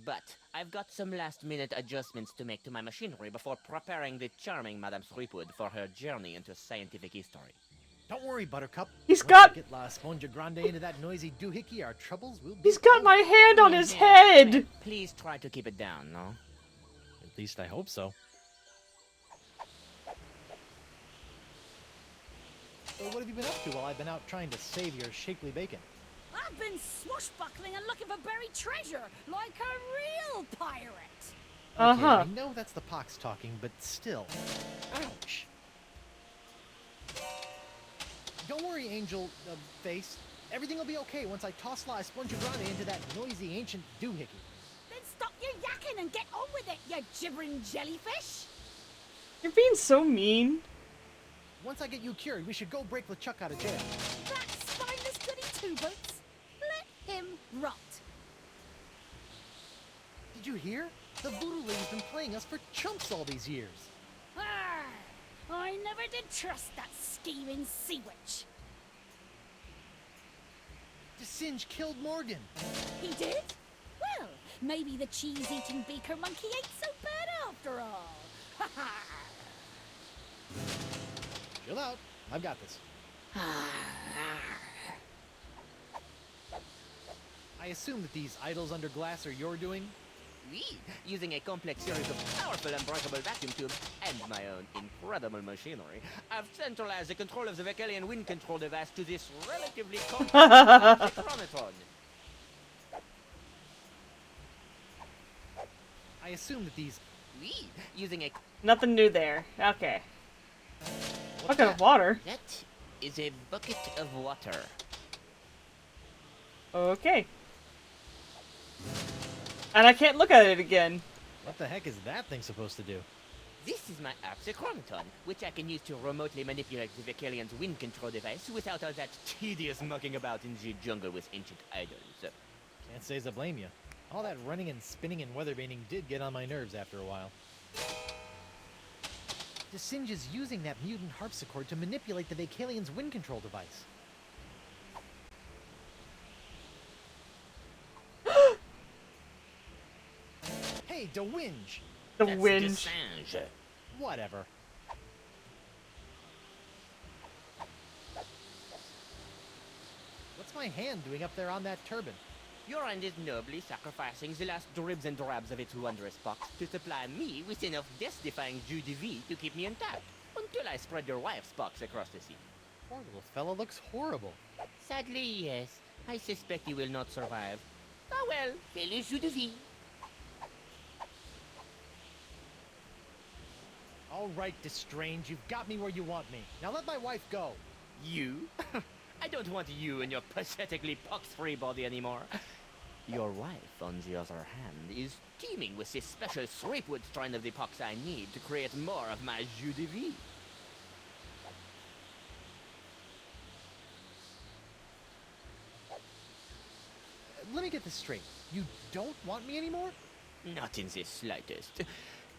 but I've got some last-minute adjustments to make to my machinery before preparing the charming Madame Threepwood for her journey into scientific history. Don't worry, Buttercup. He's Once got- I get La Esponja Grande into that noisy doohickey, our troubles will be. He's got my hand on his head! Please try to keep it down, no? At least I hope so. So what have you been up to while I've been out trying to save your shapely bacon? I've been swashbuckling and looking for buried treasure, like a real pirate. Okay, I know that's the pox talking, but still. Ouch. Don't worry, Angel Face. Everything will be okay once I toss La Esponja Grande into that noisy ancient doohickey. Then stop your yakking and get on with it, you gibbering jellyfish. You're being so mean. Once I get you cured, we should go break LeChuck out of jail. That spineless goody two-boots. Let him rot. Did you hear? The voodoo lady's been playing us for chumps all these years. Arr, I never did trust that scheming sea witch. Desinge killed Morgan. He did? Well, Maybe the cheese-eating beaker monkey ain't so bad after all. Ha ha! Chill out. I've got this. I assume that these idols under glass are your doing? We, using a complex series of powerful unbreakable vacuum tubes and my own incredible machinery, I've centralized the control of the Vecalian wind control device to this relatively compact chronoton. I assume that these... We, using a... Nothing new there. Okay. Bucket of water? That is a bucket of water. Okay. And I can't look at it again. What the heck is that thing supposed to do? This is my Chronoton, which I can use to remotely manipulate the Vecalian's wind control device without all that tedious mucking about in the jungle with ancient idols. Can't say as I blame you. All that running and spinning and weathervaning did get on my nerves after a while. Singe is using that mutant harpsichord to manipulate the Vecalian's wind control device. Hey, the winge! The winge. Whatever. What's my hand doing up there on that turban? Your hand is nobly sacrificing the last dribs and drabs of its wondrous pox to supply me with enough death-defying jus de vie to keep me intact, until I spread your wife's pox across the sea. Poor little fella looks horrible. Sadly, yes. I suspect he will not survive. Oh well, fellow jus de vie. All right, Destrange, you've got me where you want me. Now let my wife go. You? I don't want you and your pathetically pox-free body anymore. Your wife, on the other hand, is teeming with this special Threepwood strain of the pox I need to create more of my jus de vie. Let me get this straight. You don't want me anymore? Not in the slightest.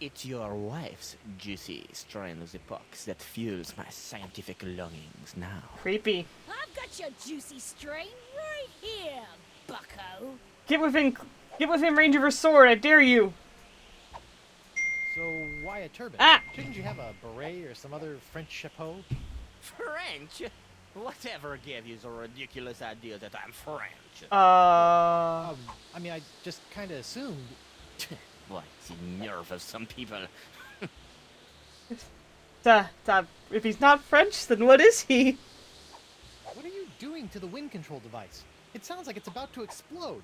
It's your wife's juicy strain of the pox that fuels my scientific longings now. Creepy. I've got your juicy strain right here, bucko. Get within range of her sword, I dare you. So why a turban? Ah! Shouldn't you have a beret or some other French chapeau? French? Whatever gave you the ridiculous idea that I'm French? I mean, I just kind of assumed. What, the nerve of some people. If he's not French, then what is he? What are you doing to the wind control device? It sounds like it's about to explode.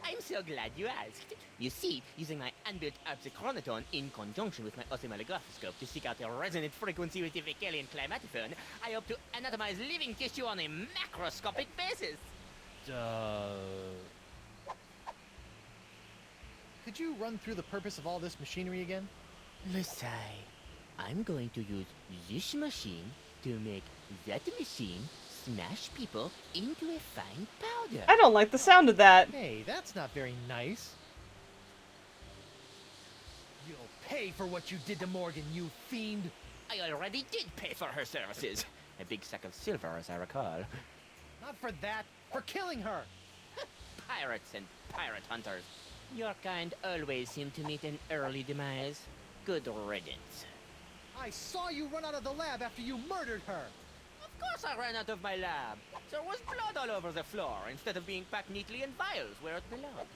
I'm so glad you asked. You see, using my unbuilt Chronoton in conjunction with my oscilloscope to seek out a resonant frequency with the Vecalian climatophone, I hope to anatomize living tissue on a macroscopic basis. Could you run through the purpose of all this machinery again? Messiah, I'm going to use this machine to make that machine smash people into a fine powder. I don't like the sound of that. Hey, that's not very nice. You'll pay for what you did to Morgan, you fiend. I already did pay for her services. A big sack of silver, as I recall. Not for that, for killing her. Pirates and pirate hunters. Your kind always seem to meet an early demise. Good riddance. I saw you run out of the lab after you murdered her. Of course I ran out of my lab. There was blood all over the floor, instead of being packed neatly in vials where it belongs.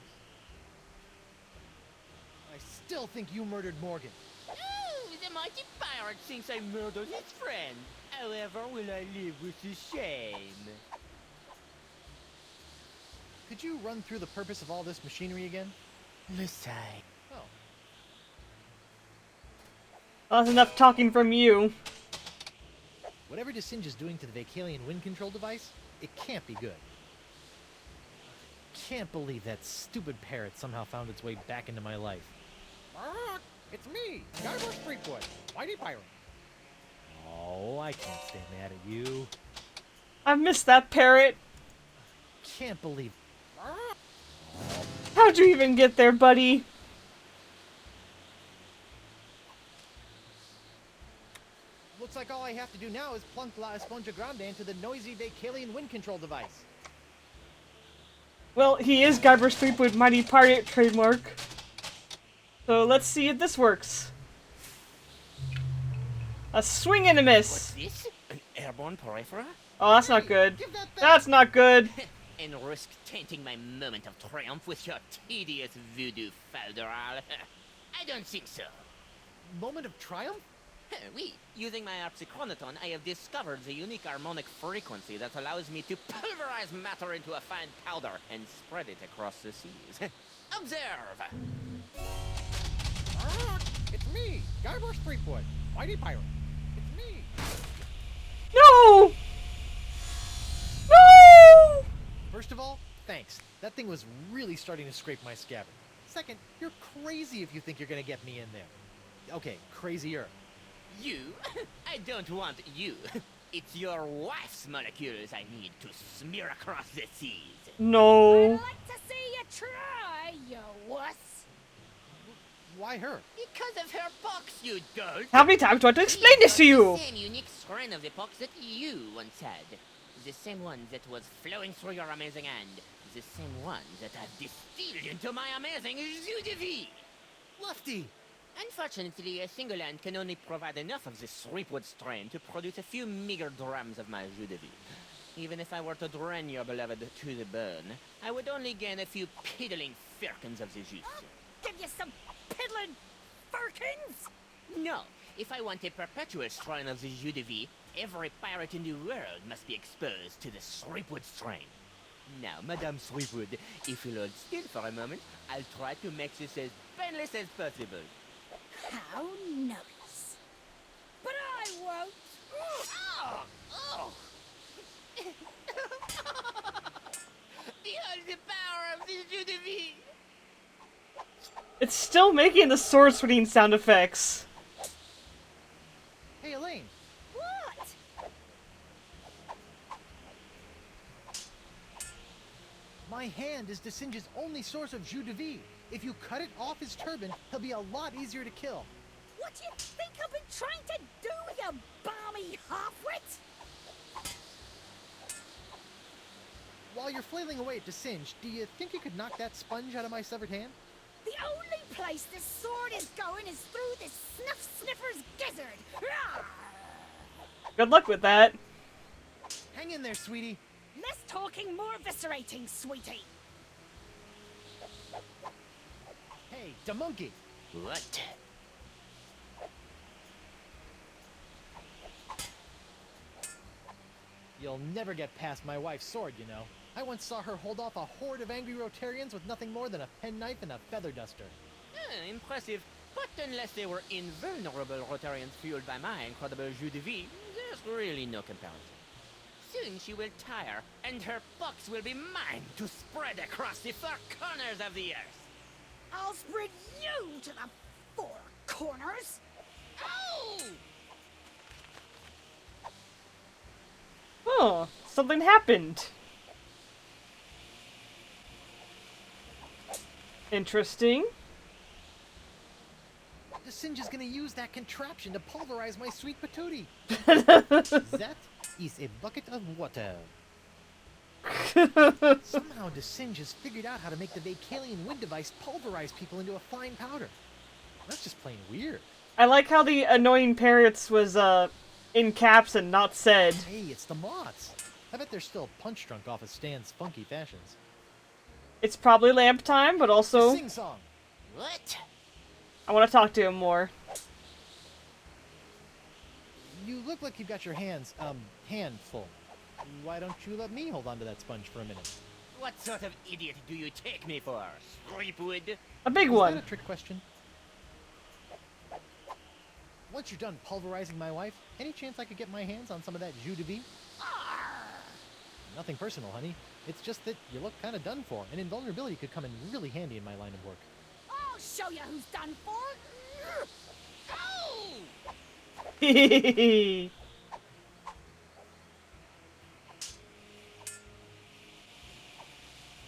I still think you murdered Morgan. Oh, the mighty pirate thinks I murdered his friend. However will I live with the shame? Could you run through the purpose of all this machinery again? Messiah. Oh. Well, that's enough talking from you. Whatever Desinge is doing to the Vecalian wind control device, it can't be good. Can't believe that stupid parrot somehow found its way back into my life. It's me, Guybrush Threepwood, Mighty Pirate. Oh, I can't stay mad at you. I missed that parrot. Can't believe... How'd you even get there, buddy? Looks like all I have to do now is plunk La Esponja Grande into the noisy Vecalian wind control device. Well, he is Guybrush Threepwood Mighty Pirate trademark. So let's see if this works. A swing and a miss. What's this? An airborne peripheral? Oh, that's not good. That's not good. And risk tainting my moment of triumph with your tedious voodoo falderal? I don't think so. Moment of triumph? Oui, using my Arpsichronoton, I have discovered the unique harmonic frequency that allows me to pulverize matter into a fine powder and spread it across the seas. Observe! It's me, Guybrush Threepwood, Mighty Pirate. It's me. No! No! First of all, thanks. That thing was really starting to scrape my scabbard. Second, you're crazy if you think you're gonna get me in there. Okay, crazier. You? I don't want you. It's your wife's molecules I need to smear across the seas. No. I'd like to see you try, you wuss. Why her? Because of her pox, you dolt. How many times do I have to explain this to you? The same unique strain of the pox that you once had. The same one that was flowing through your amazing hand. The same one that I've distilled into my amazing jus de vie. Lefty! Unfortunately, a single hand can only provide enough of this Threepwood strain to produce a few meager drams of my jus de vie. Even if I were to drain your beloved to the bone, I would only gain a few piddling firkins of the juice. Give you some piddling firkins? No, if I want a perpetual strain of the jus de vie, every pirate in the world must be exposed to the Threepwood strain. Now, Madame Threepwood, if you'll hold still for a moment, I'll try to make this as painless as possible. How nice. But I won't. Oh! Oh! Behold the power of the jus de vie! It's still making the sword swinging sound effects. Hey, Elaine. What? My hand is DeSinge's only source of jus de vie. If you cut it off his turban, he'll be a lot easier to kill. What do you think I've been trying to do, you balmy halfwit? While you're flailing away at DeSinge, do you think you could knock that sponge out of my severed hand? The only place this sword is going is through this snuff sniffer's gizzard. Rawr! Good luck with that. Hang in there, sweetie. Less talking, more eviscerating, sweetie. Hey, da monkey. What? You'll never get past my wife's sword, you know. I once saw her hold off a horde of angry Rotarians with nothing more than a penknife and a feather duster. Impressive. But unless they were invulnerable Rotarians fueled by my incredible jus de vie, there's really no comparison. Soon she will tire, and her pox will be mine to spread across the four corners of the earth. I'll spread you to the four corners. Oh! Oh, something happened. Interesting. DeSinge is gonna use that contraption to pulverize my sweet patootie. That is a bucket of water. Somehow DeSinge has figured out how to make the Vacalian wind device pulverize people into a fine powder. That's just plain weird. I like how the annoying parrots was in caps and not said. Hey, it's the moths. I bet they're still punch drunk off of Stan's funky fashions. It's probably lamp time, but also Sing song. What? I want to talk to him more. You look like you've got your hands, handful. Why don't you let me hold on to that sponge for a minute? What sort of idiot do you take me for, Threepwood? A big Is one. that a trick question? Once you're done pulverizing my wife, any chance I could get my hands on some of that jus de vie? Nothing personal, honey. It's just that you look kind of done for, and invulnerability could come in really handy in my line of work. I'll show you who's done for.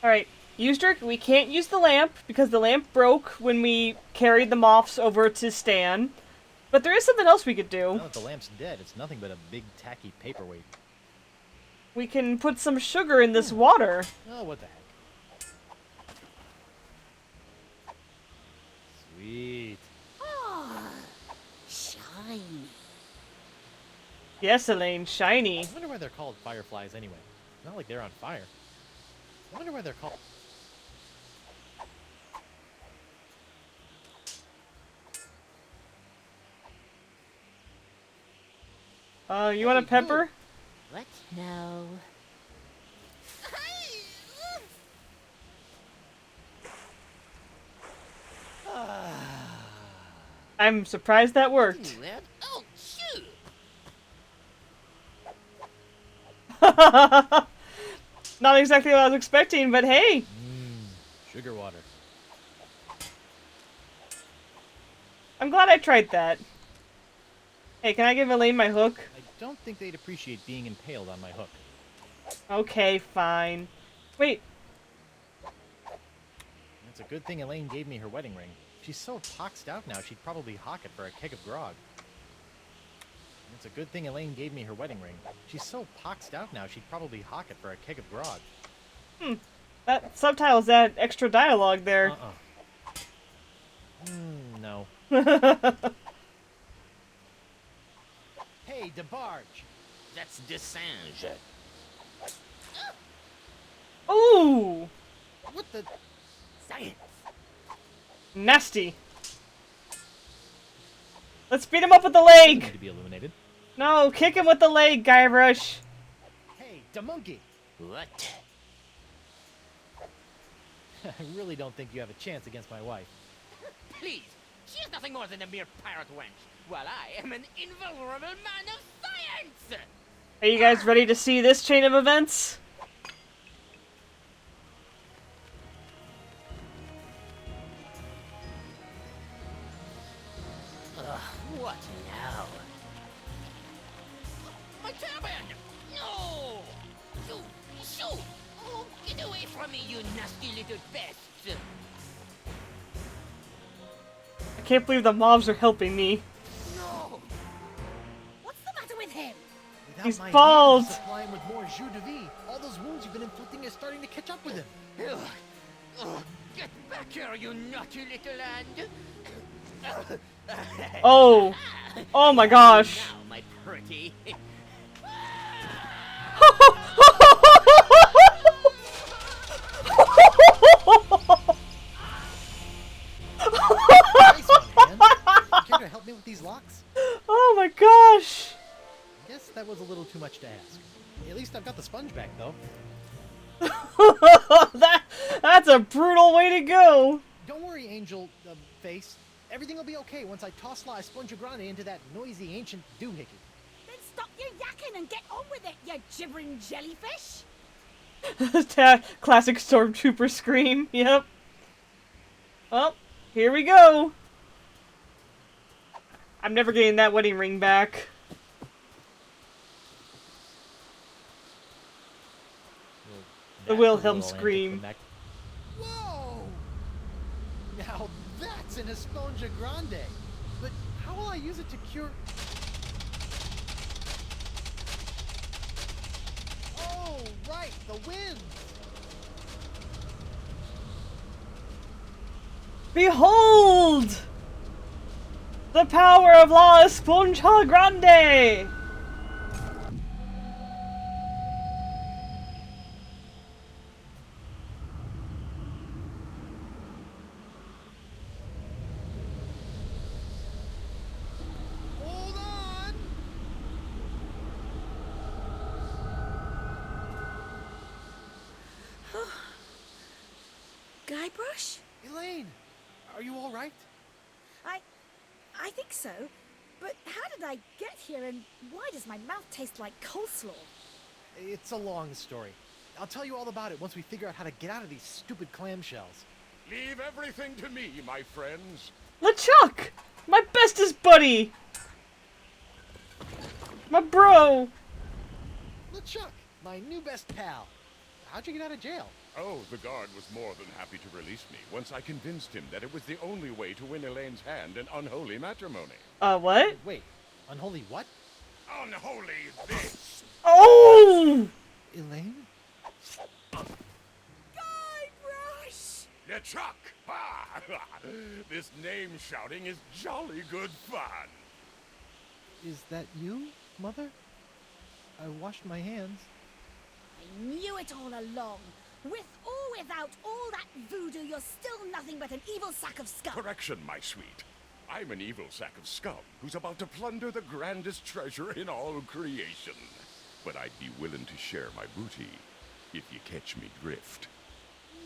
Alright, Eustrick, we can't use the lamp because the lamp broke when we carried the moths over to Stan. But there is something else we could do. Now that the lamp's dead, it's nothing but a big tacky paperweight. We can put some sugar in this water. Oh, what the heck. Sweet. Oh, shiny. Yes, Elaine, shiny. I wonder why they're called fireflies anyway. Not like they're on fire. I wonder why they're called... You want a pepper? What now? I'm surprised that worked. Oh, shoot! Not exactly what I was expecting, but hey. Sugar water. I'm glad I tried that. Hey, can I give Elaine my hook? I don't think they'd appreciate being impaled on my hook. Okay, fine. Wait. It's a good thing Elaine gave me her wedding ring. She's so poxed out now, she'd probably hawk it for a keg of grog. It's a good thing Elaine gave me her wedding ring. She's so poxed out now, she'd probably hawk it for a keg of grog. That subtitles that extra dialogue there. No. Hey, DeBarge! That's Desange. Ooh! What the... Science. Nasty. Let's beat him up with the leg! Need to be illuminated. No, kick him with the leg, Guybrush. Hey, DeMonkey! What? I really don't think you have a chance against my wife. Please, she is nothing more than a mere pirate wench, while I am an invulnerable man of science! Are you guys ready to see this chain of events? What now? My turban! No! Shoot! Shoot! Oh, get away from me, you nasty little pests! I can't believe the mobs are helping me. No! What's the matter with him? Without He's my bald. hands to supply him with more jus de vie, all those wounds you've been inflicting are starting to catch up with him. Ugh. Ugh. Get back here, you naughty little hand! Oh! Oh my gosh! Now, my pretty. Nice one, man. Care to help me with these locks? Oh my gosh! I guess that was a little too much to ask. At least I've got the sponge back, though. That's a brutal way to go! Don't worry, Angel Face. Everything will be okay once I toss La Esponja Grande into that noisy ancient doohickey. Then stop your yakking and get on with it, you gibbering jellyfish! Classic Stormtrooper scream, yep. Well, here we go! I'm never getting that wedding ring back. The Wilhelm scream. Whoa! Now that's an Esponja Grande. But how will I use it to cure... Oh, right, the wind! Behold! The power of La Esponja Grande! Hold on! Guybrush? Elaine, are you all right? I think so. But how did I get here and why does my mouth taste like coleslaw? It's a long story. I'll tell you all about it once we figure out how to get out of these stupid clamshells. Leave everything to me, my friends. LeChuck! My bestest buddy! My bro! LeChuck, my new best pal. How'd you get out of jail? Oh, the guard was more than happy to release me once I convinced him that it was the only way to win Elaine's hand in unholy matrimony. What? Wait, unholy what? Unholy this! Oh! Elaine? Guybrush! LeChuck! Ah, This name shouting is jolly good fun. Is that you, Mother? I washed my hands. I knew it all along. With or without all that voodoo, you're still nothing but an evil sack of scum. Correction, my sweet. I'm an evil sack of scum who's about to plunder the grandest treasure in all creation. But I'd be willing to share my booty if you catch me drift.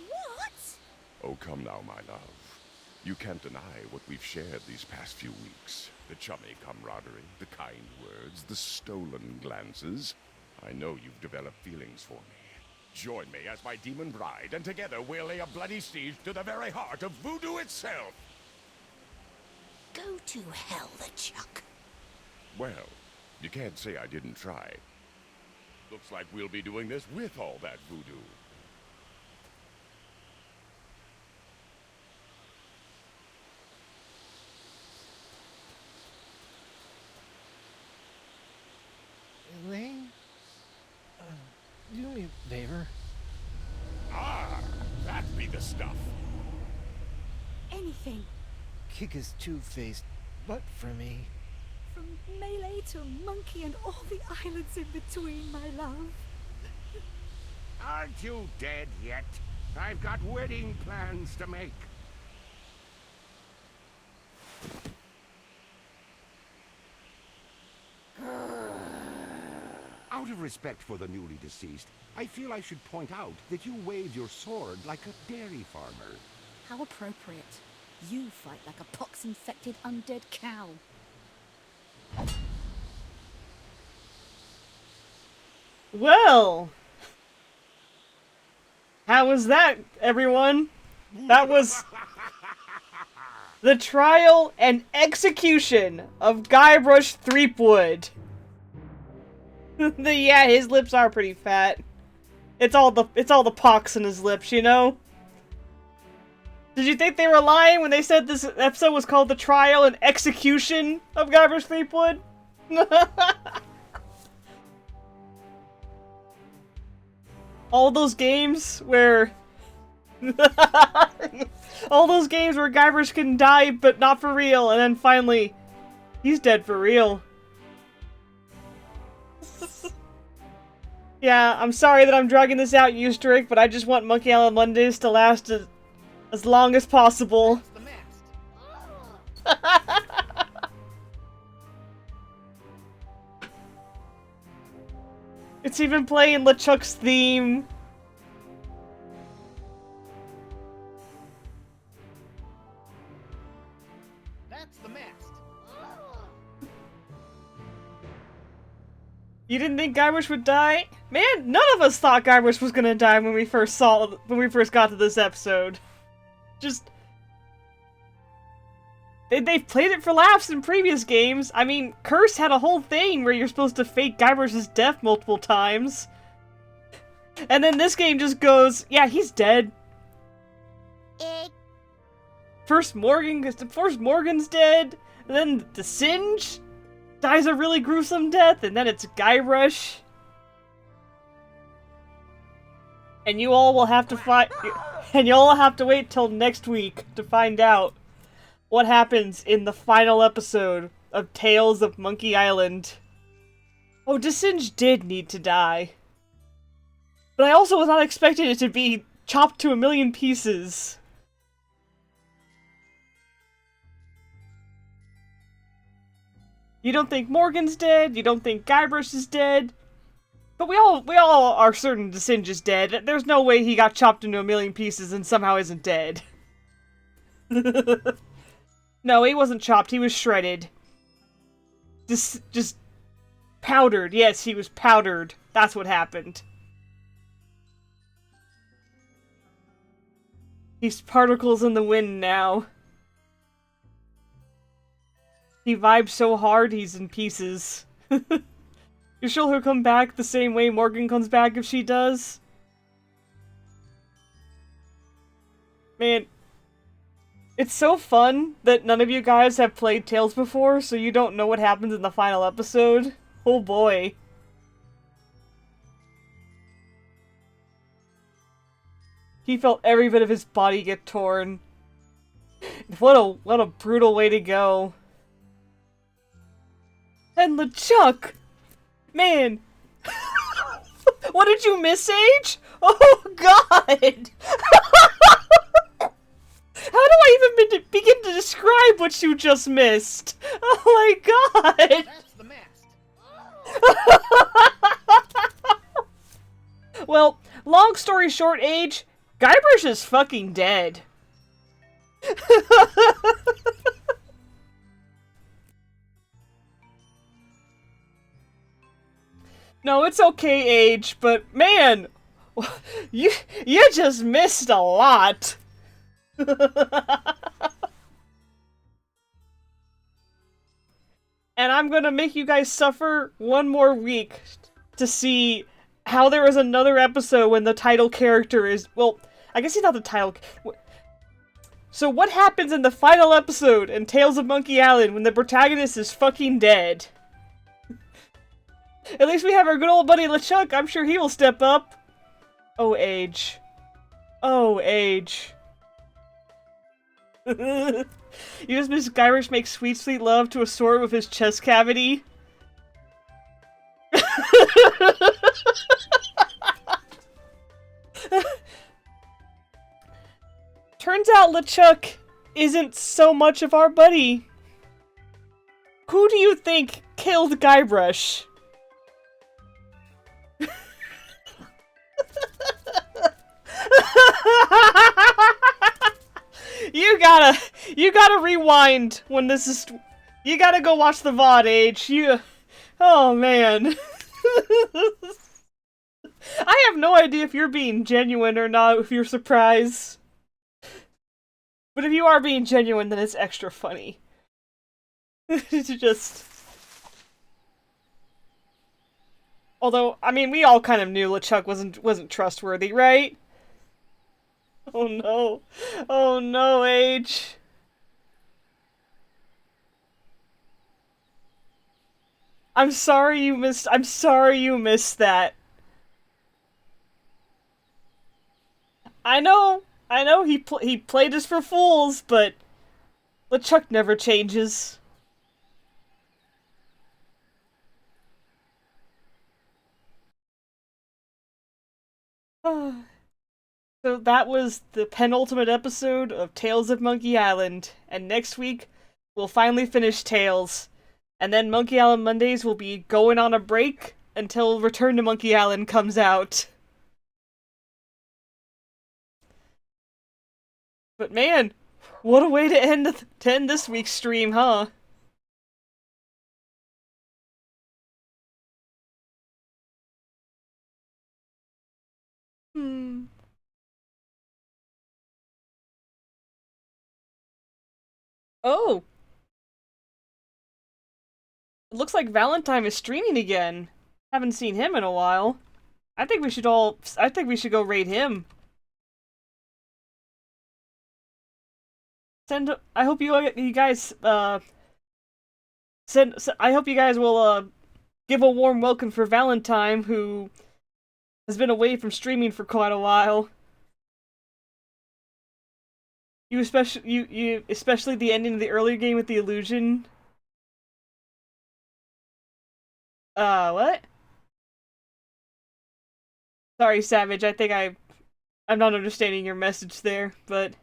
What? Oh, come now, my love. You can't deny what we've shared these past few weeks. The chummy camaraderie, the kind words, the stolen glances. I know you've developed feelings for me. Join me as my demon bride, and together we'll lay a bloody siege to the very heart of voodoo itself. Go to hell, LeChuck. Well, you can't say I didn't try. Looks like we'll be doing this with all that voodoo. Elaine? Do me a favor. Ah, that be the stuff. Anything. Kick his two-faced butt for me. From Melee to Monkey and all the islands in between, my love. Aren't you dead yet? I've got wedding plans to make. Out of respect for the newly deceased, I feel I should point out that you wave your sword like a dairy farmer. How appropriate. You fight like a pox-infected undead cow. Well, how was that, everyone? That was the trial and execution of Guybrush Threepwood. Yeah, his lips are pretty fat. It's all the pox in his lips, you know? Did you think they were lying when they said this episode was called The Trial and Execution of Guybrush Threepwood? All those games where... all those games where Guybrush can die, but not for real, and then finally, he's dead for real. Yeah, I'm sorry that I'm dragging this out, Eustrick, but I just want Monkey Island Mondays to last as long as possible. It's even playing LeChuck's theme. That's the mast. You didn't think Guybrush would die? Man, none of us thought Guybrush was gonna die when we first got to this episode. Just... They've played it for laughs in previous games. I mean, Curse had a whole thing where you're supposed to fake Guybrush's death multiple times. And then this game just goes, yeah, he's dead. First Morgan's dead, and then the Singe dies a really gruesome death, and then it's Guybrush. And you all will have to wait till next week to find out what happens in the final episode of Tales of Monkey Island. Oh, Singe did need to die. But I also was not expecting it to be chopped to a million pieces. You don't think Morgan's dead, you don't think Guybrush is dead. But we all are certain Singe is dead. There's no way he got chopped into a million pieces and somehow isn't dead. No, he wasn't chopped, he was shredded. Just powdered. Yes, he was powdered. That's what happened. He's particles in the wind now. He vibes so hard, he's in pieces. You sure he'll come back the same way Morgan comes back if she does? Man, it's so fun that none of you guys have played Tales before, so you don't know what happens in the final episode. Oh boy. He felt every bit of his body get torn. What a brutal way to go. And LeChuck! Man! What did you miss, Age? Oh god! How do I even begin to describe what you just missed? Oh my god! That's the mast. Well, long story short, Age, Guybrush is fucking dead. No, it's okay, Age, but man, you just missed a lot. And I'm gonna make you guys suffer one more week to see how there is another episode when the title character is, well, I guess he's not the title. So what happens in the final episode in Tales of Monkey Island when the protagonist is fucking dead? At least we have our good old buddy LeChuck. I'm sure he will step up. Oh, Age. Oh, Age. You just missed Guybrush make sweet, sweet love to a sword with his chest cavity. Turns out LeChuck isn't so much of our buddy. Who do you think killed Guybrush? You gotta rewind when this is. You gotta go watch the VOD, Age. Oh man. I have no idea if you're being genuine or not, if you're surprised. But if you are being genuine, then it's extra funny. Just. Although, I mean, we all kind of knew LeChuck wasn't trustworthy, right? Oh no. Oh no, Age. I'm sorry you missed that. I know he played us for fools, but LeChuck never changes. So that was the penultimate episode of Tales of Monkey Island, and next week we'll finally finish Tales, and then Monkey Island Mondays will be going on a break until Return to Monkey Island comes out. But man, what a way to end this week's stream, huh? Oh! It looks like Valentine is streaming again. Haven't seen him in a while. I think we should go raid him. I hope you guys I hope you guys will give a warm welcome for Valentine, who has been away from streaming for quite a while. You especially the ending of the earlier game with the illusion. What? Sorry, Savage. I think I'm not understanding your message there, but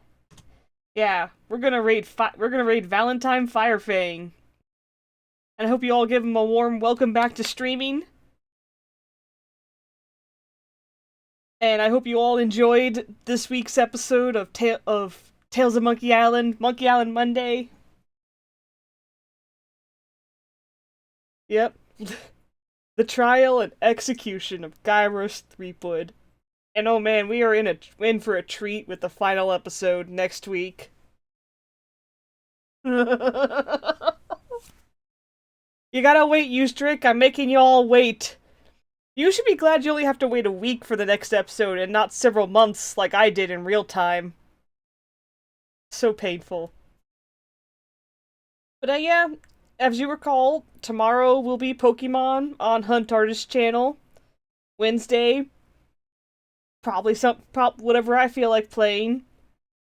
yeah, we're gonna raid Valentine Firefang. And I hope you all give him a warm welcome back to streaming. And I hope you all enjoyed this week's episode of Tales of Monkey Island Monday. Yep. The trial and execution of Guybrush Threepwood. And oh man, we are in for a treat with the final episode next week. You gotta wait, Eustrick. I'm making you all wait. You should be glad you only have to wait a week for the next episode and not several months like I did in real time. So painful. But yeah, as you recall, tomorrow will be Pokemon on Hunt Artist channel. Wednesday, probably whatever I feel like playing.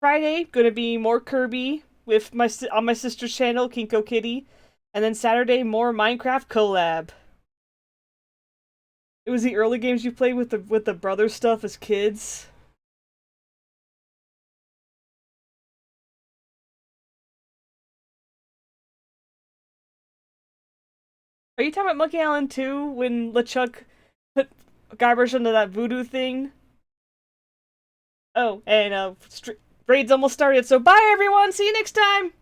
Friday, gonna be more Kirby. with on my sister's channel, Kinko Kitty, and then Saturday more Minecraft collab. It was the early games you played with the brother stuff as kids. Are you talking about Monkey Island 2 when LeChuck put Guybrush into that voodoo thing? Oh, and raid's almost started, so bye everyone! See you next time!